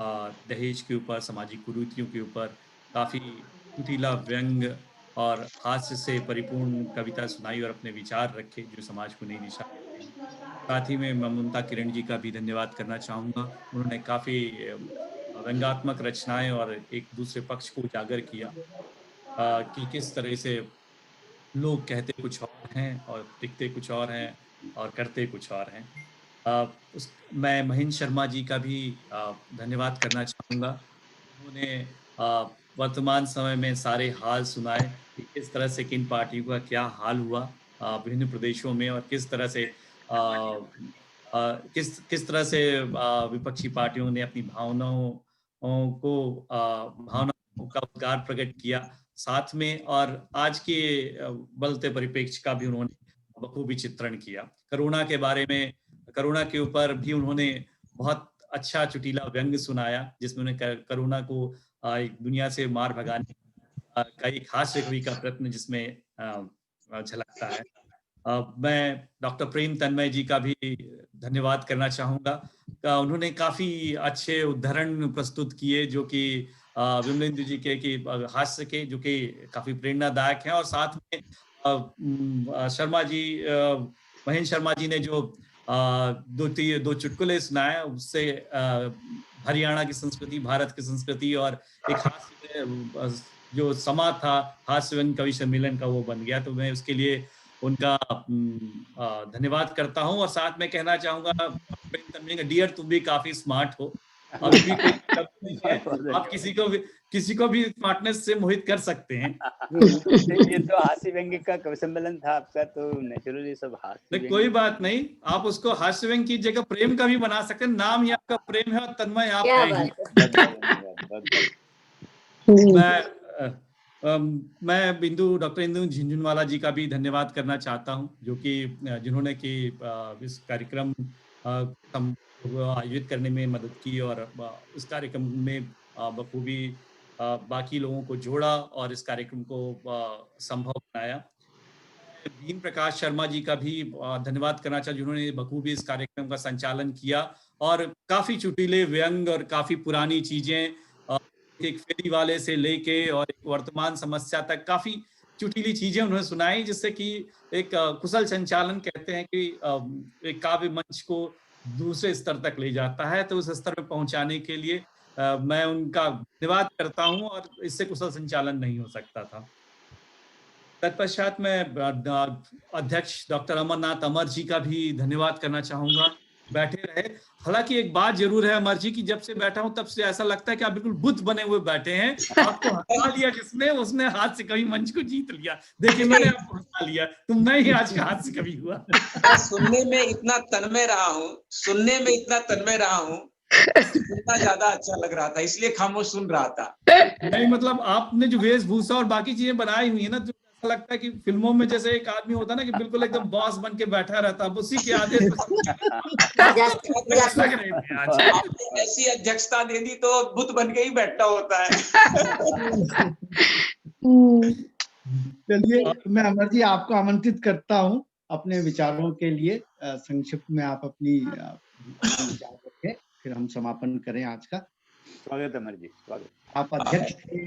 दहेज के ऊपर, सामाजिक कुरीतियों के ऊपर काफ़ी कुटिला व्यंग और हास्य से परिपूर्ण कविता सुनाई और अपने विचार रखे जो समाज को नई दिशा देते हैं। साथ ही में ममता किरण जी का भी धन्यवाद करना चाहूँगा। उन्होंने काफ़ी व्यंग्यात्मक रचनाएं और एक दूसरे पक्ष को उजागर किया कि किस तरह से लोग कहते कुछ और हैं और दिखते कुछ और हैं और करते कुछ और हैं। मैं महेंद्र शर्मा जी का भी धन्यवाद करना चाहूँगा। उन्होंने वर्तमान समय में सारे हाल सुनाए कि किस तरह से किन पार्टियों का क्या हाल हुआ विभिन्न प्रदेशों में और किस तरह से किस तरह से विपक्षी पार्टियों ने अपनी भावनाओं का उद्गार प्रकट किया साथ में, और आज के बदलते परिप्रेक्ष्य का भी उन्होंने बखूबी चित्रण किया। कोरोना के बारे में, कोरोना के ऊपर भी उन्होंने बहुत अच्छा चुटीला व्यंग सुनाया जिसमें उन्हें कोरोना को एक दुनिया से मार भगाने का एक हास्य कवि का प्रयत्न जिसमें झलकता है। मैं डॉक्टर प्रेम तन्मय जी का भी धन्यवाद करना चाहूँगा। उन्होंने काफ़ी अच्छे उदाहरण प्रस्तुत किए जो कि विमलेंद्र जी के हास्य के जो कि काफ़ी प्रेरणादायक हैं, और साथ में शर्मा जी, महेंद्र शर्मा जी ने जो दो चुटकुले सुनाए उससे हरियाणा की संस्कृति, भारत की संस्कृति और एक हास्य जो समा था हास्य व्यंग कवि सम्मेलन का वो बन गया। तो मैं उसके लिए उनका धन्यवाद करता हूं और साथ में कहना चाहूंगा डियर तुम भी काफी स्मार्ट हो, अभी भी कोई नहीं है, आप किसी को भी स्मार्टनेस से मोहित कर सकते हैं। ये तो हास्य व्यंग्य का कवि सम्मेलन था आपका, तो नेचुरली सब हास्य। कोई बात नहीं, आप उसको हास्य व्यंग्य की जगह प्रेम का भी बना सकते हैं। नाम ही आपका प्रेम है और तन्मय आप है। मैं डॉक्टर इंदु झुंझुनवाला जी का भी धन्यवाद करना चाहता हूं जो कि जिन्होंने कि इस कार्यक्रम आयोजित करने में मदद की और इस कार्यक्रम में बखूबी बाकी लोगों को जोड़ा और इस कार्यक्रम को संभव बनाया। भीम प्रकाश शर्मा जी का भी धन्यवाद करना चाहता जिन्होंने बखूबी इस कार्यक्रम का संचालन किया और काफी चुटीले व्यंग और काफी पुरानी चीजें, एक फेरी वाले से लेके और एक वर्तमान समस्या तक काफी चुटीली चीजें उन्होंने सुनाई, जिससे कि एक कुशल संचालन कहते हैं कि एक काव्य मंच को दूसरे स्तर तक ले जाता है। तो उस स्तर में पहुंचाने के लिए मैं उनका धन्यवाद करता हूं और इससे कुशल संचालन नहीं हो सकता था। तत्पश्चात मैं अध्यक्ष डॉक्टर अमरनाथ अमर जी का भी धन्यवाद करना चाहूंगा। बैठे रहे, हालांकि एक बात जरूर है अमर जी की, जब से बैठा हूं तब से ऐसा लगता है कि आप बिल्कुल बुद्ध बने हुए बैठे हैं। आपको हंसा लिया जिसने, उसने हाथ से कभी मंच को जीत लिया। देखिए मैंने आपको हंसा लिया, तुम नहीं आज का हाथ से कभी हुआ। सुनने में इतना तन्मय रहा हूँ, इतना ज्यादा अच्छा लग रहा था, इसलिए खामोश सुन रहा था। नहीं मतलब आपने जो वेशभूषा और बाकी चीजें बनाई हुई है ना, लगता है कि फिल्मों में जैसे एक आदमी होता है ना कि बिल्कुल एकदम बॉस बन के बैठा रहता है, उसी के आदेश आपने ऐसी अध्यक्षता दे दी तो बुद्ध बन के ही बैठा होता है। चलिए मैं अमर जी आपको आमंत्रित करता हूं अपने विचारों के लिए। संक्षिप्त में आप अपनी विचार रखें, फिर हम समापन करें आज का। स्वागत अमर जी, स्वागत। आप अध्यक्ष थे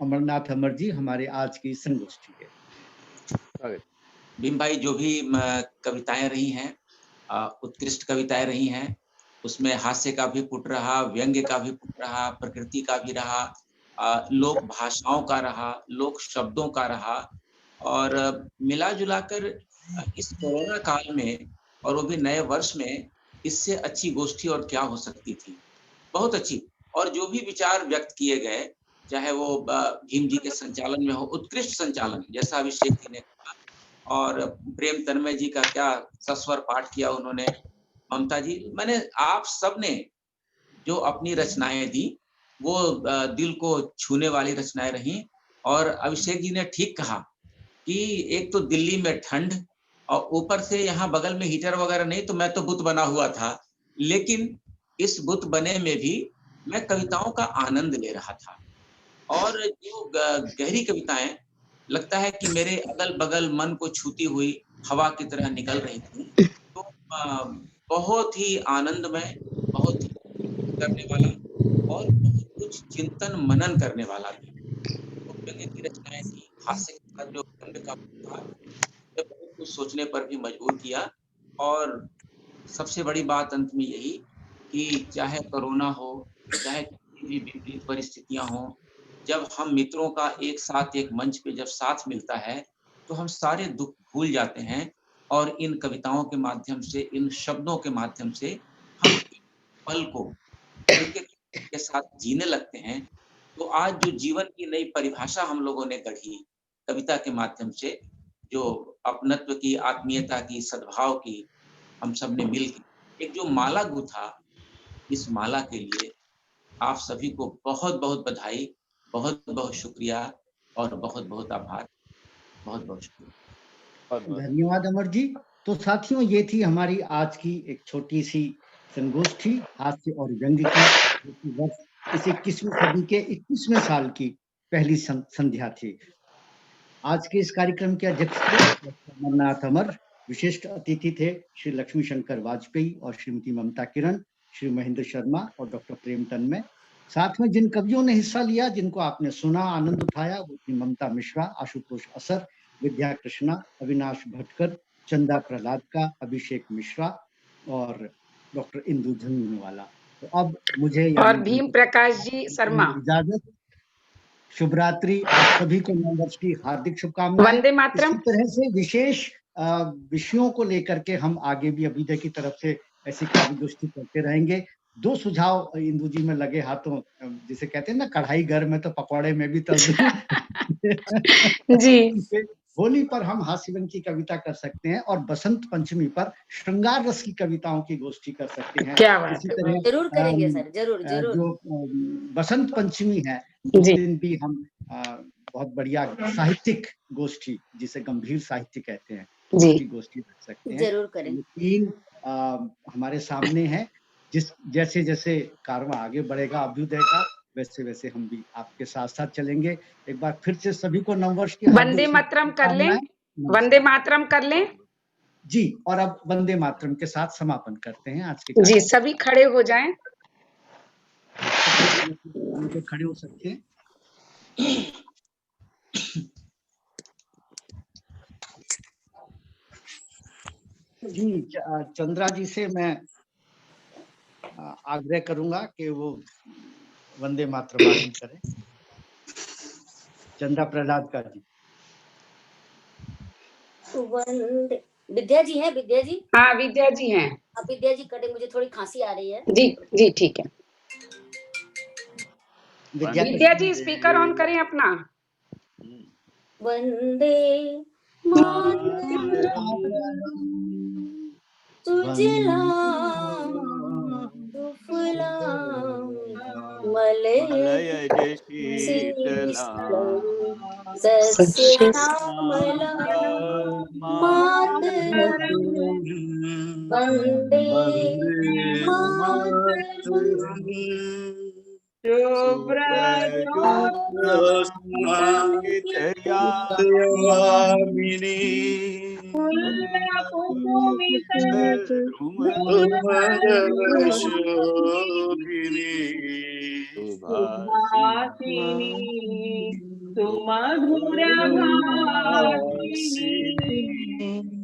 अमरनाथ अमर जी हमारे आज की संगोष्ठी के। स्वागत। भीम भाई, जो भी कविताएं रही हैं, उत्कृष्ट कविताएं रही हैं, उसमें हास्य का भी पुट रहा, व्यंग्य का भी पुट रहा, प्रकृति का भी रहा, लोक भाषाओं का रहा, लोक शब्दों का रहा, और मिला जुलाकर इस कोरोना काल में और वो भी नए वर्ष में इससे अच्छी गोष्ठी और क्या हो सकती थी। बहुत अच्छी, और जो भी विचार व्यक्त किए गए, चाहे वो भीम जी के संचालन में हो, उत्कृष्ट संचालन जैसा अभिषेक जी ने कहा, और प्रेम तन्मय जी का क्या सस्वर पाठ किया उन्होंने, ममता जी, मैंने आप सब ने जो अपनी रचनाएं दी वो दिल को छूने वाली रचनाएं रही। और अभिषेक जी ने ठीक कहा कि एक तो दिल्ली में ठंड और ऊपर से यहाँ बगल में हीटर वगैरह नहीं, तो मैं तो बुत बना हुआ था, लेकिन इस बुत बने में भी मैं कविताओं का आनंद ले रहा था, और जो गहरी कविताएं लगता है कि मेरे अगल बगल मन को छूती हुई हवा की तरह निकल रही थी। तो बहुत ही आनंदमय, बहुत ही करने वाला और बहुत कुछ चिंतन मनन करने वाला भी। तो व्यंग्य की रचनाएं थी, हास्य के साथ जो व्यंग्य का था, बहुत कुछ सोचने पर भी मजबूर किया। और सबसे बड़ी बात अंत में यही कि चाहे कोरोना हो, चाहे किसी भी विपरीत परिस्थितियां हो, जब हम मित्रों का एक साथ एक मंच पे जब साथ मिलता है तो हम सारे दुख भूल जाते हैं, और इन कविताओं के माध्यम से, इन शब्दों के माध्यम से हम पल को हल्के के साथ जीने लगते हैं। तो आज जो जीवन की नई परिभाषा हम लोगों ने गढ़ी कविता के माध्यम से, जो अपनत्व की, आत्मीयता की, सद्भाव की, हम सब ने मिल एक जो माला गूथा, इस माला के लिए आप सभी को बहुत बहुत बधाई, बहुत बहुत शुक्रिया और बहुत बहुत आभार। बहुत बहुत शुक्रिया। धन्यवाद अमर जी। तो साथियों, ये थी हमारी आज की एक छोटी सी संगोष्ठी हास्य और व्यंग्य की। इस 21वीं सदी के 21वें साल की पहली संध्या थी। आज के इस कार्यक्रम के अध्यक्ष थे अमरनाथ अमर। विशिष्ट अतिथि थे श्री लक्ष्मी शंकर वाजपेयी और श्रीमती ममता किरण, श्री महेंद्र शर्मा और डॉक्टर प्रेम तन्मय। साथ में जिन कवियों ने हिस्सा लिया, जिनको आपने सुना, आनंद उठाया, वो थी ममता मिश्रा, आशुतोष असर, विद्या कृष्णा, अविनाश भटकर, चंदा प्रहलाद का, अभिषेक मिश्रा और डॉक्टर इंदु झंझुनवाला। तो अब मुझे और भीम प्रकाश जी शर्मा। इजाजत। शुभ रात्रि। आप सभी को नव वर्ष की हार्दिक शुभकामनाएं। वंदे मातरम। इसी तरह से विशेष विषयों को लेकर के हम आगे भी अभ्युदय की तरफ से ऐसी काव्य गोष्ठी करते रहेंगे। 2 सुझाव इंदु जी में लगे हाथों, जिसे कहते हैं ना, कढ़ाई घर में तो पकौड़े में भी तल जी। होली पर हम हास्य व्यंग्य की कविता कर सकते हैं और बसंत पंचमी पर श्रृंगार रस की कविताओं की गोष्ठी कर सकते हैं। क्या बात इसी है। तरह जरूर करेंगे सर, जरूर जरूर। जो बसंत पंचमी है, उस दिन भी हम बहुत बढ़िया साहित्यिक गोष्ठी, जिसे गंभीर साहित्य कहते हैं, उसकी गोष्ठी रख सकते हैं। जरूर करेंगे। 3 हमारे सामने है। जैसे जैसे कारवां आगे बढ़ेगा अभ्युदय का, वैसे वैसे हम भी आपके साथ साथ चलेंगे। एक बार फिर से सभी को नववर्ष की वंदे मातरम कर लें। वंदे मातरम कर लें जी। और अब वंदे मातरम के साथ समापन करते हैं आज के जी। सभी खड़े हो जाएं। खड़े हो सकते हैं। जी, चंद्रा जी से मैं आग्रह करूंगा कि वो वंदे मातरम आरंभ करें। चंदा प्रहलाद का जी। वंदे। विद्या जी हैं? विद्या जी? हाँ, विद्या जी हैं। अब विद्या जी कटे, मुझे थोड़ी खांसी आ रही है। जी जी, ठीक है। विद्या जी स्पीकर ऑन करें अपना। वंदे मातरम सुजलाम सुफलाम मलयज शीतलाम सस्य श्यामलाम मातरम वंदे मातरम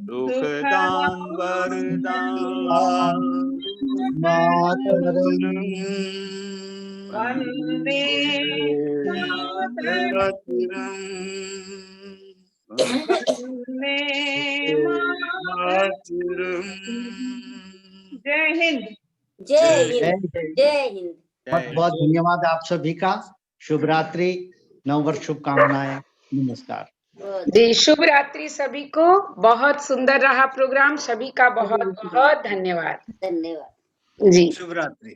सुखदां वरदां मातरम वंदे मातरम वंदे मातरम। जय हिंद। जय हिंद। जय हिंद। बहुत बहुत धन्यवाद आप सभी का। शुभ रात्रि, नववर्ष शुभकामनाएं, नमस्कार जी। शुभ रात्रि सभी को। बहुत सुंदर रहा प्रोग्राम। सभी का बहुत बहुत धन्यवाद। धन्यवाद जी। शुभ रात्रि।